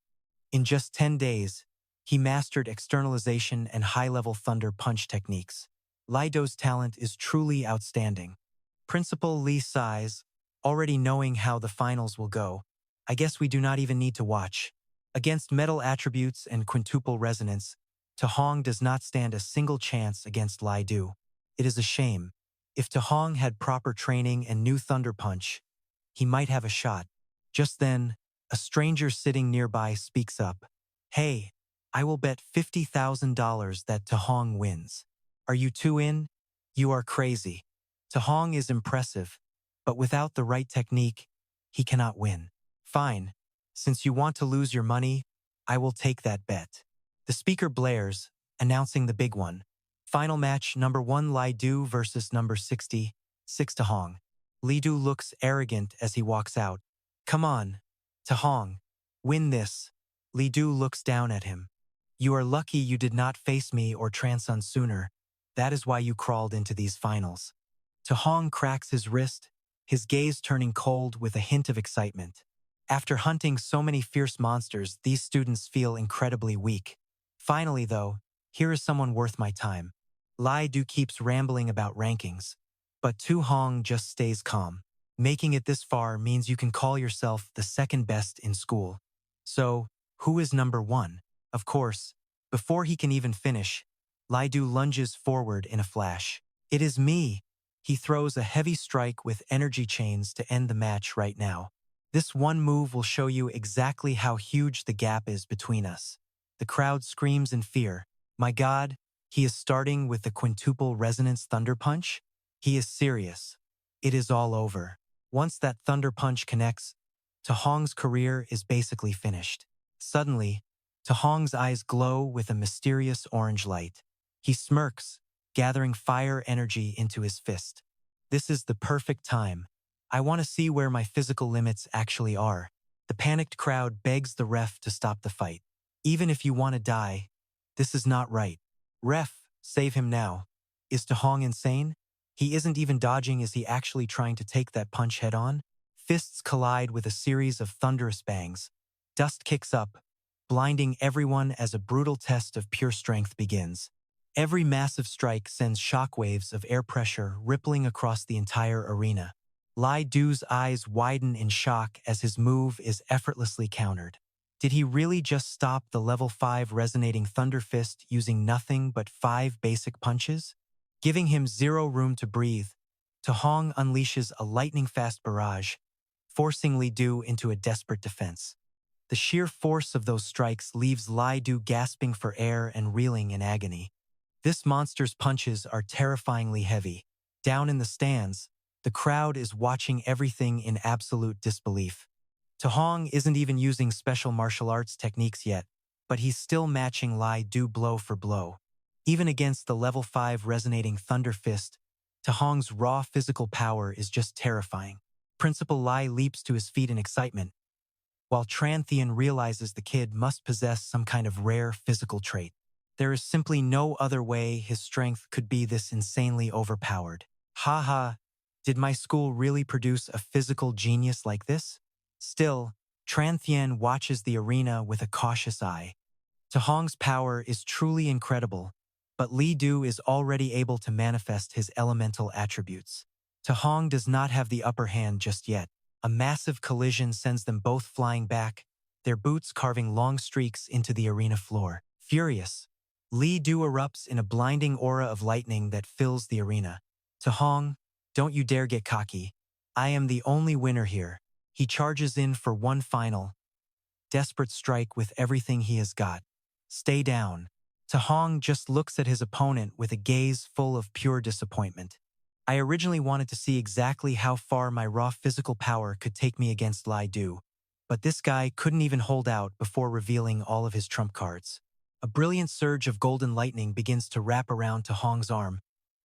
In just 10 days, he mastered externalization and high-level thunder punch techniques. Lai Du's talent is truly outstanding. Principal Li sighs, already knowing how the finals will go. I guess we do not even need to watch. Against metal attributes and quintuple resonance, Tahong does not stand a single chance against Lai Du. It is a shame. If Tahong had proper training and knew Thunder Punch, he might have a shot. Just then, a stranger sitting nearby speaks up. Hey, I will bet $50,000 that Tahong wins. Are you two in? You are crazy. Tahong is impressive, but without the right technique, he cannot win. Fine. Since you want to lose your money, I will take that bet. The speaker blares, announcing the big one. Final match, number 1 Lai Du versus number 60, 6 Tahong. Li Du looks arrogant as he walks out. Come on, Tahong, win this. Li Du looks down at him. You are lucky you did not face me or Tran Sun sooner. That is why you crawled into these finals. Tahong cracks his wrist, his gaze turning cold with a hint of excitement. After hunting so many fierce monsters, these students feel incredibly weak. Finally, though, here is someone worth my time. Lai Du keeps rambling about rankings, but Tu Hong just stays calm. Making it this far means you can call yourself the second best in school. So, who is number 1? Of course, before he can even finish, Lai Du lunges forward in a flash. It is me! He throws a heavy strike with energy chains to end the match right now. This one move will show you exactly how huge the gap is between us. The crowd screams in fear. My God, he is starting with the quintuple resonance thunder punch? He is serious. It is all over. Once that thunder punch connects, Tahong's career is basically finished. Suddenly, Tahong's eyes glow with a mysterious orange light. He smirks, gathering fire energy into his fist. This is the perfect time. I want to see where my physical limits actually are. The panicked crowd begs the ref to stop the fight. Even if you want to die, this is not right. Ref, save him now. Is Tahong insane? He isn't even dodging, is he actually trying to take that punch head on? Fists collide with a series of thunderous bangs. Dust kicks up, blinding everyone as a brutal test of pure strength begins. Every massive strike sends shockwaves of air pressure rippling across the entire arena. Lai Du's eyes widen in shock as his move is effortlessly countered. Did he really just stop the level 5 resonating Thunder Fist using nothing but 5 basic punches? Giving him zero room to breathe, Tahong unleashes a lightning-fast barrage, forcing Li Du into a desperate defense. The sheer force of those strikes leaves Lai Du gasping for air and reeling in agony. This monster's punches are terrifyingly heavy. Down in the stands, the crowd is watching everything in absolute disbelief. Tahong isn't even using special martial arts techniques yet, but he's still matching Lai Du blow for blow. Even against the level 5 resonating Thunder Fist, Tahong's raw physical power is just terrifying. Principal Lai leaps to his feet in excitement, while Tranthian realizes the kid must possess some kind of rare physical trait. There is simply no other way his strength could be this insanely overpowered. Haha, did my school really produce a physical genius like this? Still, Tranthian watches the arena with a cautious eye. Tahong's power is truly incredible, but Li Du is already able to manifest his elemental attributes. Tahong does not have the upper hand just yet. A massive collision sends them both flying back, their boots carving long streaks into the arena floor. Furious, Li Du erupts in a blinding aura of lightning that fills the arena. Tahong, don't you dare get cocky. I am the only winner here. He charges in for one final, desperate strike with everything he has got. Stay down. Tahong just looks at his opponent with a gaze full of pure disappointment. I originally wanted to see exactly how far my raw physical power could take me against Lai Du, but this guy couldn't even hold out before revealing all of his trump cards. A brilliant surge of golden lightning begins to wrap around Tahong's arm,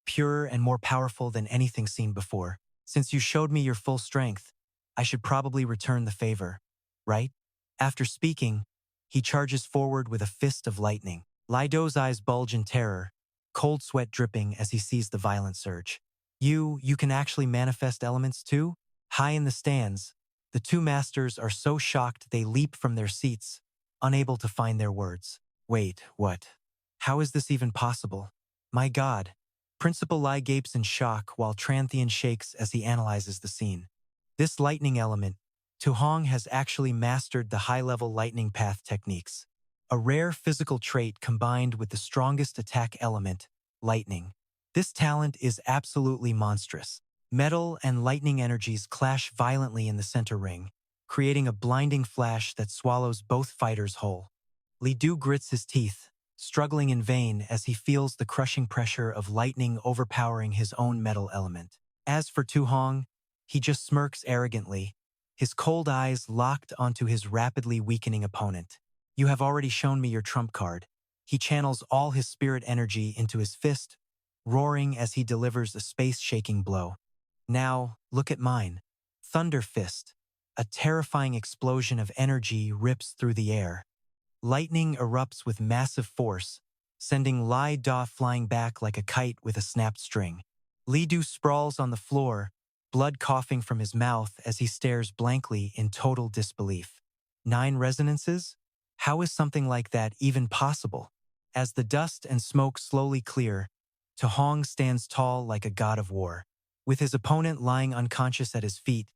purer and more powerful than anything seen before. Since you showed me your full strength, I should probably return the favor, right? After speaking, he charges forward with a fist of lightning. Lai Du's eyes bulge in terror, cold sweat dripping as he sees the violent surge. You can actually manifest elements too? High in the stands, the two masters are so shocked they leap from their seats, unable to find their words. Wait, what? How is this even possible? My God. Principal Lai gapes in shock while Tranthian shakes as he analyzes the scene. This lightning element, Tahong has actually mastered the high-level lightning path techniques, a rare physical trait combined with the strongest attack element, lightning. This talent is absolutely monstrous. Metal and lightning energies clash violently in the center ring, creating a blinding flash that swallows both fighters whole. Li Du grits his teeth, struggling in vain as he feels the crushing pressure of lightning overpowering his own metal element. As for Tahong, he just smirks arrogantly, his cold eyes locked onto his rapidly weakening opponent. You have already shown me your trump card. He channels all his spirit energy into his fist, roaring as he delivers a space-shaking blow. Now, look at mine. Thunder Fist. A terrifying explosion of energy rips through the air. Lightning erupts with massive force, sending Lai Du flying back like a kite with a snapped string. Li Du sprawls on the floor, blood coughing from his mouth as he stares blankly in total disbelief. 9 resonances? How is something like that even possible? As the dust and smoke slowly clear, Tahong stands tall like a god of war. With his opponent lying unconscious at his feet,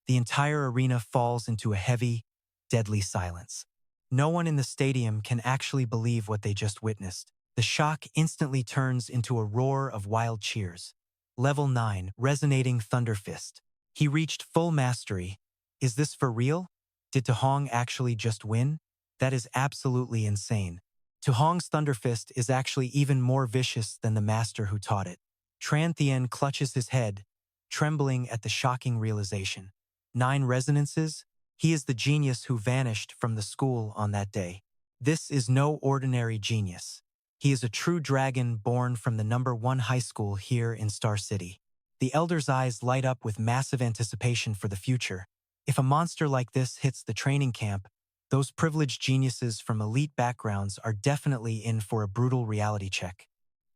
the entire arena falls into a heavy, deadly silence. No one in the stadium can actually believe what they just witnessed. The shock instantly turns into a roar of wild cheers. Level 9, Resonating Thunder Fist. He reached full mastery. Is this for real? Did Tahong actually just win? That is absolutely insane. Tahong's Thunder Fist is actually even more vicious than the master who taught it. Tranthian clutches his head, trembling at the shocking realization. 9 resonances? He is the genius who vanished from the school on that day. This is no ordinary genius. He is a true dragon born from the #1 high school here in Star City. The elder's eyes light up with massive anticipation for the future. If a monster like this hits the training camp, those privileged geniuses from elite backgrounds are definitely in for a brutal reality check.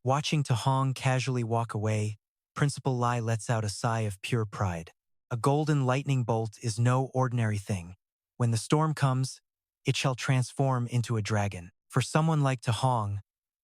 Watching Tahong casually walk away, Principal Lai lets out a sigh of pure pride. A golden lightning bolt is no ordinary thing. When the storm comes, it shall transform into a dragon. For someone like Tahong,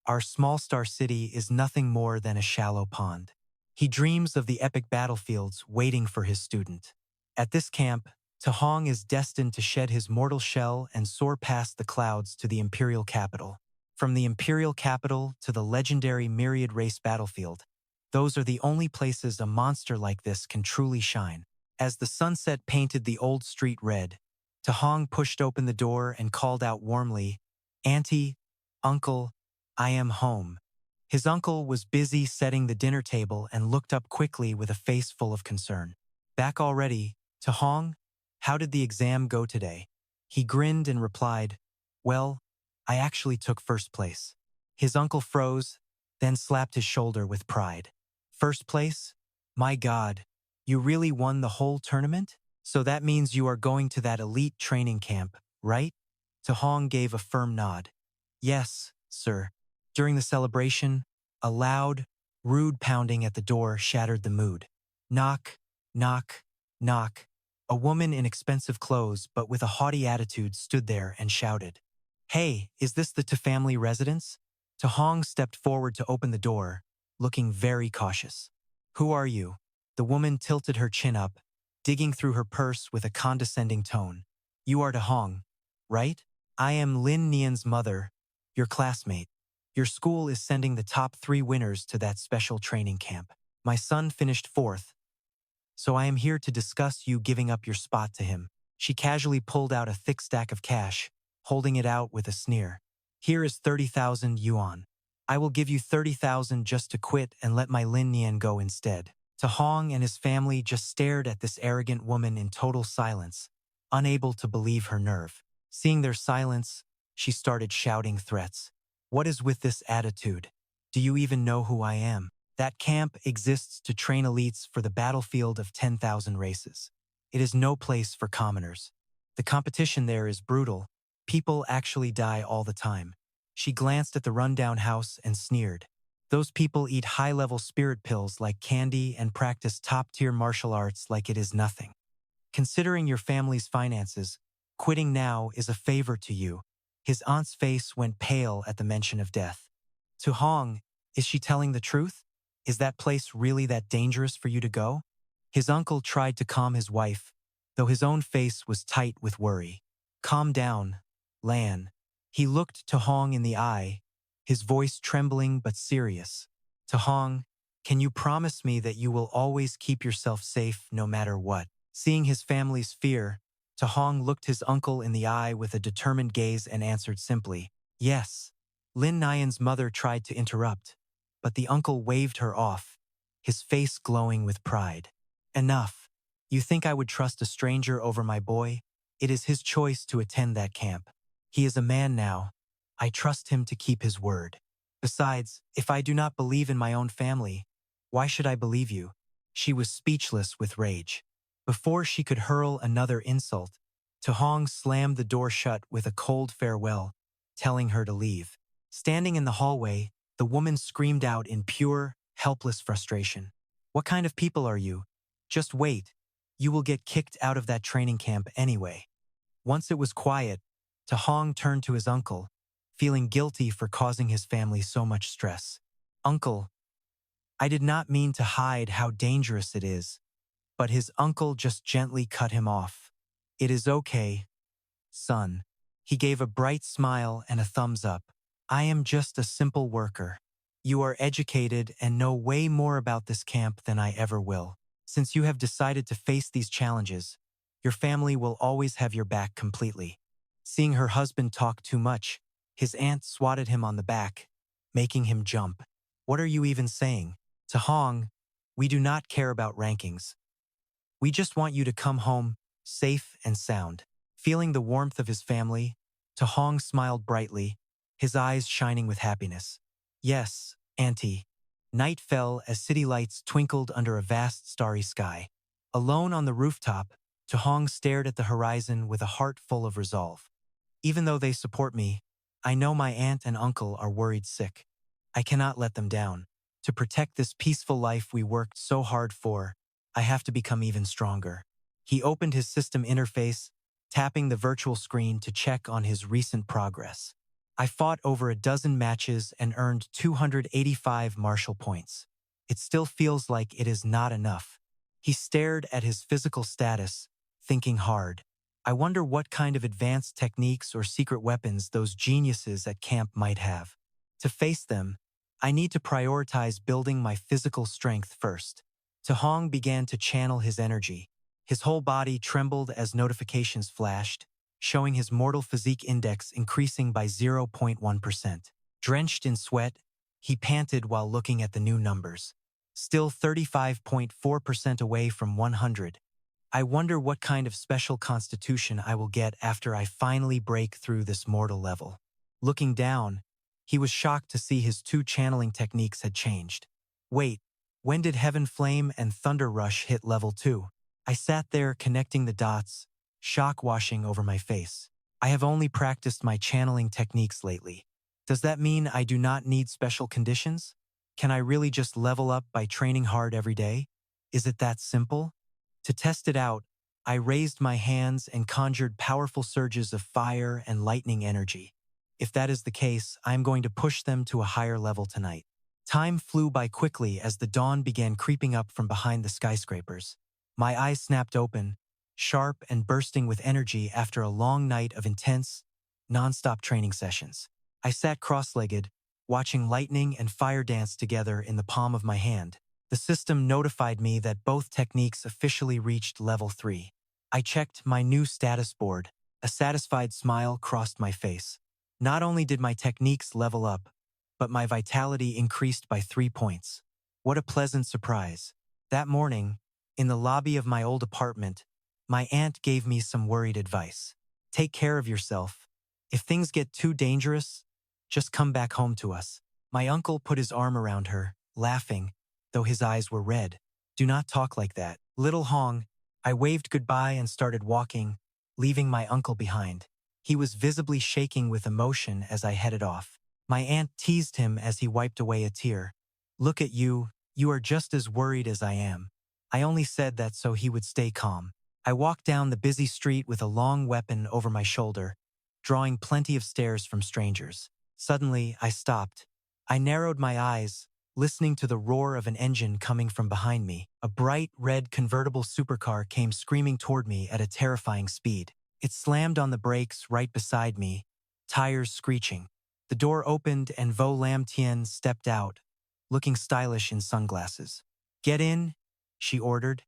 our small star city is nothing more than a shallow pond. He dreams of the epic battlefields waiting for his student. At this camp, Tahong is destined to shed his mortal shell and soar past the clouds to the Imperial capital. From the Imperial capital to the legendary Myriad Race battlefield, those are the only places a monster like this can truly shine. As the sunset painted the old street red, Tahong pushed open the door and called out warmly, "Auntie, Uncle, I am home." His uncle was busy setting the dinner table and looked up quickly with a face full of concern. Back already, to Hong? How did the exam go today? He grinned and replied, well, I actually took first place. His uncle froze, then slapped his shoulder with pride. First place? My God, you really won the whole tournament? So that means you are going to that elite training camp, right? To Hong gave a firm nod. Yes, sir. During the celebration, a loud, rude pounding at the door shattered the mood. Knock, knock, knock. A woman in expensive clothes but with a haughty attitude stood there and shouted, Hey, is this the To family residence? To Hong stepped forward to open the door, looking very cautious. Who are you? The woman tilted her chin up, digging through her purse with a condescending tone. You are To Hong, right? I am Lin Nian's mother, your classmate. Your school is sending the top 3 winners to that special training camp. My son finished 4th, so I am here to discuss you giving up your spot to him. She casually pulled out a thick stack of cash, holding it out with a sneer. Here is 30,000 yuan. I will give you 30,000 just to quit and let my Lin Nian go instead. To Hong and his family just stared at this arrogant woman in total silence, unable to believe her nerve. Seeing their silence, she started shouting threats. What is with this attitude? Do you even know who I am? That camp exists to train elites for the battlefield of 10,000 races. It is no place for commoners. The competition there is brutal. People actually die all the time. She glanced at the rundown house and sneered. Those people eat high-level spirit pills like candy and practice top-tier martial arts like it is nothing. Considering your family's finances, quitting now is a favor to you. His aunt's face went pale at the mention of death. To Hong, is she telling the truth? Is that place really that dangerous for you to go? His uncle tried to calm his wife, though his own face was tight with worry. Calm down, Lan. He looked To Hong in the eye, his voice trembling but serious. To Hong, can you promise me that you will always keep yourself safe no matter what? Seeing his family's fear, To Hong looked his uncle in the eye with a determined gaze and answered simply, yes. Lin Nian's mother tried to interrupt, but the uncle waved her off, his face glowing with pride. Enough. You think I would trust a stranger over my boy? It is his choice to attend that camp. He is a man now. I trust him to keep his word. Besides, if I do not believe in my own family, why should I believe you? She was speechless with rage. Before she could hurl another insult, To Hong slammed the door shut with a cold farewell, telling her to leave. Standing in the hallway, the woman screamed out in pure, helpless frustration. What kind of people are you? Just wait. You will get kicked out of that training camp anyway. Once it was quiet, To Hong turned to his uncle, feeling guilty for causing his family so much stress. Uncle, I did not mean to hide how dangerous it is, but his uncle just gently cut him off. It is okay, son. He gave a bright smile and a thumbs up. I am just a simple worker. You are educated and know way more about this camp than I ever will. Since you have decided to face these challenges, your family will always have your back completely. Seeing her husband talk too much, his aunt swatted him on the back, making him jump. What are you even saying? To Hong, we do not care about rankings. We just want you to come home, safe and sound. Feeling the warmth of his family, To Hong smiled brightly, his eyes shining with happiness. Yes, Auntie. Night fell as city lights twinkled under a vast starry sky. Alone on the rooftop, To Hong stared at the horizon with a heart full of resolve. Even though they support me, I know my aunt and uncle are worried sick. I cannot let them down. To protect this peaceful life we worked so hard for, I have to become even stronger. He opened his system interface, tapping the virtual screen to check on his recent progress. I fought over a dozen matches and earned 285 martial points. It still feels like it is not enough. He stared at his physical status, thinking hard. I wonder what kind of advanced techniques or secret weapons those geniuses at camp might have. To face them, I need to prioritize building my physical strength first. To Hong began to channel his energy. His whole body trembled as notifications flashed, showing his mortal physique index increasing by 0.1%. Drenched in sweat, he panted while looking at the new numbers. Still 35.4% away from 100. I wonder what kind of special constitution I will get after I finally break through this mortal level. Looking down, he was shocked to see his two channeling techniques had changed. Wait, when did Heaven Flame and Thunder Rush hit level 2? I sat there connecting the dots, shock washing over my face. I have only practiced my channeling techniques lately. Does that mean I do not need special conditions? Can I really just level up by training hard every day? Is it that simple? To test it out, I raised my hands and conjured powerful surges of fire and lightning energy. If that is the case, I am going to push them to a higher level tonight. Time flew by quickly as the dawn began creeping up from behind the skyscrapers. My eyes snapped open, sharp and bursting with energy after a long night of intense, non-stop training sessions. I sat cross-legged, watching lightning and fire dance together in the palm of my hand. The system notified me that both techniques officially reached level 3. I checked my new status board. A satisfied smile crossed my face. Not only did my techniques level up, but my vitality increased by 3 points. What a pleasant surprise. That morning, in the lobby of my old apartment, my aunt gave me some worried advice. Take care of yourself. If things get too dangerous, just come back home to us. My uncle put his arm around her, laughing, though his eyes were red. Do not talk like that. Little Hong, I waved goodbye and started walking, leaving my uncle behind. He was visibly shaking with emotion as I headed off. My aunt teased him as he wiped away a tear. Look at you are just as worried as I am. I only said that so he would stay calm. I walked down the busy street with a long weapon over my shoulder, drawing plenty of stares from strangers. Suddenly, I stopped. I narrowed my eyes, listening to the roar of an engine coming from behind me. A bright red convertible supercar came screaming toward me at a terrifying speed. It slammed on the brakes right beside me, tires screeching. The door opened and Vo Lam Tien stepped out, looking stylish in sunglasses. Get in, she ordered.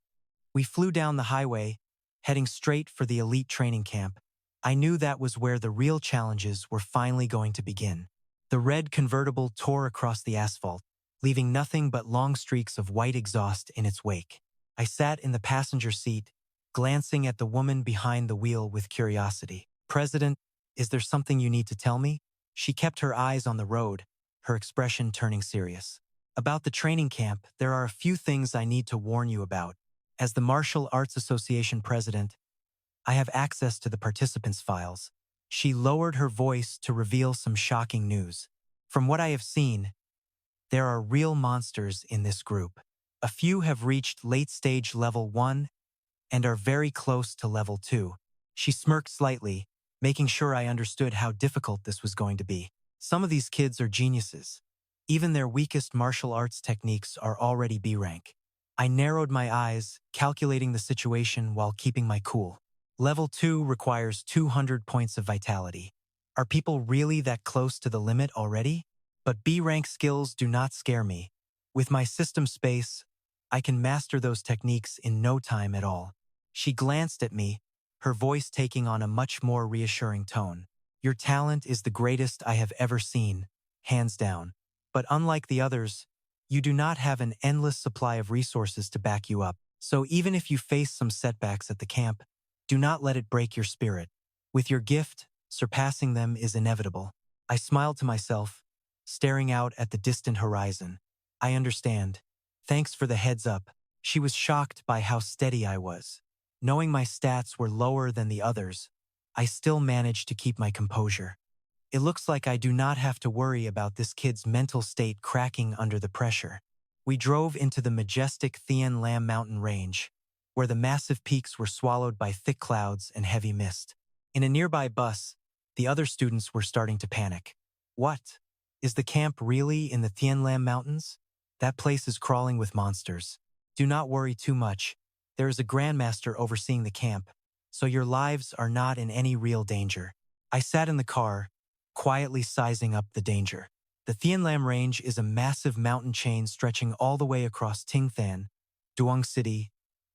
We flew down the highway, heading straight for the elite training camp. I knew that was where the real challenges were finally going to begin. The red convertible tore across the asphalt, leaving nothing but long streaks of white exhaust in its wake. I sat in the passenger seat, glancing at the woman behind the wheel with curiosity. President, is there something you need to tell me? She kept her eyes on the road, her expression turning serious. About the training camp, there are a few things I need to warn you about. As the Martial Arts Association president, I have access to the participants' files. She lowered her voice to reveal some shocking news. From what I have seen, there are real monsters in this group. A few have reached late-stage level 1 and are very close to level 2. She smirked slightly, making sure I understood how difficult this was going to be. Some of these kids are geniuses. Even their weakest martial arts techniques are already B rank. I narrowed my eyes, calculating the situation while keeping my cool. Level 2 requires 200 points of vitality. Are people really that close to the limit already? But B-rank skills do not scare me. With my system space, I can master those techniques in no time at all. She glanced at me, her voice taking on a much more reassuring tone. Your talent is the greatest I have ever seen, hands down. But unlike the others, you do not have an endless supply of resources to back you up. So even if you face some setbacks at the camp, do not let it break your spirit. With your gift, surpassing them is inevitable. I smiled to myself, staring out at the distant horizon. I understand. Thanks for the heads up. She was shocked by how steady I was. Knowing my stats were lower than the others, I still managed to keep my composure. It looks like I do not have to worry about this kid's mental state cracking under the pressure. We drove into the majestic Thien Lam mountain range, where the massive peaks were swallowed by thick clouds and heavy mist. In a nearby bus, the other students were starting to panic. What? Is the camp really in the Thien Lam Mountains? That place is crawling with monsters. Do not worry too much. There is a grandmaster overseeing the camp, so your lives are not in any real danger. I sat in the car, quietly sizing up the danger. The Thien Lam Range is a massive mountain chain stretching all the way across Ting Than, Duong City,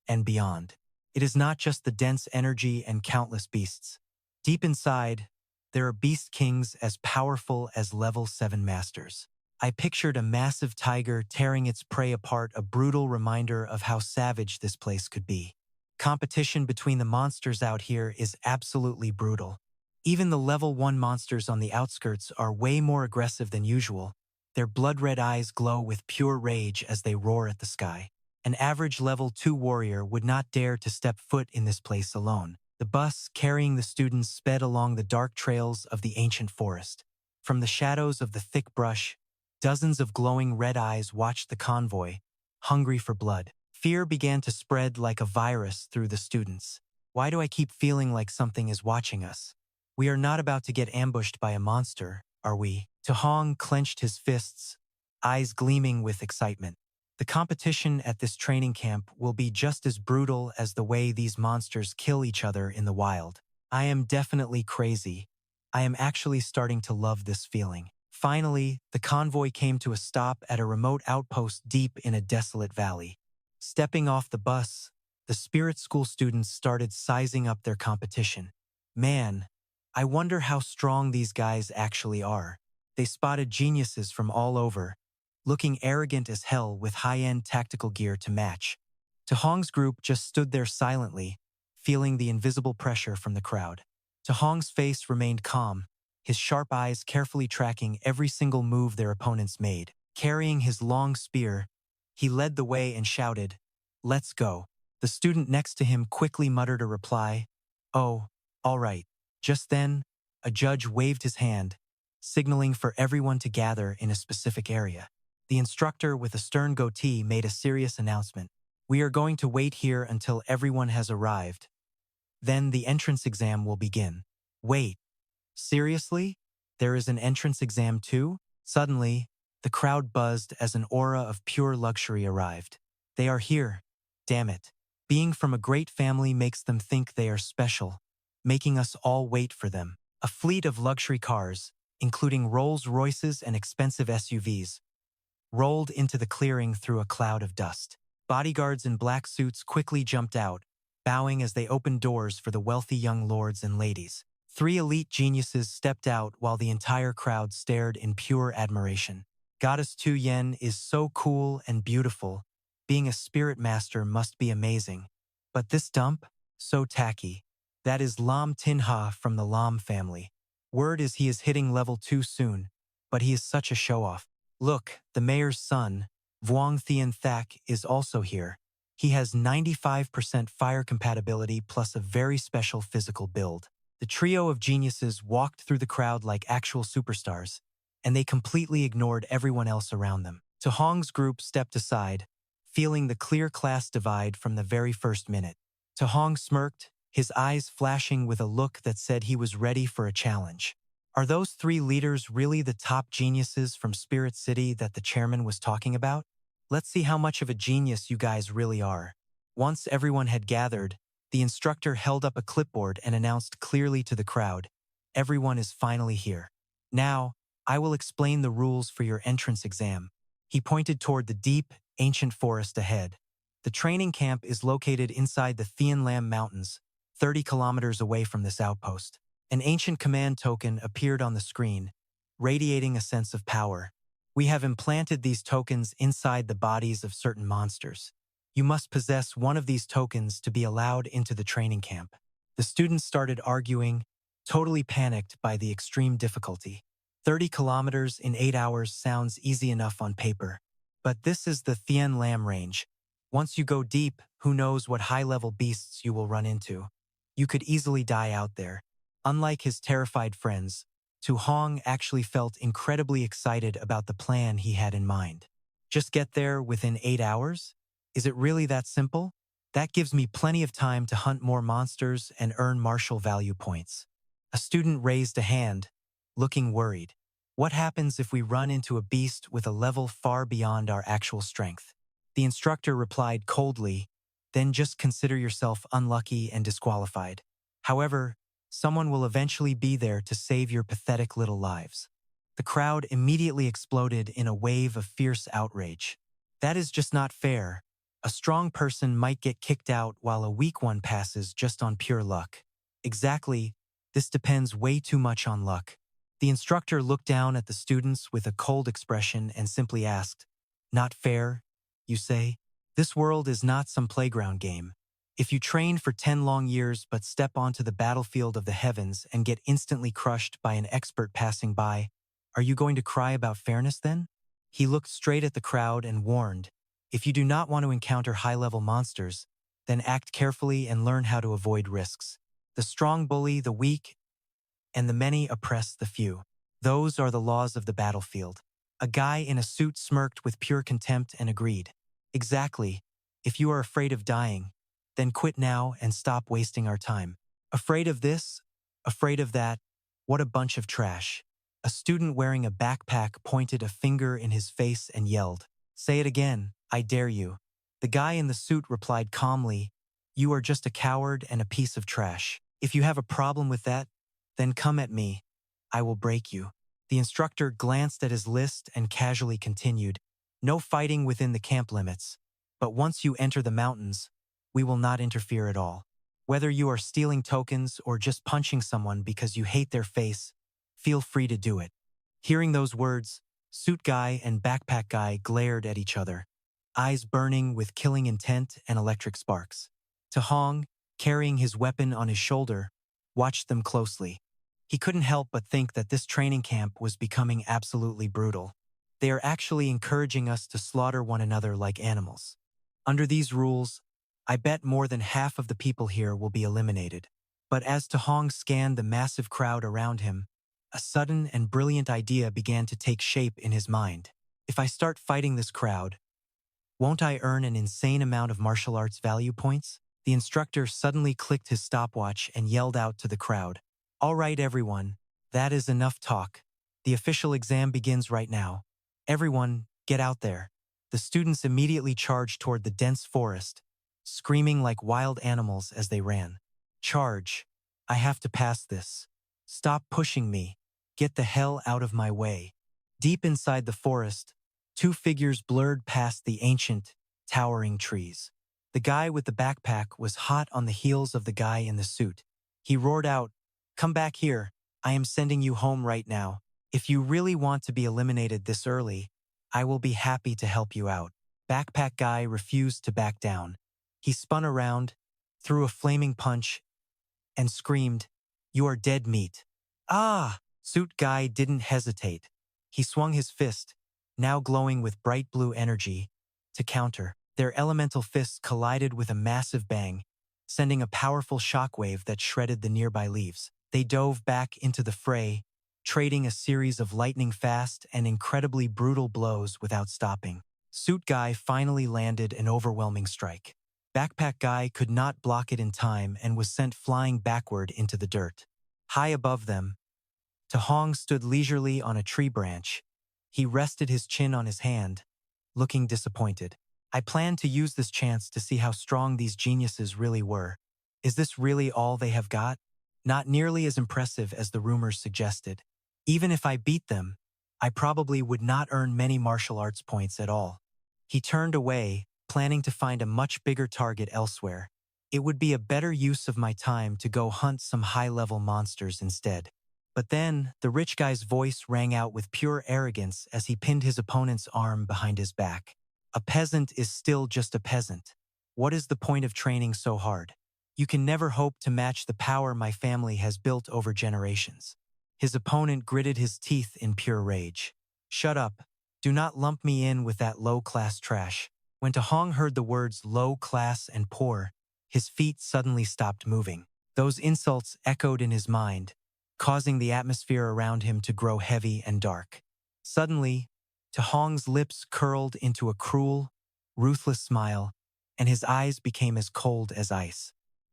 and beyond. It is not just the dense energy and countless beasts. Deep inside, there are beast kings as powerful as level 7 masters. I pictured a massive tiger tearing its prey apart, a brutal reminder of how savage this place could be. Competition between the monsters out here is absolutely brutal. Even the level 1 monsters on the outskirts are way more aggressive than usual. Their blood-red eyes glow with pure rage as they roar at the sky. An average level 2 warrior would not dare to step foot in this place alone. The bus carrying the students sped along the dark trails of the ancient forest. From the shadows of the thick brush, dozens of glowing red eyes watched the convoy, hungry for blood. Fear began to spread like a virus through the students. Why do I keep feeling like something is watching us? We are not about to get ambushed by a monster, are we? Tahong clenched his fists, eyes gleaming with excitement. The competition at this training camp will be just as brutal as the way these monsters kill each other in the wild. I am definitely crazy. I am actually starting to love this feeling. Finally, the convoy came to a stop at a remote outpost deep in a desolate valley. Stepping off the bus, the spirit school students started sizing up their competition. Man, I wonder how strong these guys actually are. They spotted geniuses from all over, looking arrogant as hell with high-end tactical gear to match. Tahong's group just stood there silently, feeling the invisible pressure from the crowd. Tahong's face remained calm, his sharp eyes carefully tracking every single move their opponents made. Carrying his long spear, he led the way and shouted, "Let's go." The student next to him quickly muttered a reply, "Oh, all right." Just then, a judge waved his hand, signaling for everyone to gather in a specific area. The instructor with a stern goatee made a serious announcement. "We are going to wait here until everyone has arrived. Then the entrance exam will begin." Wait, seriously? There is an entrance exam too? Suddenly, the crowd buzzed as an aura of pure luxury arrived. They are here. Damn it. Being from a great family makes them think they are special, making us all wait for them. A fleet of luxury cars, including Rolls-Royces and expensive SUVs, rolled into the clearing through a cloud of dust. Bodyguards in black suits quickly jumped out, bowing as they opened doors for the wealthy young lords and ladies. 3 elite geniuses stepped out while the entire crowd stared in pure admiration. Goddess Tu Yen is so cool and beautiful. Being a spirit master must be amazing. But this dump? So tacky. That is Lam Tinha from the Lam family. Word is he is hitting level 2 soon, but he is such a show-off. Look, the mayor's son, Vuong Thien Thak, is also here. He has 95% fire compatibility plus a very special physical build. The trio of geniuses walked through the crowd like actual superstars, and they completely ignored everyone else around them. Tahong's group stepped aside, feeling the clear class divide from the very first minute. Tahong smirked, his eyes flashing with a look that said he was ready for a challenge. Are those 3 leaders really the top geniuses from Spirit City that the chairman was talking about? Let's see how much of a genius you guys really are. Once everyone had gathered, the instructor held up a clipboard and announced clearly to the crowd, "Everyone is finally here. Now, I will explain the rules for your entrance exam." He pointed toward the deep, ancient forest ahead. The training camp is located inside the Thien Lam Mountains, 30 kilometers away from this outpost. An ancient command token appeared on the screen, radiating a sense of power. We have implanted these tokens inside the bodies of certain monsters. You must possess one of these tokens to be allowed into the training camp. The students started arguing, totally panicked by the extreme difficulty. 30 kilometers in 8 hours sounds easy enough on paper. But this is the Thien Lam range. Once you go deep, who knows what high-level beasts you will run into. You could easily die out there. Unlike his terrified friends, Tu Hong actually felt incredibly excited about the plan he had in mind. Just get there within 8 hours? Is it really that simple? That gives me plenty of time to hunt more monsters and earn martial value points. A student raised a hand, looking worried. What happens if we run into a beast with a level far beyond our actual strength? The instructor replied coldly, "Then just consider yourself unlucky and disqualified. However, someone will eventually be there to save your pathetic little lives." The crowd immediately exploded in a wave of fierce outrage. That is just not fair. A strong person might get kicked out while a weak one passes just on pure luck. Exactly, this depends way too much on luck. The instructor looked down at the students with a cold expression and simply asked, "Not fair, you say? This world is not some playground game. If you train for 10 long years but step onto the battlefield of the heavens and get instantly crushed by an expert passing by, are you going to cry about fairness then?" He looked straight at the crowd and warned, "If you do not want to encounter high-level monsters, then act carefully and learn how to avoid risks. The strong bully the weak, and the many oppress the few. Those are the laws of the battlefield." A guy in a suit smirked with pure contempt and agreed, "Exactly. If you are afraid of dying, then quit now and stop wasting our time. Afraid of this? Afraid of that? What a bunch of trash." A student wearing a backpack pointed a finger in his face and yelled, "Say it again, I dare you." The guy in the suit replied calmly, "You are just a coward and a piece of trash. If you have a problem with that, then come at me. I will break you." The instructor glanced at his list and casually continued, "No fighting within the camp limits, but once you enter the mountains, we will not interfere at all. Whether you are stealing tokens or just punching someone because you hate their face, feel free to do it." Hearing those words, suit guy and backpack guy glared at each other, eyes burning with killing intent and electric sparks. Tahong, carrying his weapon on his shoulder, watched them closely. He couldn't help but think that this training camp was becoming absolutely brutal. They are actually encouraging us to slaughter one another like animals. Under these rules, I bet more than half of the people here will be eliminated. But as Tahong scanned the massive crowd around him, a sudden and brilliant idea began to take shape in his mind. If I start fighting this crowd, won't I earn an insane amount of martial arts value points? The instructor suddenly clicked his stopwatch and yelled out to the crowd, "All right, everyone, that is enough talk. The official exam begins right now. Everyone, get out there." The students immediately charged toward the dense forest, screaming like wild animals as they ran. "Charge! I have to pass this. Stop pushing me. Get the hell out of my way." Deep inside the forest, two figures blurred past the ancient, towering trees. The guy with the backpack was hot on the heels of the guy in the suit. He roared out, "Come back here. I am sending you home right now. If you really want to be eliminated this early, I will be happy to help you out." Backpack guy refused to back down. He spun around, threw a flaming punch, and screamed, "You are dead meat." "Ah!" Suit guy didn't hesitate. He swung his fist, now glowing with bright blue energy, to counter. Their elemental fists collided with a massive bang, sending a powerful shockwave that shredded the nearby leaves. They dove back into the fray, trading a series of lightning-fast and incredibly brutal blows without stopping. Suit guy finally landed an overwhelming strike. Backpack guy could not block it in time and was sent flying backward into the dirt. High above them, Tahong stood leisurely on a tree branch. He rested his chin on his hand, looking disappointed. "I planned to use this chance to see how strong these geniuses really were. Is this really all they have got? Not nearly as impressive as the rumors suggested. Even if I beat them, I probably would not earn many martial arts points at all." He turned away, planning to find a much bigger target elsewhere. It would be a better use of my time to go hunt some high-level monsters instead. But then, the rich guy's voice rang out with pure arrogance as he pinned his opponent's arm behind his back. "A peasant is still just a peasant. What is the point of training so hard? You can never hope to match the power my family has built over generations." His opponent gritted his teeth in pure rage. "Shut up. Do not lump me in with that low-class trash." When Tahong heard the words low-class and poor, his feet suddenly stopped moving. Those insults echoed in his mind, causing the atmosphere around him to grow heavy and dark. Suddenly, Tahong's lips curled into a cruel, ruthless smile, and his eyes became as cold as ice.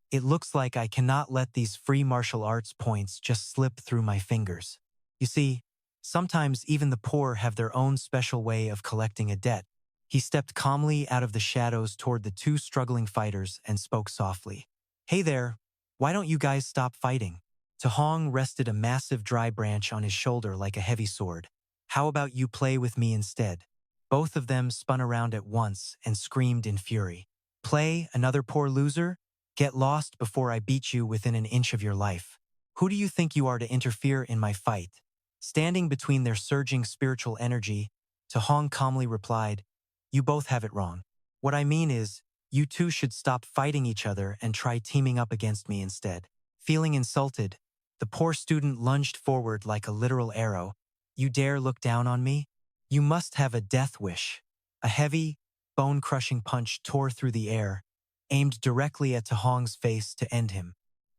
"It looks like I cannot let these free martial arts points just slip through my fingers. You see, sometimes even the poor have their own special way of collecting a debt." He stepped calmly out of the shadows toward the two struggling fighters and spoke softly. "Hey there, why don't you guys stop fighting?" Tahong rested a massive dry branch on his shoulder like a heavy sword. "How about you play with me instead?" Both of them spun around at once and screamed in fury. "Play, another poor loser? Get lost before I beat you within an inch of your life. Who do you think you are to interfere in my fight?" Standing between their surging spiritual energy, Tahong calmly replied, "You both have it wrong. What I mean is, you two should stop fighting each other and try teaming up against me instead." Feeling insulted, the poor student lunged forward like a literal arrow. "You dare look down on me? You must have a death wish." A heavy, bone-crushing punch tore through the air, aimed directly at Tahong's face to end him.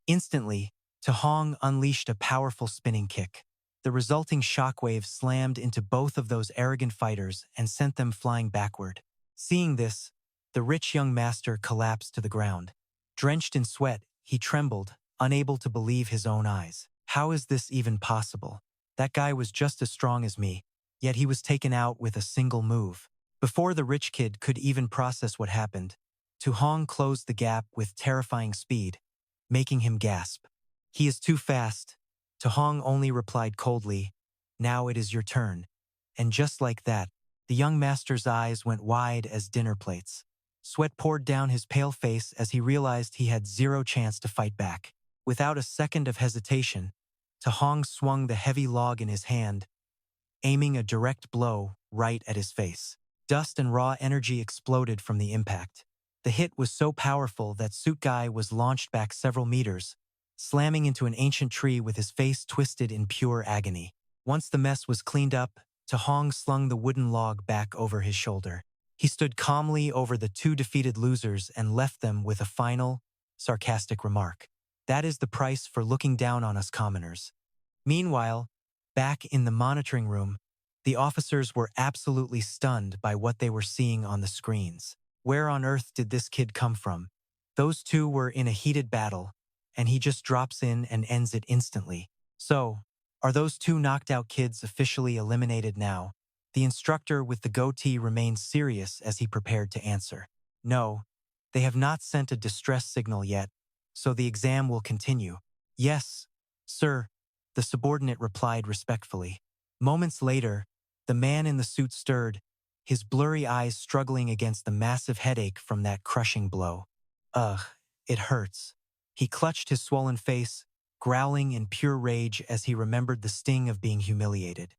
Instantly, Tahong unleashed a powerful spinning kick. The resulting shockwave slammed into both of those arrogant fighters and sent them flying backward. Seeing this, the rich young master collapsed to the ground. Drenched in sweat, he trembled, unable to believe his own eyes. How is this even possible? That guy was just as strong as me, yet he was taken out with a single move. Before the rich kid could even process what happened, Tahong closed the gap with terrifying speed, making him gasp. "He is too fast." Tahong only replied coldly, "Now it is your turn." And just like that, the young master's eyes went wide as dinner plates. Sweat poured down his pale face as he realized he had zero chance to fight back. Without a second of hesitation, Tahong swung the heavy log in his hand, aiming a direct blow right at his face. Dust and raw energy exploded from the impact. The hit was so powerful that Suit Guy was launched back several meters, slamming into an ancient tree with his face twisted in pure agony. Once the mess was cleaned up, Tahong slung the wooden log back over his shoulder. He stood calmly over the two defeated losers and left them with a final, sarcastic remark. "That is the price for looking down on us commoners." Meanwhile, back in the monitoring room, the officers were absolutely stunned by what they were seeing on the screens. Where on earth did this kid come from? Those two were in a heated battle, and he just drops in and ends it instantly. So, are those two knocked out kids officially eliminated now? The instructor with the goatee remained serious as he prepared to answer. "No, they have not sent a distress signal yet, so the exam will continue." "Yes, sir," the subordinate replied respectfully. Moments later, the man in the suit stirred, his blurry eyes struggling against the massive headache from that crushing blow. "Ugh, it hurts." He clutched his swollen face, growling in pure rage as he remembered the sting of being humiliated.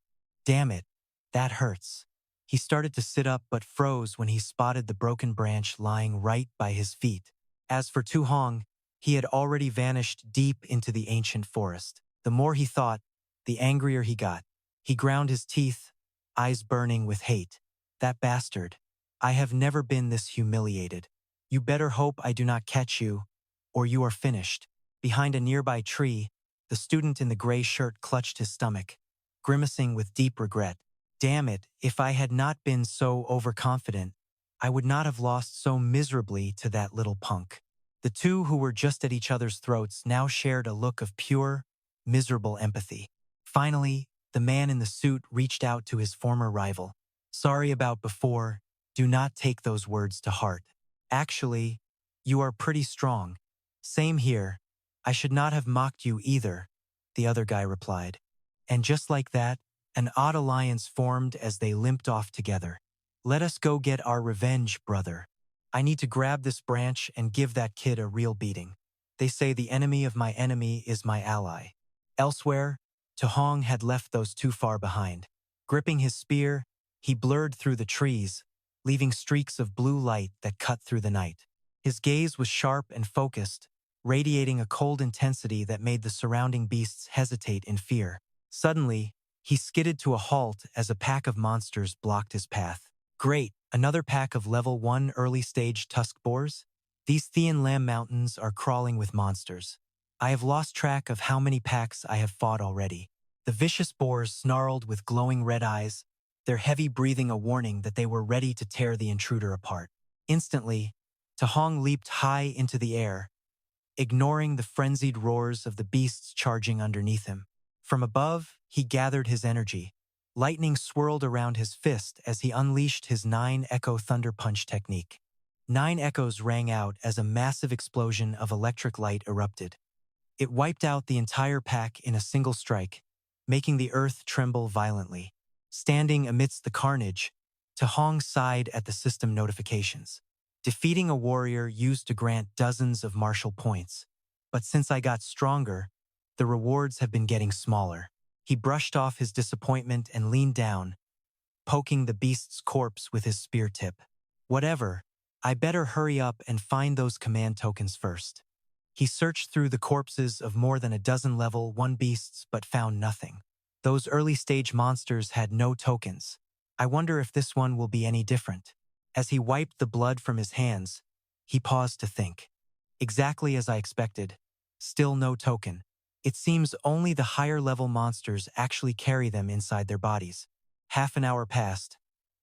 "Damn it, that hurts." He started to sit up but froze when he spotted the broken branch lying right by his feet. As for Tahong, he had already vanished deep into the ancient forest. The more he thought, the angrier he got. He ground his teeth, eyes burning with hate. "That bastard. I have never been this humiliated. You better hope I do not catch you, or you are finished." Behind a nearby tree, the student in the gray shirt clutched his stomach, grimacing with deep regret. "Damn it, if I had not been so overconfident, I would not have lost so miserably to that little punk." The two who were just at each other's throats now shared a look of pure, miserable empathy. Finally, the man in the suit reached out to his former rival. "Sorry about before. Do not take those words to heart. Actually, you are pretty strong." "Same here. I should not have mocked you either," the other guy replied. And just like that, an odd alliance formed as they limped off together. "Let us go get our revenge, brother. I need to grab this branch and give that kid a real beating. They say the enemy of my enemy is my ally." Elsewhere, Tahong had left those too far behind. Gripping his spear, he blurred through the trees, leaving streaks of blue light that cut through the night. His gaze was sharp and focused, radiating a cold intensity that made the surrounding beasts hesitate in fear. Suddenly, he skidded to a halt as a pack of monsters blocked his path. "Great, another pack of level 1 early-stage tusk boars? These Thean Lam Mountains are crawling with monsters. I have lost track of how many packs I have fought already." The vicious boars snarled with glowing red eyes, their heavy breathing a warning that they were ready to tear the intruder apart. Instantly, Tahong leaped high into the air, ignoring the frenzied roars of the beasts charging underneath him. From above, he gathered his energy. Lightning swirled around his fist as he unleashed his 9-echo thunder punch technique. 9 echoes rang out as a massive explosion of electric light erupted. It wiped out the entire pack in a single strike, making the earth tremble violently. Standing amidst the carnage, Tahong sighed at the system notifications. "Defeating a warrior used to grant dozens of martial points, but since I got stronger, the rewards have been getting smaller." He brushed off his disappointment and leaned down, poking the beast's corpse with his spear tip. Whatever, I better hurry up and find those command tokens first. He searched through the corpses of more than a dozen level 1 beasts but found nothing. Those early-stage monsters had no tokens. I wonder if this one will be any different. As he wiped the blood from his hands, he paused to think. Exactly as I expected. Still no token. It seems only the higher-level monsters actually carry them inside their bodies. Half an hour passed,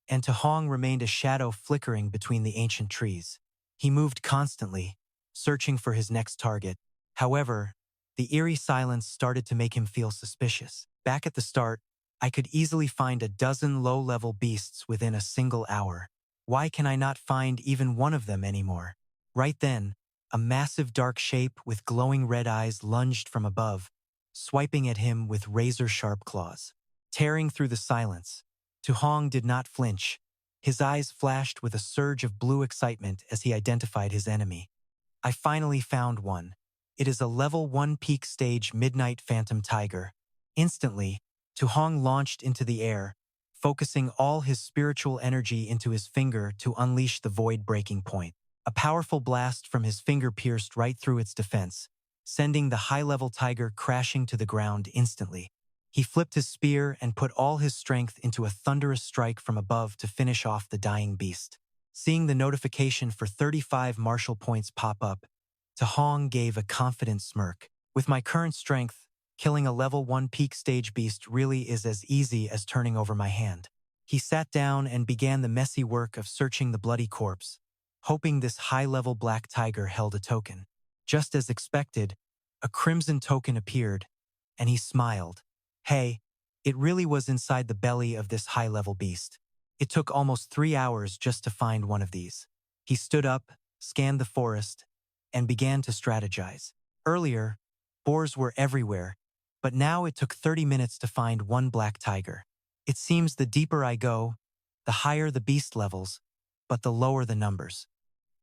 and Tahong remained a shadow flickering between the ancient trees. He moved constantly, searching for his next target. However, the eerie silence started to make him feel suspicious. Back at the start, I could easily find a dozen low-level beasts within a single hour. Why can I not find even one of them anymore? Right then, a massive dark shape with glowing red eyes lunged from above, swiping at him with razor-sharp claws. Tearing through the silence, Tahong did not flinch. His eyes flashed with a surge of blue excitement as he identified his enemy. I finally found one. It is a level 1 peak stage midnight phantom tiger. Instantly, Tahong launched into the air, focusing all his spiritual energy into his finger to unleash the void breaking point. A powerful blast from his finger pierced right through its defense, sending the high-level tiger crashing to the ground instantly. He flipped his spear and put all his strength into a thunderous strike from above to finish off the dying beast. Seeing the notification for 35 martial points pop up, Tahong gave a confident smirk. With my current strength, killing a level 1 peak stage beast really is as easy as turning over my hand. He sat down and began the messy work of searching the bloody corpse, hoping this high-level black tiger held a token. Just as expected, a crimson token appeared, and he smiled. Hey, it really was inside the belly of this high-level beast. It took almost 3 hours just to find one of these. He stood up, scanned the forest, and began to strategize. Earlier, boars were everywhere, but now it took 30 minutes to find one black tiger. It seems the deeper I go, the higher the beast levels, but the lower the numbers.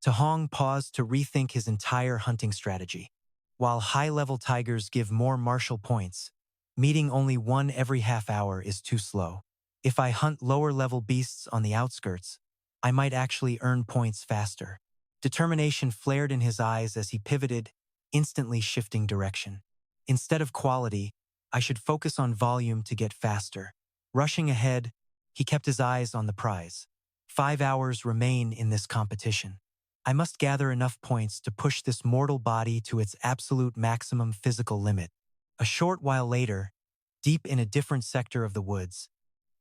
Tahong paused to rethink his entire hunting strategy. While high-level tigers give more martial points, meeting only one every half hour is too slow. If I hunt lower-level beasts on the outskirts, I might actually earn points faster. Determination flared in his eyes as he pivoted, instantly shifting direction. Instead of quality, I should focus on volume to get faster. Rushing ahead, he kept his eyes on the prize. 5 hours remain in this competition. I must gather enough points to push this mortal body to its absolute maximum physical limit. A short while later, deep in a different sector of the woods,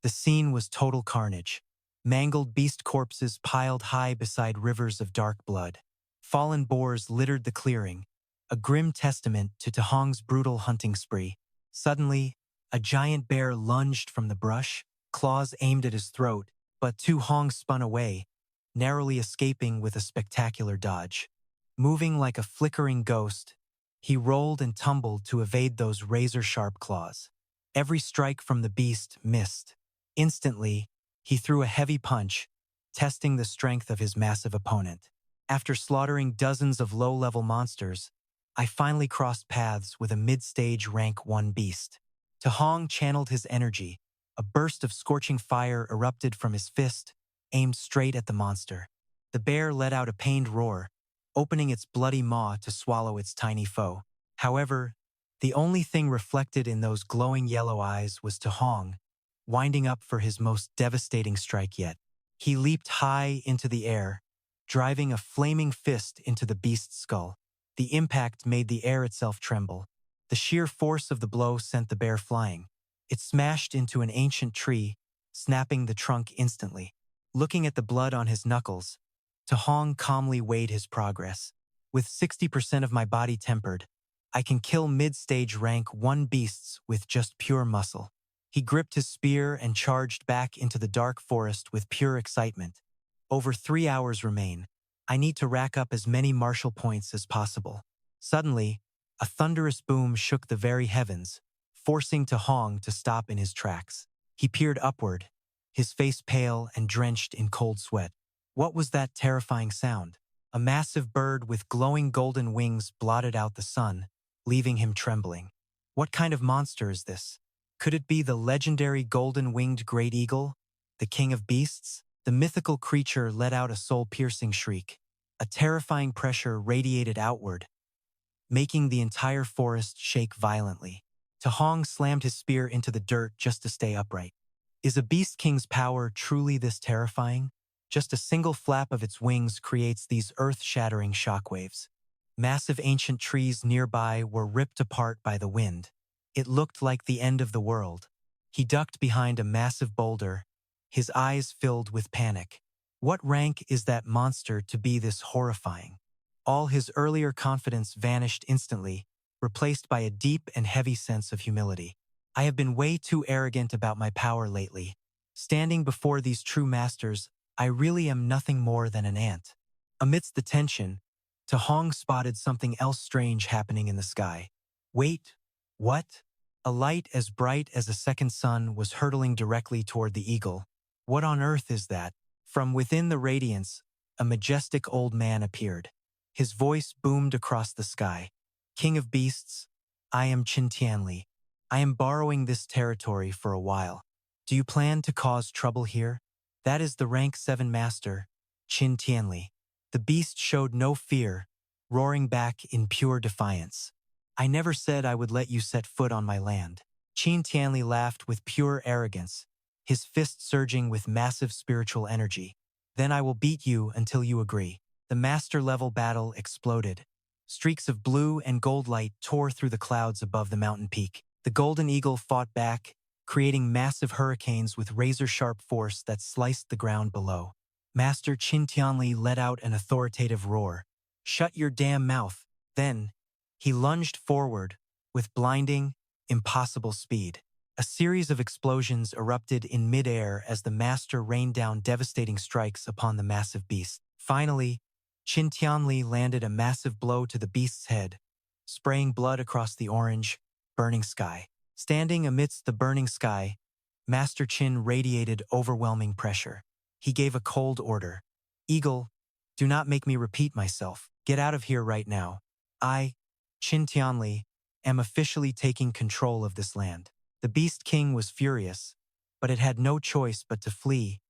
the scene was total carnage. Mangled beast corpses piled high beside rivers of dark blood. Fallen boars littered the clearing, a grim testament to Tahong's brutal hunting spree. Suddenly, a giant bear lunged from the brush, claws aimed at his throat, but Tahong spun away, narrowly escaping with a spectacular dodge. Moving like a flickering ghost, he rolled and tumbled to evade those razor-sharp claws. Every strike from the beast missed. Instantly, he threw a heavy punch, testing the strength of his massive opponent. After slaughtering dozens of low-level monsters, I finally crossed paths with a mid-stage rank 1 beast. Tahong channeled his energy. A burst of scorching fire erupted from his fist, aimed straight at the monster. The bear let out a pained roar, opening its bloody maw to swallow its tiny foe. However, the only thing reflected in those glowing yellow eyes was Tahong, winding up for his most devastating strike yet. He leaped high into the air, driving a flaming fist into the beast's skull. The impact made the air itself tremble. The sheer force of the blow sent the bear flying. It smashed into an ancient tree, snapping the trunk instantly. Looking at the blood on his knuckles, Tahong calmly weighed his progress. With 60% of my body tempered, I can kill mid-stage rank 1 beasts with just pure muscle. He gripped his spear and charged back into the dark forest with pure excitement. Over 3 hours remain. I need to rack up as many martial points as possible. Suddenly, a thunderous boom shook the very heavens, forcing Tahong to stop in his tracks. He peered upward, his face pale and drenched in cold sweat. What was that terrifying sound? A massive bird with glowing golden wings blotted out the sun, leaving him trembling. What kind of monster is this? Could it be the legendary golden-winged great eagle, the king of beasts? The mythical creature let out a soul-piercing shriek. A terrifying pressure radiated outward, making the entire forest shake violently. Tahong slammed his spear into the dirt just to stay upright. Is a beast king's power truly this terrifying? Just a single flap of its wings creates these earth-shattering shockwaves. Massive ancient trees nearby were ripped apart by the wind. It looked like the end of the world. He ducked behind a massive boulder, his eyes filled with panic. What rank is that monster to be this horrifying? All his earlier confidence vanished instantly, replaced by a deep and heavy sense of humility. I have been way too arrogant about my power lately. Standing before these true masters, I really am nothing more than an ant. Amidst the tension, Tahong spotted something else strange happening in the sky. Wait, what? A light as bright as a second sun was hurtling directly toward the eagle. What on earth is that? From within the radiance, a majestic old man appeared. His voice boomed across the sky. King of beasts, I am Qin Tianli. I am borrowing this territory for a while. Do you plan to cause trouble here? That is the rank 7 master, Qin Tianli. The beast showed no fear, roaring back in pure defiance. I never said I would let you set foot on my land. Qin Tianli laughed with pure arrogance, his fist surging with massive spiritual energy. Then I will beat you until you agree. The master-level battle exploded. Streaks of blue and gold light tore through the clouds above the mountain peak. The golden eagle fought back, creating massive hurricanes with razor-sharp force that sliced the ground below. Master Qin Tianli let out an authoritative roar. Shut your damn mouth. Then, he lunged forward with blinding, impossible speed. A series of explosions erupted in midair as the master rained down devastating strikes upon the massive beast. Finally, Qin Tianli landed a massive blow to the beast's head, spraying blood across the orange, burning sky. Standing amidst the burning sky, Master Qin radiated overwhelming pressure. He gave a cold order. Eagle, do not make me repeat myself. Get out of here right now. I, Qin Tianli, am officially taking control of this land. The Beast King was furious, but it had no choice but to flee,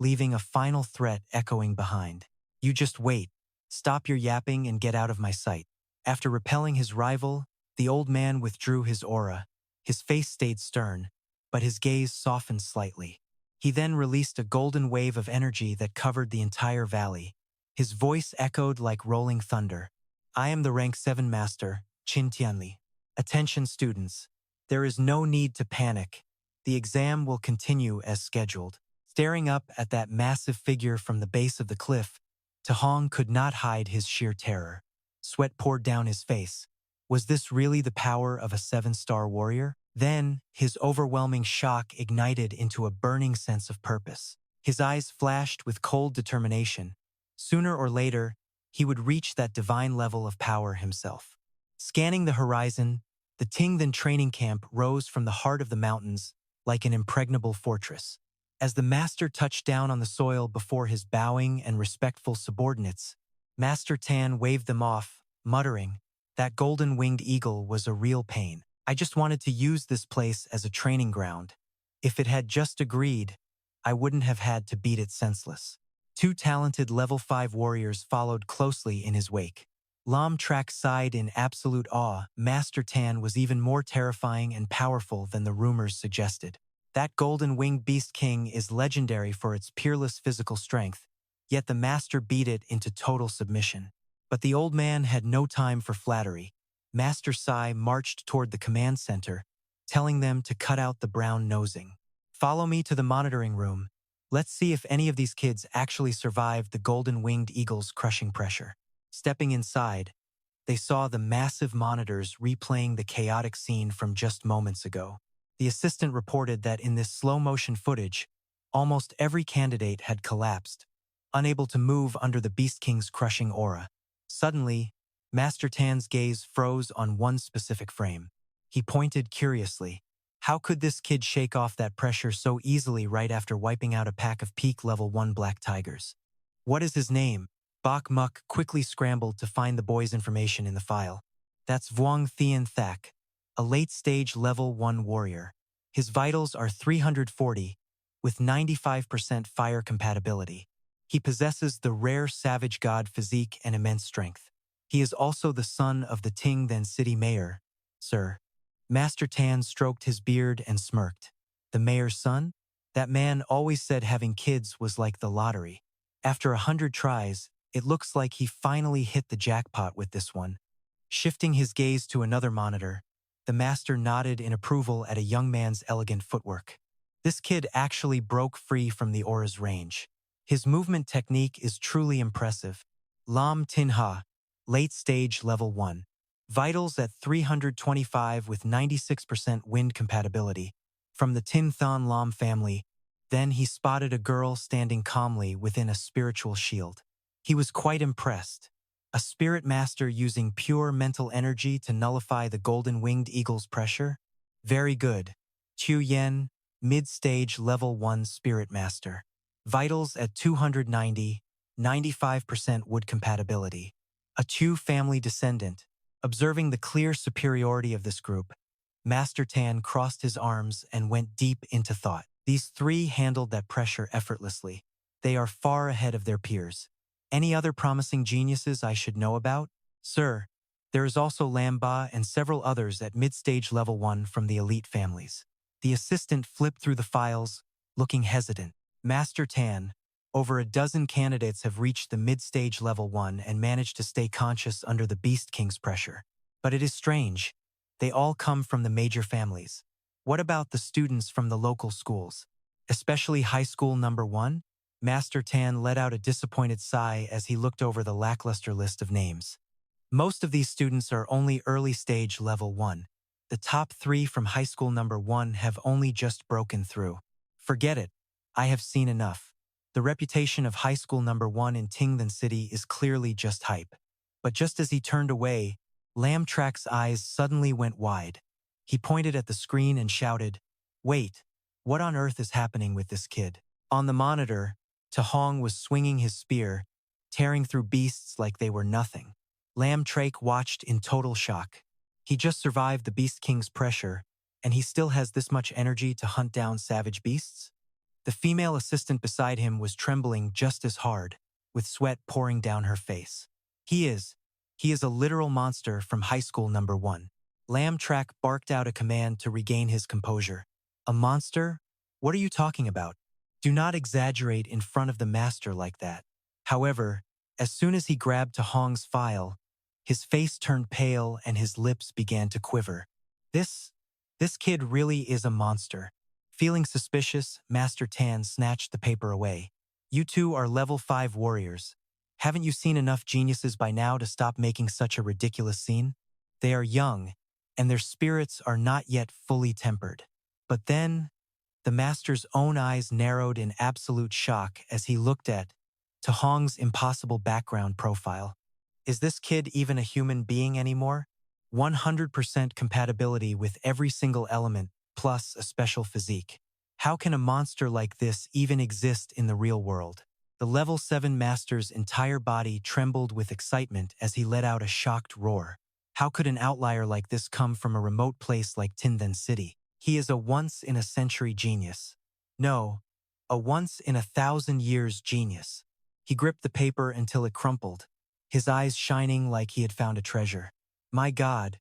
leaving a final threat echoing behind. You just wait. Stop your yapping and get out of my sight. After repelling his rival, the old man withdrew his aura. His face stayed stern, but his gaze softened slightly. He then released a golden wave of energy that covered the entire valley. His voice echoed like rolling thunder. I am the rank 7 master, Qin Tianli. Attention students. There is no need to panic. The exam will continue as scheduled. Staring up at that massive figure from the base of the cliff, Tahong could not hide his sheer terror. Sweat poured down his face. Was this really the power of a 7-star warrior? Then, his overwhelming shock ignited into a burning sense of purpose. His eyes flashed with cold determination. Sooner or later, he would reach that divine level of power himself. Scanning the horizon, the Tingthan training camp rose from the heart of the mountains like an impregnable fortress. As the master touched down on the soil before his bowing and respectful subordinates, Master Tan waved them off, muttering, that golden-winged eagle was a real pain. I just wanted to use this place as a training ground. If it had just agreed, I wouldn't have had to beat it senseless. 2 talented level 5 warriors followed closely in his wake. Lam Trak sighed in absolute awe. Master Tan was even more terrifying and powerful than the rumors suggested. That golden-winged beast king is legendary for its peerless physical strength, yet the master beat it into total submission. But the old man had no time for flattery. Master Sai marched toward the command center, telling them to cut out the brown nosing. Follow me to the monitoring room. Let's see if any of these kids actually survived the golden-winged eagle's crushing pressure. Stepping inside, they saw the massive monitors replaying the chaotic scene from just moments ago. The assistant reported that in this slow-motion footage, almost every candidate had collapsed, unable to move under the Beast King's crushing aura. Suddenly, Master Tan's gaze froze on one specific frame. He pointed curiously. How could this kid shake off that pressure so easily right after wiping out a pack of peak level 1 black tigers? What is his name? Bok Muk quickly scrambled to find the boy's information in the file. That's Vuong Thien Thak, a late-stage level 1 warrior. His vitals are 340, with 95% fire compatibility. He possesses the rare savage god physique and immense strength. He is also the son of the Ting then city mayor, sir. Master Tan stroked his beard and smirked. The mayor's son? That man always said having kids was like the lottery. After 100 tries, it looks like he finally hit the jackpot with this one. Shifting his gaze to another monitor, the master nodded in approval at a young man's elegant footwork. This kid actually broke free from the aura's range. His movement technique is truly impressive. Lam Tinha, late stage level 1. Vitals at 325 with 96% wind compatibility. From the Tin Thon Lam family, then he spotted a girl standing calmly within a spiritual shield. He was quite impressed. A spirit master using pure mental energy to nullify the golden-winged eagle's pressure? Very good. Chu Yen, mid-stage level 1 spirit master. Vitals at 290, 95% wood compatibility. A Chu family descendant. Observing the clear superiority of this group, Master Tan crossed his arms and went deep into thought. These three handled that pressure effortlessly. They are far ahead of their peers. Any other promising geniuses I should know about? Sir, there is also Lamba and several others at mid-stage level 1 from the elite families. The assistant flipped through the files, looking hesitant. Master Tan, over a dozen candidates have reached the mid-stage level 1 and managed to stay conscious under the Beast King's pressure. But it is strange. They all come from the major families. What about the students from the local schools? Especially high school number 1? Master Tan let out a disappointed sigh as he looked over the lackluster list of names. Most of these students are only early stage level 1. The top 3 from high school number 1 have only just broken through. Forget it. I have seen enough. The reputation of high school number 1 in Tingthan City is clearly just hype. But just as he turned away, Lamtrak's eyes suddenly went wide. He pointed at the screen and shouted, "Wait, what on earth is happening with this kid?" On the monitor, Tahong was swinging his spear, tearing through beasts like they were nothing. Lamtrak watched in total shock. He just survived the Beast King's pressure, and he still has this much energy to hunt down savage beasts? The female assistant beside him was trembling just as hard, with sweat pouring down her face. He is a literal monster from high school number 1. Lamtrak barked out a command to regain his composure. A monster? What are you talking about? Do not exaggerate in front of the master like that. However, as soon as he grabbed Tahong's file, his face turned pale and his lips began to quiver. This kid really is a monster. Feeling suspicious, Master Tan snatched the paper away. You two are level 5 warriors. Haven't you seen enough geniuses by now to stop making such a ridiculous scene? They are young, and their spirits are not yet fully tempered. But then, the master's own eyes narrowed in absolute shock as he looked at Tahong's impossible background profile. Is this kid even a human being anymore? 100% compatibility with every single element, plus a special physique. How can a monster like this even exist in the real world? The level 7 master's entire body trembled with excitement as he let out a shocked roar. How could an outlier like this come from a remote place like Tindhan City? He is a once-in-a-century genius. No, a once-in-1,000 years genius. He gripped the paper until it crumpled, his eyes shining like he had found a treasure. My God,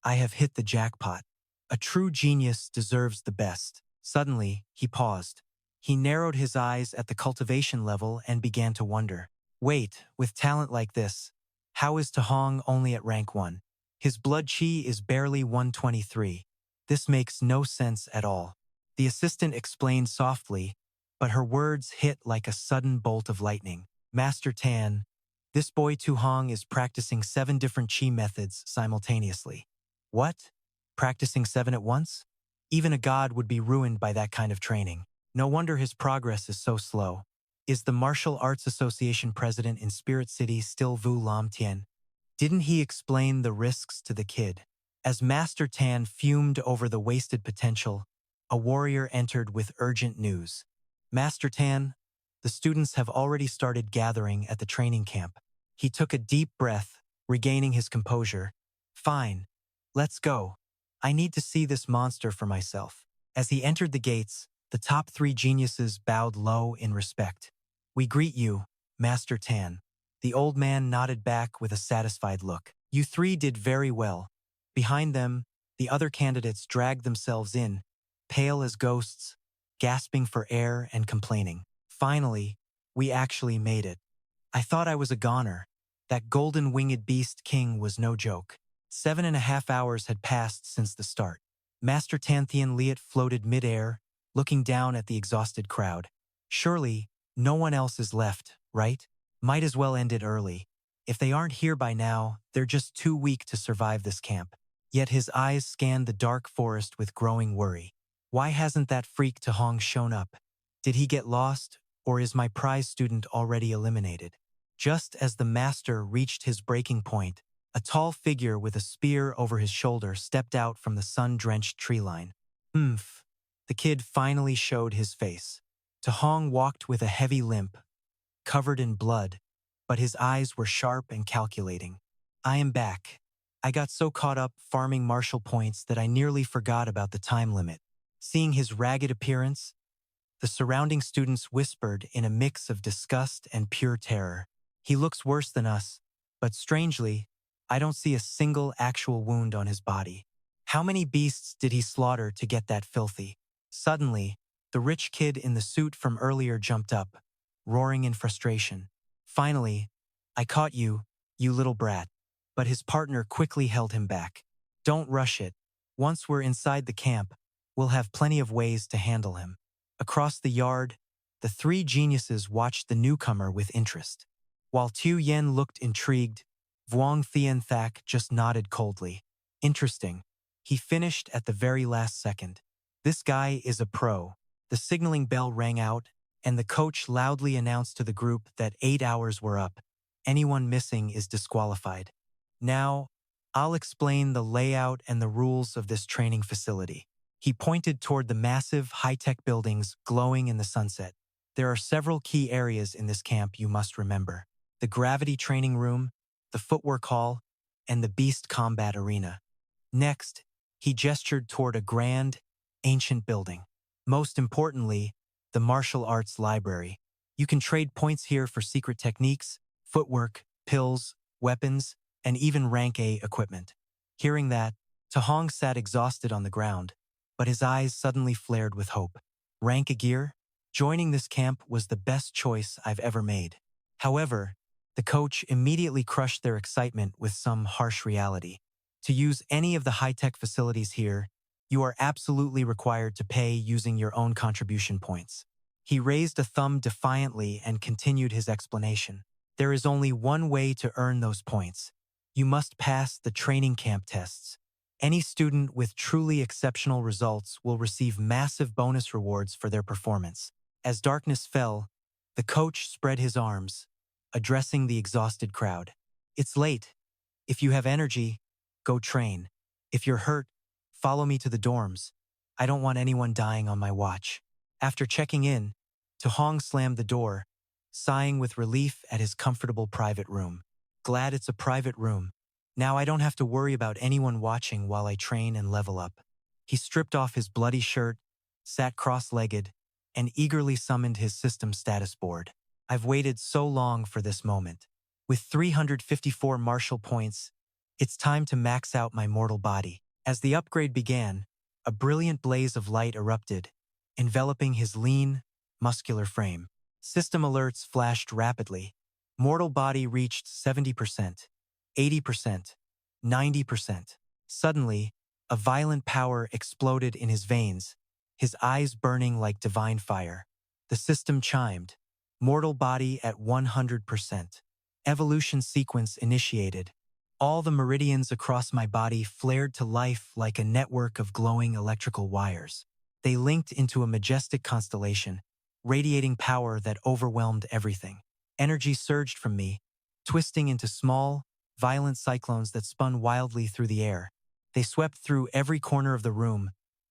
I have hit the jackpot. A true genius deserves the best. Suddenly, he paused. He narrowed his eyes at the cultivation level and began to wonder. Wait, with talent like this, how is Tahong only at rank 1? His blood chi is barely 123. This makes no sense at all. The assistant explained softly, but her words hit like a sudden bolt of lightning. Master Tan, this boy Tuhong is practicing 7 different chi methods simultaneously. What? Practicing 7 at once? Even a god would be ruined by that kind of training. No wonder his progress is so slow. Is the Martial Arts Association president in Spirit City still Vu Lam Tien? Didn't he explain the risks to the kid? As Master Tan fumed over the wasted potential, a warrior entered with urgent news. Master Tan, the students have already started gathering at the training camp. He took a deep breath, regaining his composure. Fine. Let's go. I need to see this monster for myself. As he entered the gates, the top three geniuses bowed low in respect. "We greet you, Master Tan." The old man nodded back with a satisfied look. "You three did very well." Behind them, the other candidates dragged themselves in, pale as ghosts, gasping for air and complaining. "Finally, we actually made it. I thought I was a goner. That golden-winged beast king was no joke." 7.5 hours had passed since the start. Master Tanthian Liat floated mid-air, looking down at the exhausted crowd. "Surely, no one else is left, right? Might as well end it early. If they aren't here by now, they're just too weak to survive this camp." Yet his eyes scanned the dark forest with growing worry. "Why hasn't that freak Tahong shown up? Did he get lost, or is my prize student already eliminated?" Just as the master reached his breaking point, a tall figure with a spear over his shoulder stepped out from the sun-drenched tree line. "Humph." The kid finally showed his face. Tahong walked with a heavy limp, covered in blood, but his eyes were sharp and calculating. "I am back. I got so caught up farming martial points that I nearly forgot about the time limit." Seeing his ragged appearance, the surrounding students whispered in a mix of disgust and pure terror. "He looks worse than us, but strangely, I don't see a single actual wound on his body. How many beasts did he slaughter to get that filthy?" Suddenly, the rich kid in the suit from earlier jumped up, roaring in frustration. "Finally, I caught you, you little brat." But his partner quickly held him back. "Don't rush it. Once we're inside the camp, we'll have plenty of ways to handle him." Across the yard, the three geniuses watched the newcomer with interest. While Tu Yen looked intrigued, Vuong Thien Thak just nodded coldly. "Interesting." He finished at the very last second. "This guy is a pro." The signaling bell rang out, and the coach loudly announced to the group that 8 hours were up. Anyone missing is disqualified. "Now, I'll explain the layout and the rules of this training facility." He pointed toward the massive, high-tech buildings glowing in the sunset. "There are several key areas in this camp you must remember: the gravity training room, the footwork hall, and the beast combat arena." Next, he gestured toward a grand, ancient building. "Most importantly, the martial arts library. You can trade points here for secret techniques, footwork, pills, weapons, and even rank A equipment." Hearing that, Tahong sat exhausted on the ground, but his eyes suddenly flared with hope. Rank A gear? Joining this camp was the best choice I've ever made. However, the coach immediately crushed their excitement with some harsh reality. To use any of the high-tech facilities here, you are absolutely required to pay using your own contribution points. He raised a thumb defiantly and continued his explanation. "There is only one way to earn those points. You must pass the training camp tests. Any student with truly exceptional results will receive massive bonus rewards for their performance." As darkness fell, the coach spread his arms, addressing the exhausted crowd. "It's late. If you have energy, go train. If you're hurt, follow me to the dorms. I don't want anyone dying on my watch." After checking in, Tahong slammed the door, sighing with relief at his comfortable private room. "Glad it's a private room. Now I don't have to worry about anyone watching while I train and level up." He stripped off his bloody shirt, sat cross-legged, and eagerly summoned his system status board. "I've waited so long for this moment. With 354 martial points, it's time to max out my mortal body." As the upgrade began, a brilliant blaze of light erupted, enveloping his lean, muscular frame. System alerts flashed rapidly. Mortal body reached 70%, 80%, 90%. Suddenly, a violent power exploded in his veins, his eyes burning like divine fire. The system chimed. Mortal body at 100%. Evolution sequence initiated. All the meridians across my body flared to life like a network of glowing electrical wires. They linked into a majestic constellation, radiating power that overwhelmed everything. Energy surged from me, twisting into small, violent cyclones that spun wildly through the air. They swept through every corner of the room,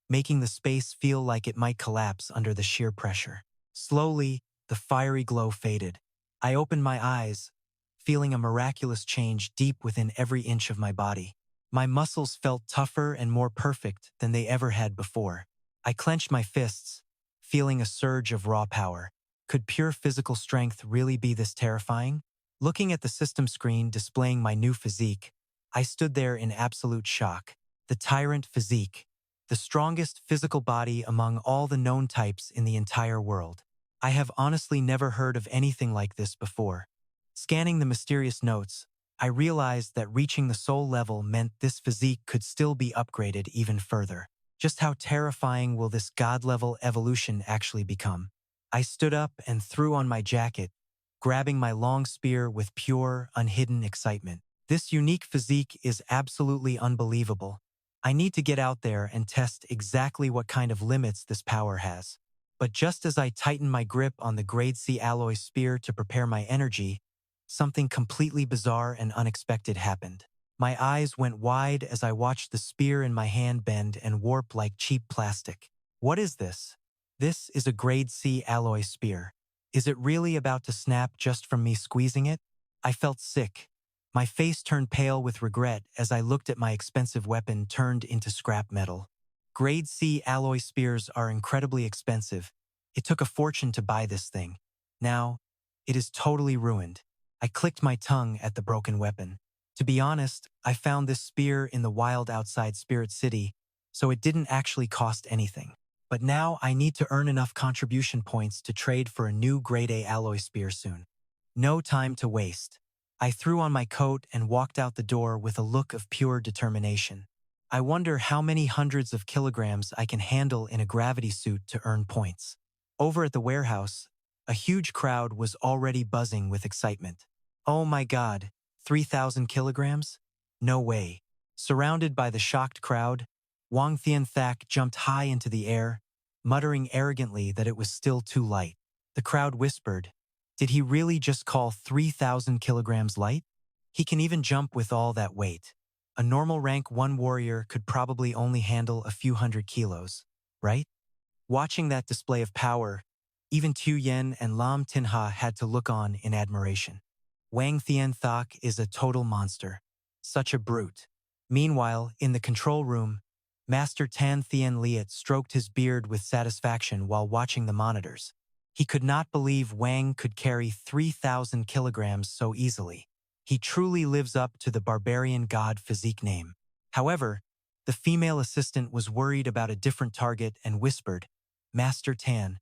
making the space feel like it might collapse under the sheer pressure. Slowly, the fiery glow faded. I opened my eyes, feeling a miraculous change deep within every inch of my body. My muscles felt tougher and more perfect than they ever had before. I clenched my fists, feeling a surge of raw power. Could pure physical strength really be this terrifying? Looking at the system screen displaying my new physique, I stood there in absolute shock. The Tyrant physique, the strongest physical body among all the known types in the entire world. I have honestly never heard of anything like this before. Scanning the mysterious notes, I realized that reaching the soul level meant this physique could still be upgraded even further. Just how terrifying will this god-level evolution actually become? I stood up and threw on my jacket, grabbing my long spear with pure, unhidden excitement. This unique physique is absolutely unbelievable. I need to get out there and test exactly what kind of limits this power has. But just as I tightened my grip on the Grade C alloy spear to prepare my energy, something completely bizarre and unexpected happened. My eyes went wide as I watched the spear in my hand bend and warp like cheap plastic. What is this? This is a Grade C alloy spear. Is it really about to snap just from me squeezing it? I felt sick. My face turned pale with regret as I looked at my expensive weapon turned into scrap metal. Grade C alloy spears are incredibly expensive. It took a fortune to buy this thing. Now, it is totally ruined. I clicked my tongue at the broken weapon. To be honest, I found this spear in the wild outside Spirit City, so it didn't actually cost anything. But now I need to earn enough contribution points to trade for a new Grade A alloy spear soon. No time to waste. I threw on my coat and walked out the door with a look of pure determination. I wonder how many hundreds of kilograms I can handle in a gravity suit to earn points. Over at the warehouse, a huge crowd was already buzzing with excitement. Oh my God, 3,000 kilograms? No way. Surrounded by the shocked crowd, Wang Thian-Thak jumped high into the air, muttering arrogantly that it was still too light. The crowd whispered, "Did he really just call 3,000 kilograms light? He can even jump with all that weight. A normal rank 1 warrior could probably only handle a few hundred kilos, right?" Watching that display of power, even Tu Yen and Lam Tinha had to look on in admiration. Wang Thian-Thak is a total monster. Such a brute. Meanwhile, in the control room, Master Tan Thien Liat stroked his beard with satisfaction while watching the monitors. He could not believe Wang could carry 3,000 kilograms so easily. He truly lives up to the barbarian god physique name. However, the female assistant was worried about a different target and whispered, "Master Tan,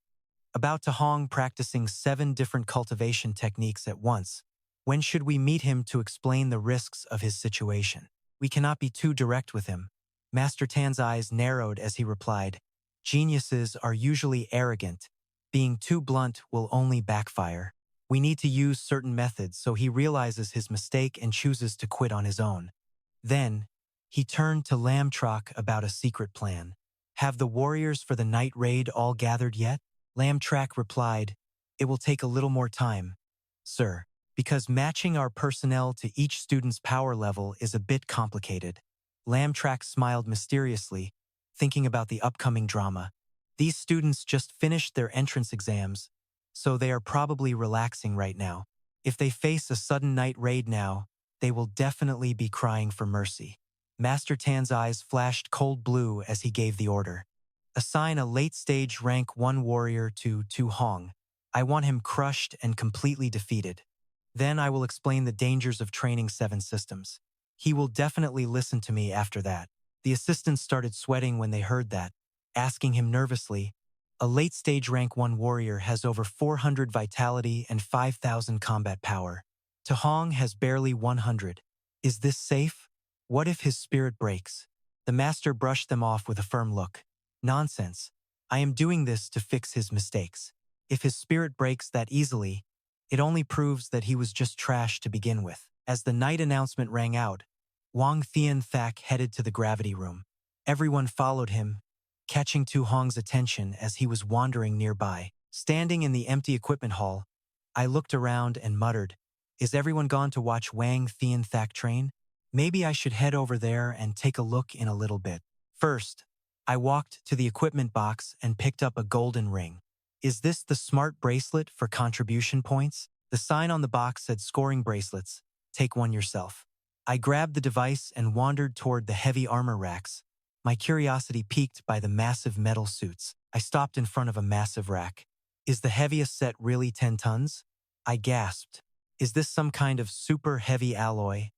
about to Hong practicing 7 different cultivation techniques at once. When should we meet him to explain the risks of his situation? We cannot be too direct with him." Master Tan's eyes narrowed as he replied, "Geniuses are usually arrogant. Being too blunt will only backfire. We need to use certain methods so he realizes his mistake and chooses to quit on his own." Then, he turned to Lam Trak about a secret plan. "Have the warriors for the night raid all gathered yet?" Lam Trak replied, "It will take a little more time, sir, because matching our personnel to each student's power level is a bit complicated." Lam Trak smiled mysteriously, thinking about the upcoming drama. These students just finished their entrance exams, so they are probably relaxing right now. If they face a sudden night raid now, they will definitely be crying for mercy. Master Tan's eyes flashed cold blue as he gave the order. "Assign a late-stage rank 1 warrior to Tu Hong. I want him crushed and completely defeated. Then I will explain the dangers of training 7 systems. He will definitely listen to me after that." The assistants started sweating when they heard that, asking him nervously, "A late-stage rank 1 warrior has over 400 vitality and 5,000 combat power. Tu Hong has barely 100. Is this safe? What if his spirit breaks?" The master brushed them off with a firm look. "Nonsense. I am doing this to fix his mistakes. If his spirit breaks that easily, it only proves that he was just trash to begin with." As the night announcement rang out, Wang Thian-Thak headed to the gravity room. Everyone followed him, catching Tu Hong's attention as he was wandering nearby. Standing in the empty equipment hall, I looked around and muttered, "Is everyone gone to watch Wang Thian-Thak train? Maybe I should head over there and take a look in a little bit." First, I walked to the equipment box and picked up a golden ring. Is this the smart bracelet for contribution points? The sign on the box said scoring bracelets. Take one yourself. I grabbed the device and wandered toward the heavy armor racks, My curiosity piqued by the massive metal suits. I stopped in front of a massive rack. Is the heaviest set really 10 tons? I gasped. Is this some kind of super heavy alloy?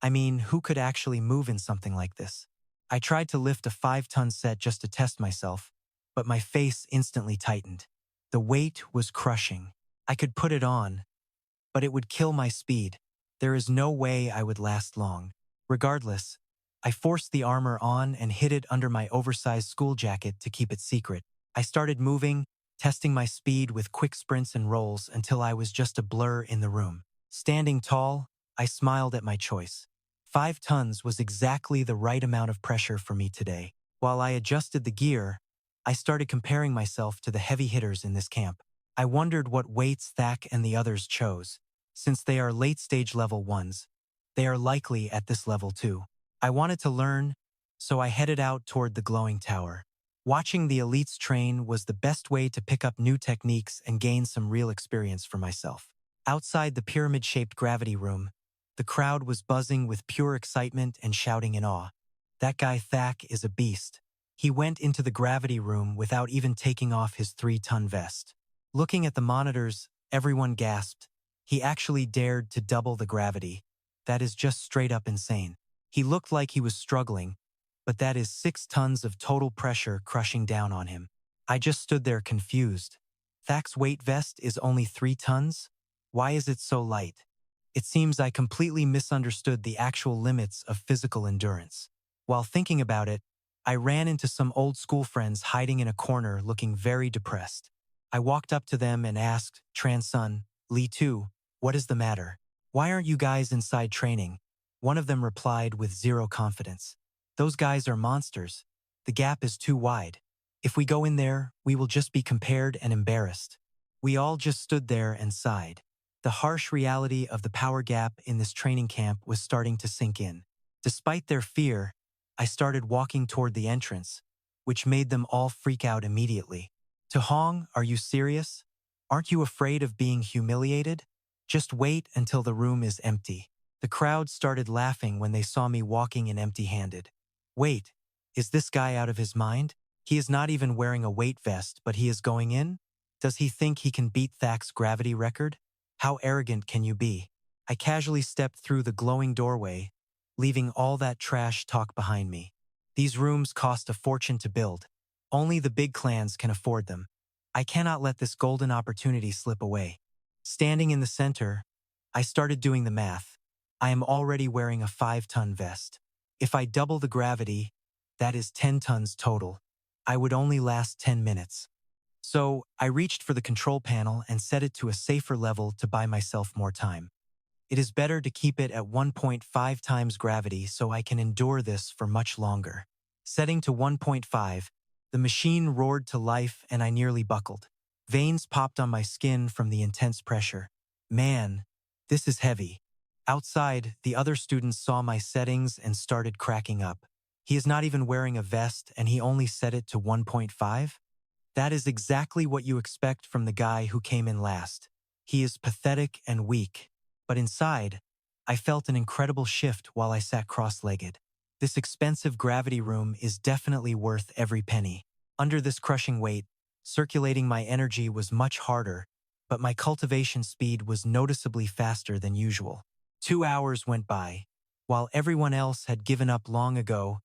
I mean, who could actually move in something like this? I tried to lift a 5-ton set just to test myself, but my face instantly tightened. The weight was crushing. I could put it on, but it would kill my speed. There is no way I would last long. Regardless, I forced the armor on and hid it under my oversized school jacket to keep it secret. I started moving, testing my speed with quick sprints and rolls until I was just a blur in the room. Standing tall, I smiled at my choice. 5 tons was exactly the right amount of pressure for me today. While I adjusted the gear, I started comparing myself to the heavy hitters in this camp. I wondered what weights Thak and the others chose. Since they are late-stage level 1s, they are likely at this level too. I wanted to learn, so I headed out toward the glowing tower. Watching the elites train was the best way to pick up new techniques and gain some real experience for myself. Outside the pyramid-shaped gravity room, the crowd was buzzing with pure excitement and shouting in awe. That guy Thak is a beast. He went into the gravity room without even taking off his 3-ton vest. Looking at the monitors, everyone gasped. He actually dared to double the gravity. That is just straight up insane. He looked like he was struggling, but that is 6 tons of total pressure crushing down on him. I just stood there confused. Thak's weight vest is only 3 tons? Why is it so light? It seems I completely misunderstood the actual limits of physical endurance. While thinking about it, I ran into some old school friends hiding in a corner looking very depressed. I walked up to them and asked, Transun, Lee too, what is the matter? Why aren't you guys inside training? One of them replied with zero confidence. Those guys are monsters. The gap is too wide. If we go in there, we will just be compared and embarrassed. We all just stood there and sighed. The harsh reality of the power gap in this training camp was starting to sink in. Despite their fear, I started walking toward the entrance, which made them all freak out immediately. To Hong, are you serious? Aren't you afraid of being humiliated? Just wait until the room is empty. The crowd started laughing when they saw me walking in empty-handed. Wait, is this guy out of his mind? He is not even wearing a weight vest, but he is going in? Does he think he can beat Thak's gravity record? How arrogant can you be? I casually stepped through the glowing doorway, leaving all that trash talk behind me. These rooms cost a fortune to build. Only the big clans can afford them. I cannot let this golden opportunity slip away. Standing in the center, I started doing the math. I am already wearing a 5-ton vest. If I double the gravity, that is 10 tons total. I would only last 10 minutes. So I reached for the control panel and set it to a safer level to buy myself more time. It is better to keep it at 1.5 times gravity so I can endure this for much longer. Setting to 1.5, the machine roared to life and I nearly buckled. Veins popped on my skin from the intense pressure. Man, this is heavy. Outside, the other students saw my settings and started cracking up. He is not even wearing a vest and he only set it to 1.5? That is exactly what you expect from the guy who came in last. He is pathetic and weak. But inside, I felt an incredible shift while I sat cross-legged. This expensive gravity room is definitely worth every penny. Under this crushing weight, circulating my energy was much harder, but my cultivation speed was noticeably faster than usual. 2 hours went by. While everyone else had given up long ago,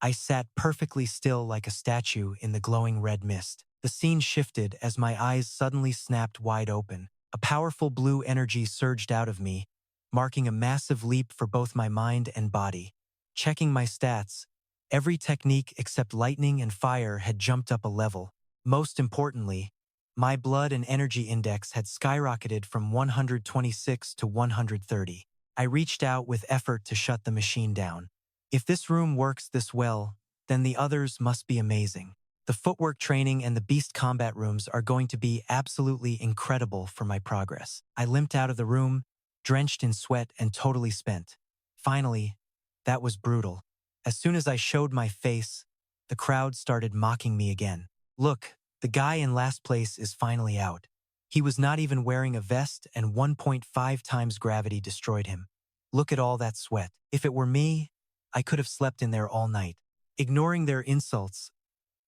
I sat perfectly still like a statue in the glowing red mist. The scene shifted as my eyes suddenly snapped wide open. A powerful blue energy surged out of me, marking a massive leap for both my mind and body. Checking my stats, every technique except lightning and fire had jumped up a level. Most importantly, my blood and energy index had skyrocketed from 126 to 130. I reached out with effort to shut the machine down. If this room works this well, then the others must be amazing. The footwork training and the beast combat rooms are going to be absolutely incredible for my progress. I limped out of the room, drenched in sweat and totally spent. Finally, that was brutal. As soon as I showed my face, the crowd started mocking me again. Look, the guy in last place is finally out. He was not even wearing a vest and 1.5 times gravity destroyed him. Look at all that sweat. If it were me, I could have slept in there all night. Ignoring their insults,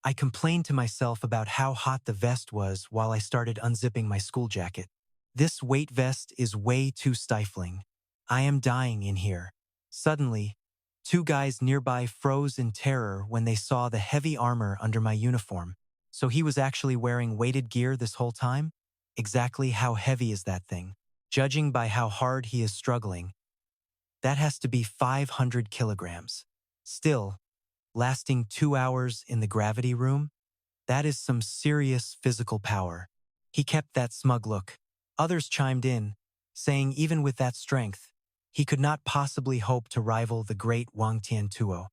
I complained to myself about how hot the vest was while I started unzipping my school jacket. This weight vest is way too stifling. I am dying in here. Suddenly, two guys nearby froze in terror when they saw the heavy armor under my uniform. So he was actually wearing weighted gear this whole time? Exactly how heavy is that thing? Judging by how hard he is struggling, that has to be 500 kilograms. Still, lasting 2 hours in the gravity room? That is some serious physical power. He kept that smug look. Others chimed in, saying even with that strength, he could not possibly hope to rival the great Wang Tiantuo.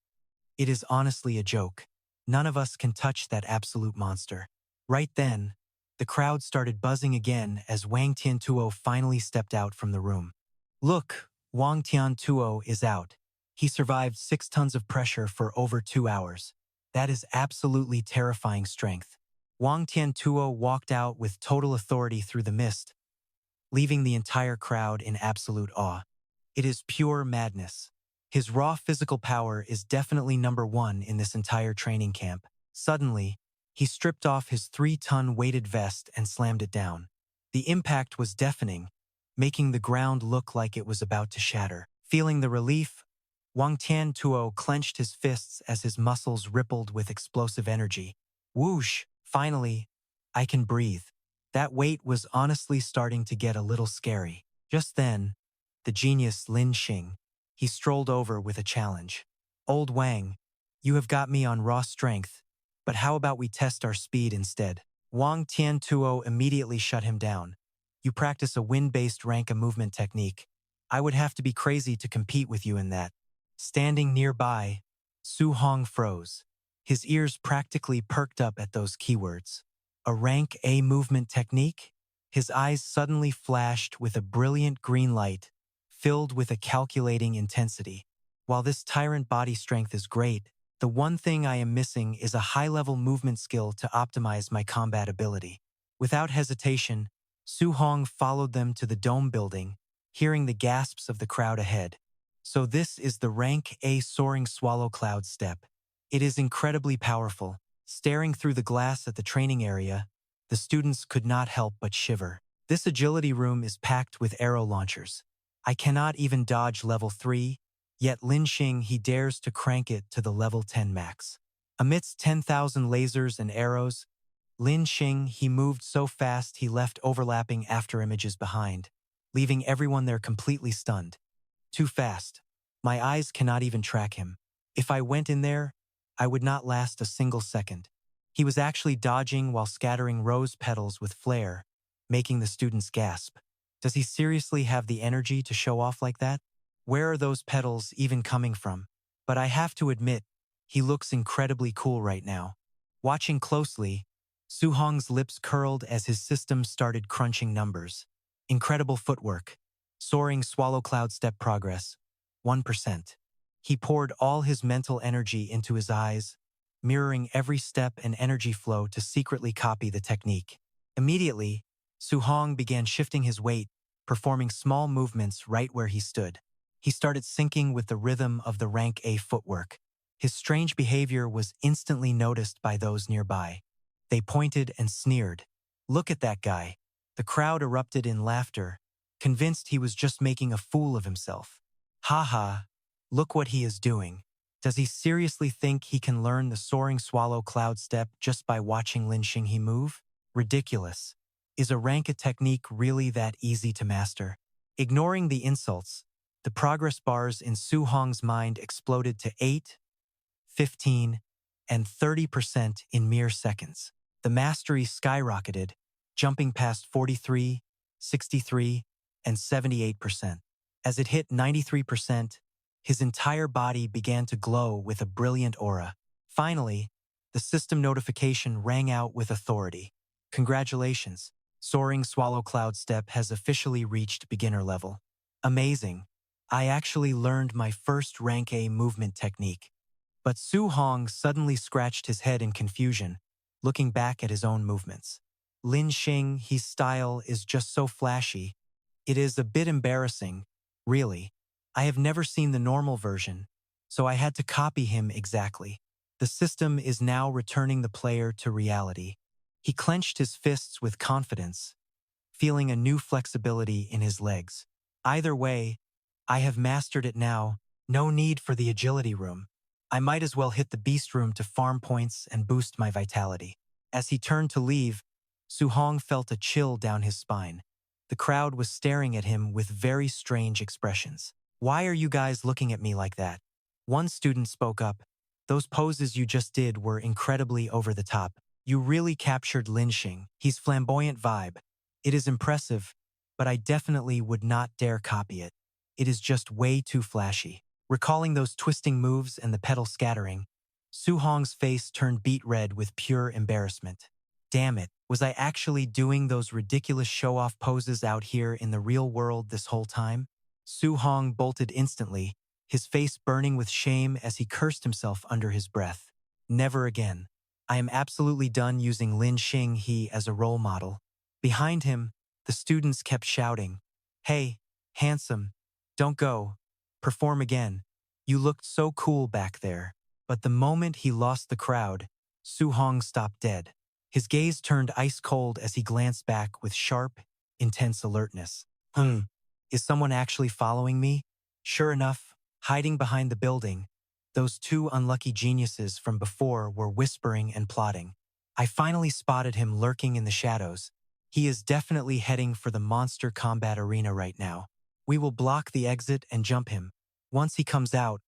It is honestly a joke. None of us can touch that absolute monster. Right then, the crowd started buzzing again as Wang Tiantuo finally stepped out from the room. Look, Wang Tiantuo is out. He survived 6 tons of pressure for over 2 hours. That is absolutely terrifying strength. Wang Tiantuo walked out with total authority through the mist, leaving the entire crowd in absolute awe. It is pure madness. His raw physical power is definitely number one in this entire training camp. Suddenly, he stripped off his 3-ton weighted vest and slammed it down. The impact was deafening, making the ground look like it was about to shatter. Feeling the relief, Wang Tiantuo clenched his fists as his muscles rippled with explosive energy. Whoosh! Finally, I can breathe. That weight was honestly starting to get a little scary. Just then, the genius Lin Xing, he strolled over with a challenge. Old Wang, you have got me on raw strength, but how about we test our speed instead? Wang Tiantuo immediately shut him down. You practice a wind-based rank a movement technique. I would have to be crazy to compete with you in that. Standing nearby, Su Hong froze. His ears practically perked up at those keywords. A rank A movement technique? His eyes suddenly flashed with a brilliant green light, filled with a calculating intensity. While this tyrant body strength is great, the one thing I am missing is a high-level movement skill to optimize my combat ability. Without hesitation, Su Hong followed them to the dome building, hearing the gasps of the crowd ahead. So this is the rank A soaring swallow cloud step. It is incredibly powerful. Staring through the glass at the training area, the students could not help but shiver. This agility room is packed with arrow launchers. I cannot even dodge level 3, yet Lin Xing he dares to crank it to the level 10 max. Amidst 10,000 lasers and arrows, Lin Xing he moved so fast he left overlapping afterimages behind, leaving everyone there completely stunned. Too fast. My eyes cannot even track him. If I went in there, I would not last a single second. He was actually dodging while scattering rose petals with flair, making the students gasp. Does he seriously have the energy to show off like that? Where are those petals even coming from? But I have to admit, he looks incredibly cool right now. Watching closely, Su Hong's lips curled as his system started crunching numbers. Incredible footwork. Soaring swallow cloud step progress. 1%. He poured all his mental energy into his eyes, mirroring every step and energy flow to secretly copy the technique. Immediately, Su Hong began shifting his weight, performing small movements right where he stood. He started syncing with the rhythm of the rank A footwork. His strange behavior was instantly noticed by those nearby. They pointed and sneered. Look at that guy. The crowd erupted in laughter, convinced he was just making a fool of himself. Ha ha, look what he is doing. Does he seriously think he can learn the soaring swallow cloud step just by watching Lin Xing he move? Ridiculous. Is a rank-a technique really that easy to master? Ignoring the insults, the progress bars in Su Hong's mind exploded to 8, 15, and 30% in mere seconds. The mastery skyrocketed, jumping past 43, 63, and 78%. As it hit 93%, his entire body began to glow with a brilliant aura. Finally, the system notification rang out with authority. Congratulations, Soaring Swallow Cloud Step has officially reached beginner level. Amazing. I actually learned my first rank A movement technique. But Su Hong suddenly scratched his head in confusion, looking back at his own movements. Lin Xing, his style is just so flashy. It is a bit embarrassing, really. I have never seen the normal version, so I had to copy him exactly. The system is now returning the player to reality. He clenched his fists with confidence, feeling a new flexibility in his legs. Either way, I have mastered it now. No need for the agility room. I might as well hit the beast room to farm points and boost my vitality. As he turned to leave, Su Hong felt a chill down his spine. The crowd was staring at him with very strange expressions. "Why are you guys looking at me like that?" One student spoke up. "Those poses you just did were incredibly over the top. You really captured Lin Xing. His flamboyant vibe. It is impressive, but I definitely would not dare copy it. It is just way too flashy." Recalling those twisting moves and the petal scattering, Su Hong's face turned beet red with pure embarrassment. Damn it, was I actually doing those ridiculous show-off poses out here in the real world this whole time? Su Hong bolted instantly, his face burning with shame as he cursed himself under his breath. Never again. I am absolutely done using Lin Xing he as a role model. Behind him, the students kept shouting, "Hey, handsome, don't go. Perform again. You looked so cool back there." But the moment he lost the crowd, Su Hong stopped dead. His gaze turned ice cold as he glanced back with sharp, intense alertness. Is someone actually following me? Sure enough, hiding behind the building, those two unlucky geniuses from before were whispering and plotting. I finally spotted him lurking in the shadows. He is definitely heading for the monster combat arena right now. We will block the exit and jump him. Once he comes out,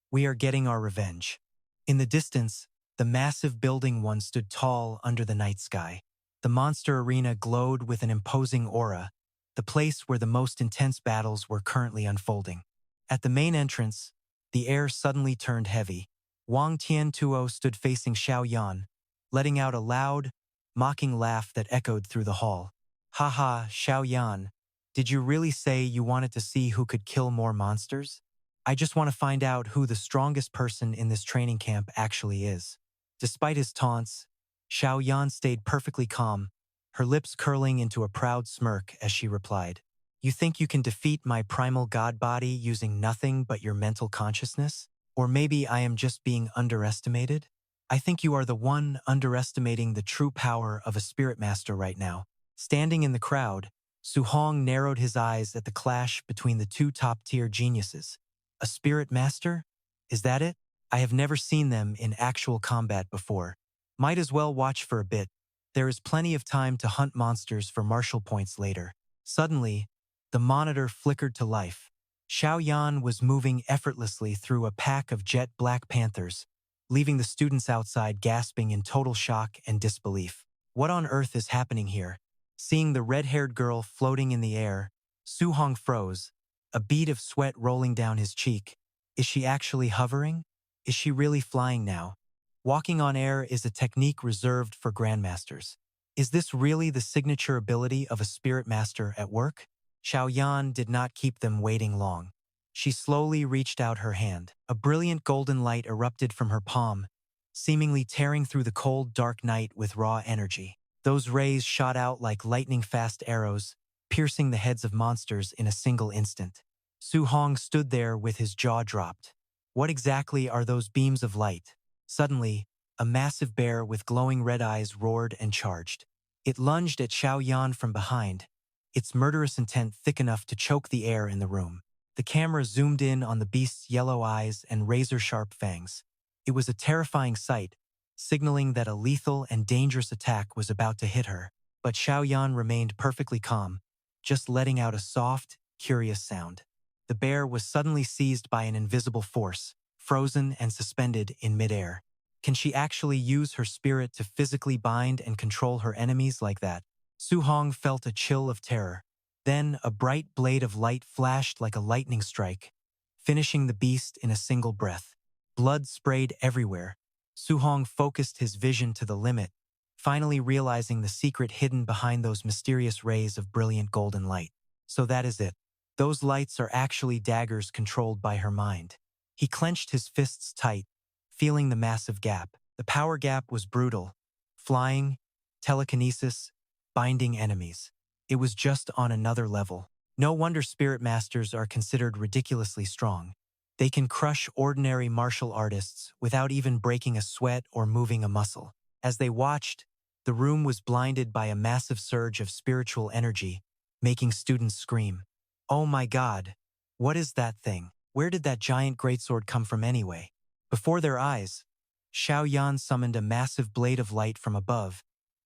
we are getting our revenge. In the distance, the massive building one stood tall under the night sky. The monster arena glowed with an imposing aura, the place where the most intense battles were currently unfolding. At the main entrance, the air suddenly turned heavy. Wang Tiantuo stood facing Xiao Yan, letting out a loud, mocking laugh that echoed through the hall. "Haha, Xiao Yan, did you really say you wanted to see who could kill more monsters? I just want to find out who the strongest person in this training camp actually is." Despite his taunts, Xiao Yan stayed perfectly calm, her lips curling into a proud smirk as she replied, "You think you can defeat my primal god body using nothing but your mental consciousness? Or maybe I am just being underestimated? I think you are the one underestimating the true power of a spirit master right now." Standing in the crowd, Su Hong narrowed his eyes at the clash between the two top-tier geniuses. A spirit master? Is that it? I have never seen them in actual combat before. Might as well watch for a bit. There is plenty of time to hunt monsters for martial points later. Suddenly, the monitor flickered to life. Xiao Yan was moving effortlessly through a pack of jet black panthers, leaving the students outside gasping in total shock and disbelief. What on earth is happening here? Seeing the red-haired girl floating in the air, Su Hong froze, a bead of sweat rolling down his cheek. Is she actually hovering? Is she really flying now? Walking on air is a technique reserved for grandmasters. Is this really the signature ability of a spirit master at work? Xiao Yan did not keep them waiting long. She slowly reached out her hand. A brilliant golden light erupted from her palm, seemingly tearing through the cold, dark night with raw energy. Those rays shot out like lightning-fast arrows, piercing the heads of monsters in a single instant. Su Hong stood there with his jaw dropped. What exactly are those beams of light? Suddenly, a massive bear with glowing red eyes roared and charged. It lunged at Xiao Yan from behind, its murderous intent thick enough to choke the air in the room. The camera zoomed in on the beast's yellow eyes and razor-sharp fangs. It was a terrifying sight, signaling that a lethal and dangerous attack was about to hit her. But Xiao Yan remained perfectly calm, just letting out a soft, curious sound. The bear was suddenly seized by an invisible force, frozen and suspended in midair. Can she actually use her spirit to physically bind and control her enemies like that? Su Hong felt a chill of terror. Then a bright blade of light flashed like a lightning strike, finishing the beast in a single breath. Blood sprayed everywhere. Su Hong focused his vision to the limit, finally realizing the secret hidden behind those mysterious rays of brilliant golden light. So that is it. Those lights are actually daggers controlled by her mind. He clenched his fists tight, feeling the massive gap. The power gap was brutal. Flying, telekinesis, binding enemies. It was just on another level. No wonder spirit masters are considered ridiculously strong. They can crush ordinary martial artists without even breaking a sweat or moving a muscle. As they watched, the room was blinded by a massive surge of spiritual energy, making students scream, "Oh my God! What is that thing? Where did that giant greatsword come from anyway?" Before their eyes, Xiao Yan summoned a massive blade of light from above,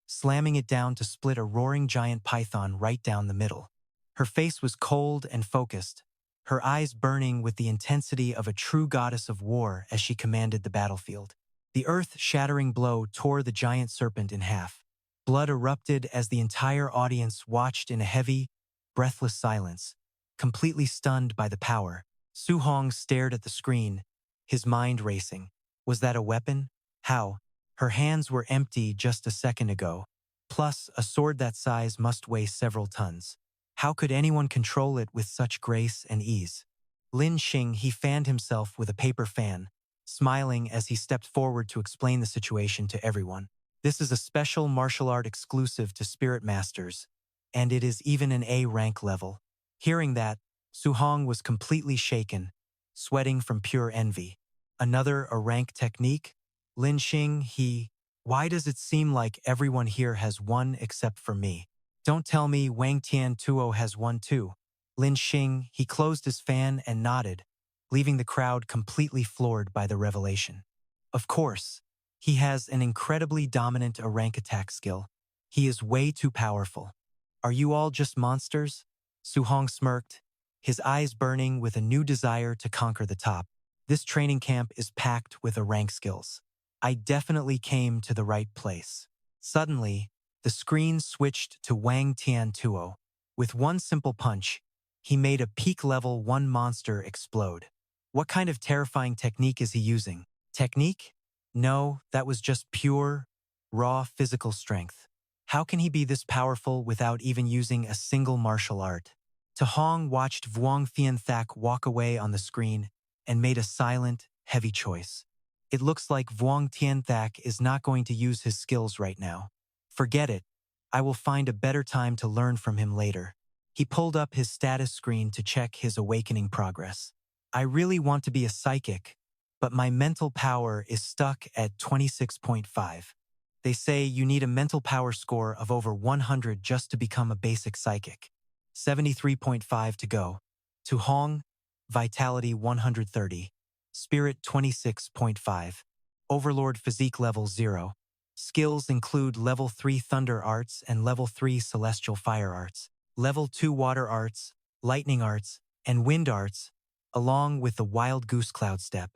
slamming it down to split a roaring giant python right down the middle. Her face was cold and focused, her eyes burning with the intensity of a true goddess of war as she commanded the battlefield. The earth-shattering blow tore the giant serpent in half. Blood erupted as the entire audience watched in a heavy, breathless silence, completely stunned by the power. Su Hong stared at the screen, his mind racing. Was that a weapon? How? Her hands were empty just a second ago. Plus, a sword that size must weigh several tons. How could anyone control it with such grace and ease? Lin Xing, he fanned himself with a paper fan, smiling as he stepped forward to explain the situation to everyone. This is a special martial art exclusive to Spirit Masters, and it is even an A rank level. Hearing that, Su Hong was completely shaken, sweating from pure envy. Another A rank technique? Lin Xing, why does it seem like everyone here has one except for me? Don't tell me Wang Tiantuo has one too. Lin Xing, he closed his fan and nodded, leaving the crowd completely floored by the revelation. Of course, he has an incredibly dominant A rank attack skill. He is way too powerful. Are you all just monsters? Su Hong smirked, his eyes burning with a new desire to conquer the top. This training camp is packed with A rank skills. I definitely came to the right place. Suddenly, the screen switched to Wang Tiantuo. With one simple punch, he made a peak level 1 monster explode. What kind of terrifying technique is he using? Technique? No, that was just pure, raw physical strength. How can he be this powerful without even using a single martial art? Ta Hong watched Vuong Thianthak walk away on the screen and made a silent, heavy choice. It looks like Vuong Thianthak is not going to use his skills right now. Forget it. I will find a better time to learn from him later. He pulled up his status screen to check his awakening progress. I really want to be a psychic, but my mental power is stuck at 26.5. They say you need a mental power score of over 100 just to become a basic psychic. 73.5 to go. To Hong, Vitality 130. Spirit 26.5. Overlord Physique Level 0. Skills include Level 3 Thunder Arts and Level 3 Celestial Fire Arts, Level 2 Water Arts, Lightning Arts, and Wind Arts, along with the Wild Goose Cloud Step.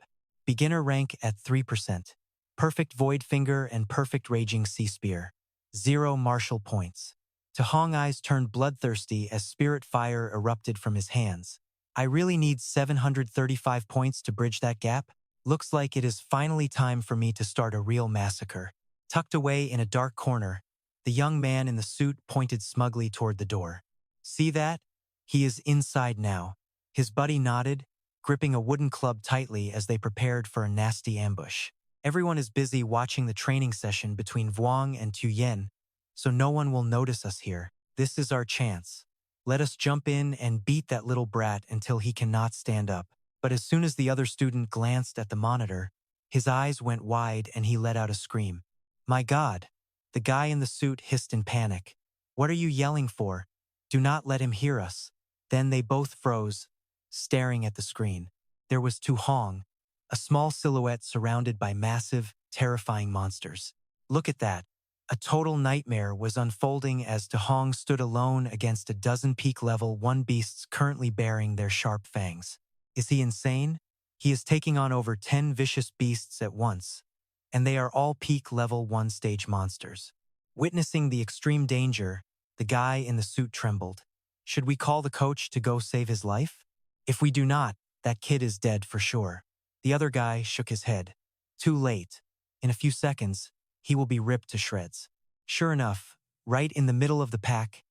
Beginner rank at 3%. Perfect Void Finger and Perfect Raging Sea Spear. 0 martial points. Ta Hong eyes turned bloodthirsty as spirit fire erupted from his hands. I really need 735 points to bridge that gap. Looks like it is finally time for me to start a real massacre. Tucked away in a dark corner, the young man in the suit pointed smugly toward the door. See that? He is inside now. His buddy nodded, gripping a wooden club tightly as they prepared for a nasty ambush. Everyone is busy watching the training session between Vuong and Tuyen, so no one will notice us here. This is our chance. Let us jump in and beat that little brat until he cannot stand up. But as soon as the other student glanced at the monitor, his eyes went wide and he let out a scream. My God! The guy in the suit hissed in panic. What are you yelling for? Do not let him hear us. Then they both froze, staring at the screen. There was Tu Hong, a small silhouette surrounded by massive, terrifying monsters. Look at that. A total nightmare was unfolding as Tu Hong stood alone against a dozen peak level 1 beasts currently baring their sharp fangs. Is he insane? He is taking on over 10 vicious beasts at once, and they are all peak level 1 stage monsters. Witnessing the extreme danger, the guy in the suit trembled. Should we call the coach to go save his life? If we do not, that kid is dead for sure. The other guy shook his head. Too late. In a few seconds, he will be ripped to shreds. Sure enough, right in the middle of the pack,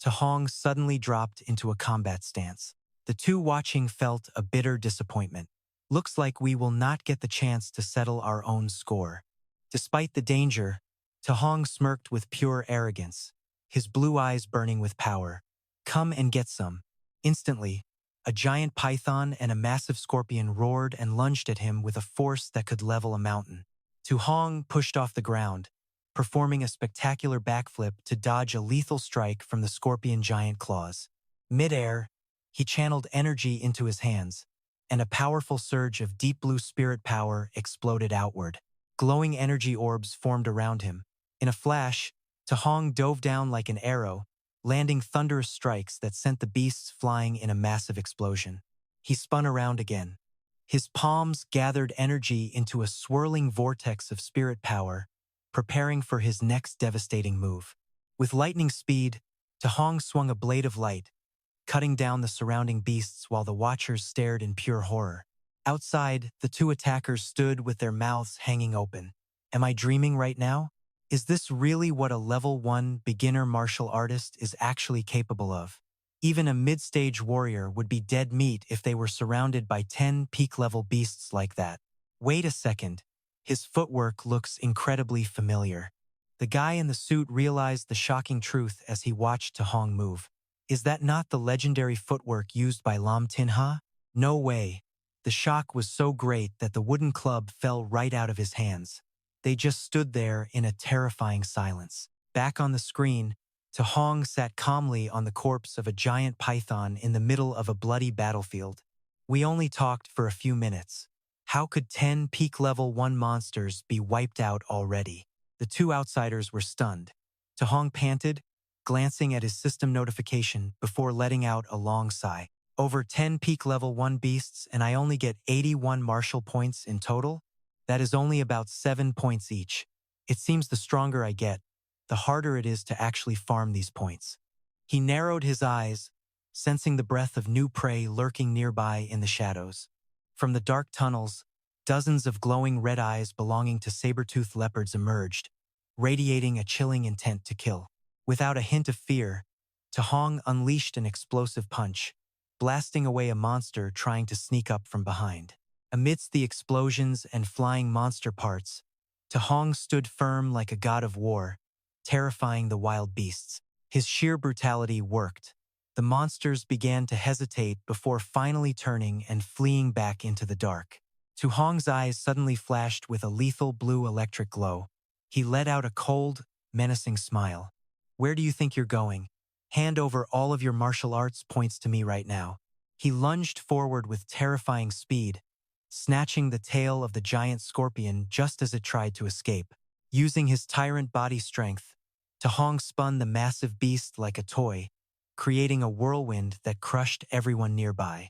Ta Hong suddenly dropped into a combat stance. The two watching felt a bitter disappointment. Looks like we will not get the chance to settle our own score. Despite the danger, Ta Hong smirked with pure arrogance, his blue eyes burning with power. Come and get some. Instantly, A giant python and a massive scorpion roared and lunged at him with a force that could level a mountain. Tu Hong pushed off the ground, performing a spectacular backflip to dodge a lethal strike from the scorpion giant claws. Mid-air, he channeled energy into his hands, and a powerful surge of deep blue spirit power exploded outward. Glowing energy orbs formed around him. In a flash, Tu Hong dove down like an arrow, landing thunderous strikes that sent the beasts flying in a massive explosion. He spun around again. His palms gathered energy into a swirling vortex of spirit power, preparing for his next devastating move. With lightning speed, Tu Hong swung a blade of light, cutting down the surrounding beasts while the watchers stared in pure horror. Outside, the two attackers stood with their mouths hanging open. Am I dreaming right now? Is this really what a level 1 beginner martial artist is actually capable of? Even a mid-stage warrior would be dead meat if they were surrounded by 10 peak-level beasts like that. Wait a second. His footwork looks incredibly familiar. The guy in the suit realized the shocking truth as he watched Tu Hong move. Is that not the legendary footwork used by Lam Tinha? No way. The shock was so great that the wooden club fell right out of his hands. They just stood there in a terrifying silence. Back on the screen, Tu Hong sat calmly on the corpse of a giant python in the middle of a bloody battlefield. We only talked for a few minutes. How could 10 peak level 1 monsters be wiped out already? The two outsiders were stunned. Tu Hong panted, glancing at his system notification before letting out a long sigh. Over 10 peak level 1 beasts and I only get 81 martial points in total? That is only about 7 points each. It seems the stronger I get, the harder it is to actually farm these points. He narrowed his eyes, sensing the breath of new prey lurking nearby in the shadows. From the dark tunnels, dozens of glowing red eyes belonging to saber-toothed leopards emerged, radiating a chilling intent to kill. Without a hint of fear, Tu Hong unleashed an explosive punch, blasting away a monster trying to sneak up from behind. Amidst the explosions and flying monster parts, Tu Hong stood firm like a god of war, terrifying the wild beasts. His sheer brutality worked. The monsters began to hesitate before finally turning and fleeing back into the dark. Tu Hong's eyes suddenly flashed with a lethal blue electric glow. He let out a cold, menacing smile. Where do you think you're going? Hand over all of your martial arts points to me right now. He lunged forward with terrifying speed, snatching the tail of the giant scorpion just as it tried to escape. Using his Tyrant Body strength, Tu Hong spun the massive beast like a toy, creating a whirlwind that crushed everyone nearby.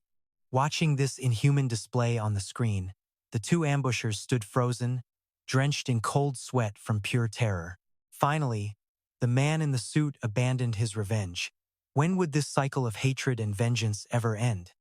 Watching this inhuman display on the screen, the two ambushers stood frozen, drenched in cold sweat from pure terror. Finally, the man in the suit abandoned his revenge. When would this cycle of hatred and vengeance ever end?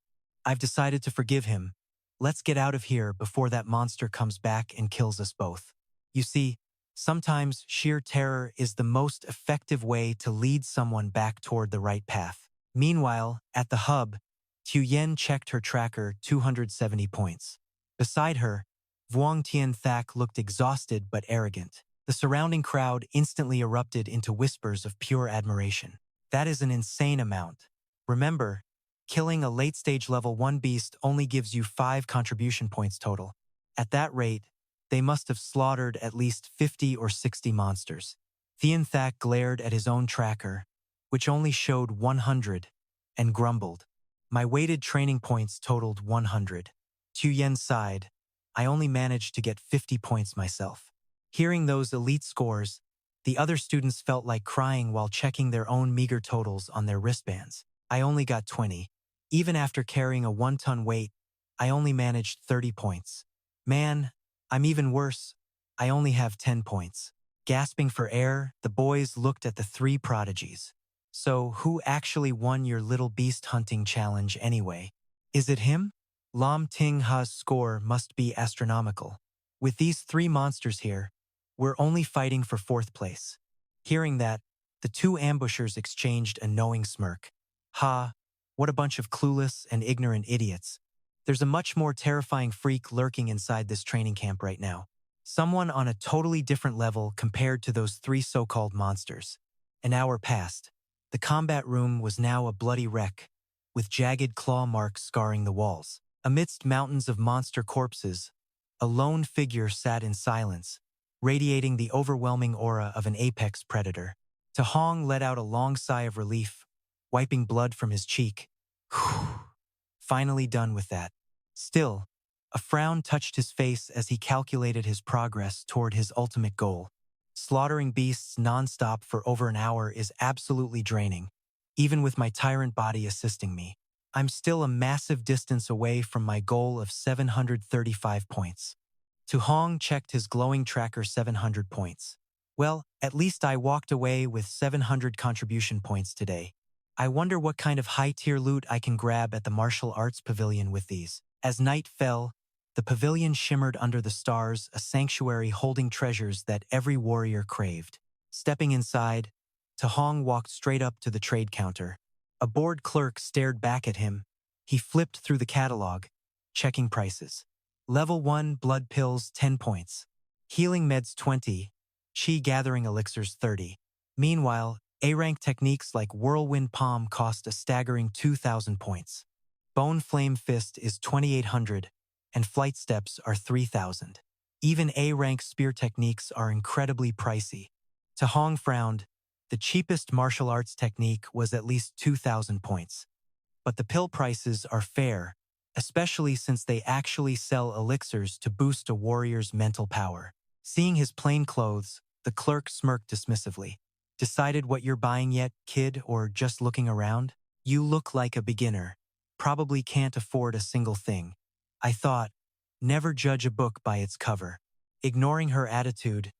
I've decided to forgive him. Let's get out of here before that monster comes back and kills us both. You see, sometimes sheer terror is the most effective way to lead someone back toward the right path. Meanwhile, at the hub, Tu Yen checked her tracker 270 points. Beside her, Vuong Tien Thak looked exhausted but arrogant. The surrounding crowd instantly erupted into whispers of pure admiration. That is an insane amount. Remember, killing a late-stage level 1 beast only gives you 5 contribution points total. At that rate, they must have slaughtered at least 50 or 60 monsters. Thien Thak glared at his own tracker, which only showed 100, and grumbled. My weighted training points totaled 100. Tu Yen sighed. I only managed to get 50 points myself. Hearing those elite scores, the other students felt like crying while checking their own meager totals on their wristbands. I only got 20. Even after carrying a 1-ton weight, I only managed 30 points. Man, I'm even worse. I only have 10 points. Gasping for air, the boys looked at the 3 prodigies. So, who actually won your little beast hunting challenge anyway? Is it him? Lam Ting Ha's score must be astronomical. With these 3 monsters here, we're only fighting for 4th place. Hearing that, the 2 ambushers exchanged a knowing smirk. Ha, what a bunch of clueless and ignorant idiots. There's a much more terrifying freak lurking inside this training camp right now. Someone on a totally different level compared to those 3 so-called monsters. An hour passed. The combat room was now a bloody wreck, with jagged claw marks scarring the walls. Amidst mountains of monster corpses, a lone figure sat in silence, radiating the overwhelming aura of an apex predator. Tahong let out a long sigh of relief, wiping blood from his cheek. Finally done with that. Still, a frown touched his face as he calculated his progress toward his ultimate goal. Slaughtering beasts nonstop for over an hour is absolutely draining, even with my tyrant body assisting me. I'm still a massive distance away from my goal of 735 points. Tahong checked his glowing tracker 700 points. Well, at least I walked away with 700 contribution points today. I wonder what kind of high-tier loot I can grab at the martial arts pavilion with these. As night fell, the pavilion shimmered under the stars, a sanctuary holding treasures that every warrior craved. Stepping inside, Tahong walked straight up to the trade counter. A bored clerk stared back at him. He flipped through the catalog, checking prices. Level 1 blood pills 10 points. Healing meds 20. Chi gathering elixirs 30. Meanwhile, A-rank techniques like whirlwind palm cost a staggering 2,000 points. Bone flame fist is 2,800, and flight steps are 3,000. Even A-rank spear techniques are incredibly pricey. Tahong frowned. The cheapest martial arts technique was at least 2,000 points. But the pill prices are fair, especially since they actually sell elixirs to boost a warrior's mental power. Seeing his plain clothes, the clerk smirked dismissively. Decided what you're buying yet, kid, or just looking around? You look like a beginner. Probably can't afford a single thing. I thought, never judge a book by its cover. Ignoring her attitude,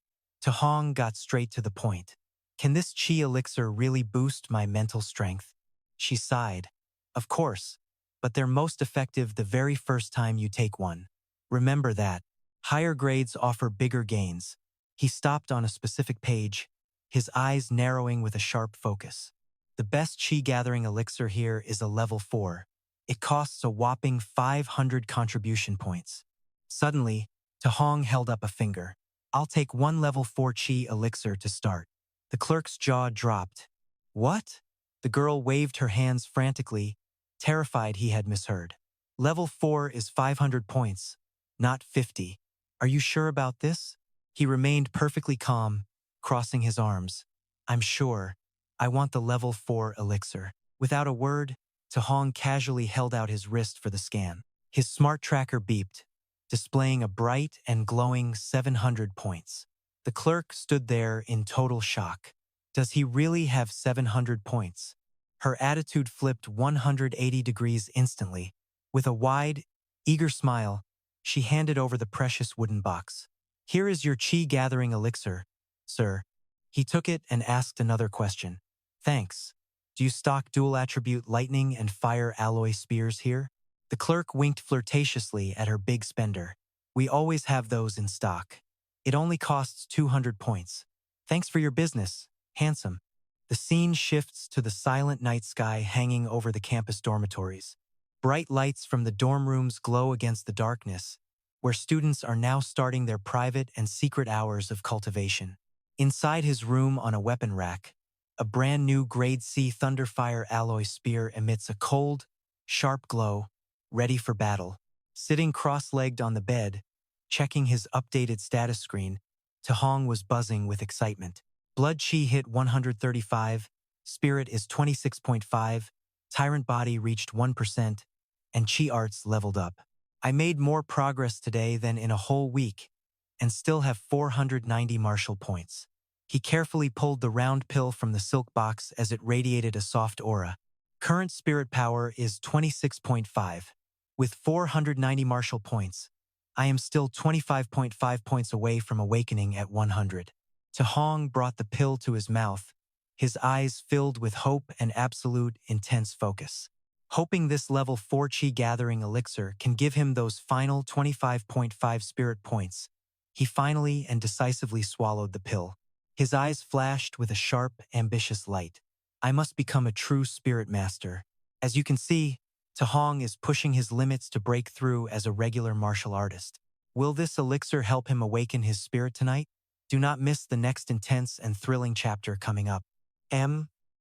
Tahong got straight to the point. Can this chi elixir really boost my mental strength? She sighed. Of course, but they're most effective the very first time you take one. Remember that. Higher grades offer bigger gains. He stopped on a specific page, his eyes narrowing with a sharp focus. The best chi gathering elixir here is a level 4. It costs a whopping 500 contribution points. Suddenly, Tahong held up a finger. I'll take one level 4 chi elixir to start. The clerk's jaw dropped. What? The girl waved her hands frantically, terrified he had misheard. Level 4 is 500 points, not 50. Are you sure about this? He remained perfectly calm, crossing his arms. I'm sure. I want the level 4 elixir. Without a word, Tahong casually held out his wrist for the scan. His smart tracker beeped, displaying a bright and glowing 700 points. The clerk stood there in total shock. Does he really have 700 points? Her attitude flipped 180 degrees instantly. With a wide, eager smile, she handed over the precious wooden box. Here is your chi-gathering elixir, sir. He took it and asked another question. Thanks. Do you stock dual-attribute lightning and fire alloy spears here? The clerk winked flirtatiously at her big spender. We always have those in stock. It only costs 200 points. Thanks for your business, handsome. The scene shifts to the silent night sky hanging over the campus dormitories. Bright lights from the dorm rooms glow against the darkness, where students are now starting their private and secret hours of cultivation. Inside his room on a weapon rack, a brand new Grade C Thunderfire alloy spear emits a cold, sharp glow, ready for battle. Sitting cross-legged on the bed, checking his updated status screen, Tahong was buzzing with excitement. Blood Chi hit 135, Spirit is 26.5, Tyrant Body reached 1%, and Chi Arts leveled up. I made more progress today than in a whole week, and still have 490 martial points. He carefully pulled the round pill from the silk box as it radiated a soft aura. Current spirit power is 26.5. With 490 martial points, I am still 25.5 points away from awakening at 100. Tahong brought the pill to his mouth, his eyes filled with hope and absolute intense focus. Hoping this level 4 chi gathering elixir can give him those final 25.5 spirit points, he finally and decisively swallowed the pill. His eyes flashed with a sharp, ambitious light. I must become a true spirit master. As you can see, Tahong is pushing his limits to break through as a regular martial artist. Will this elixir help him awaken his spirit tonight? Do not miss the next intense and thrilling chapter coming up.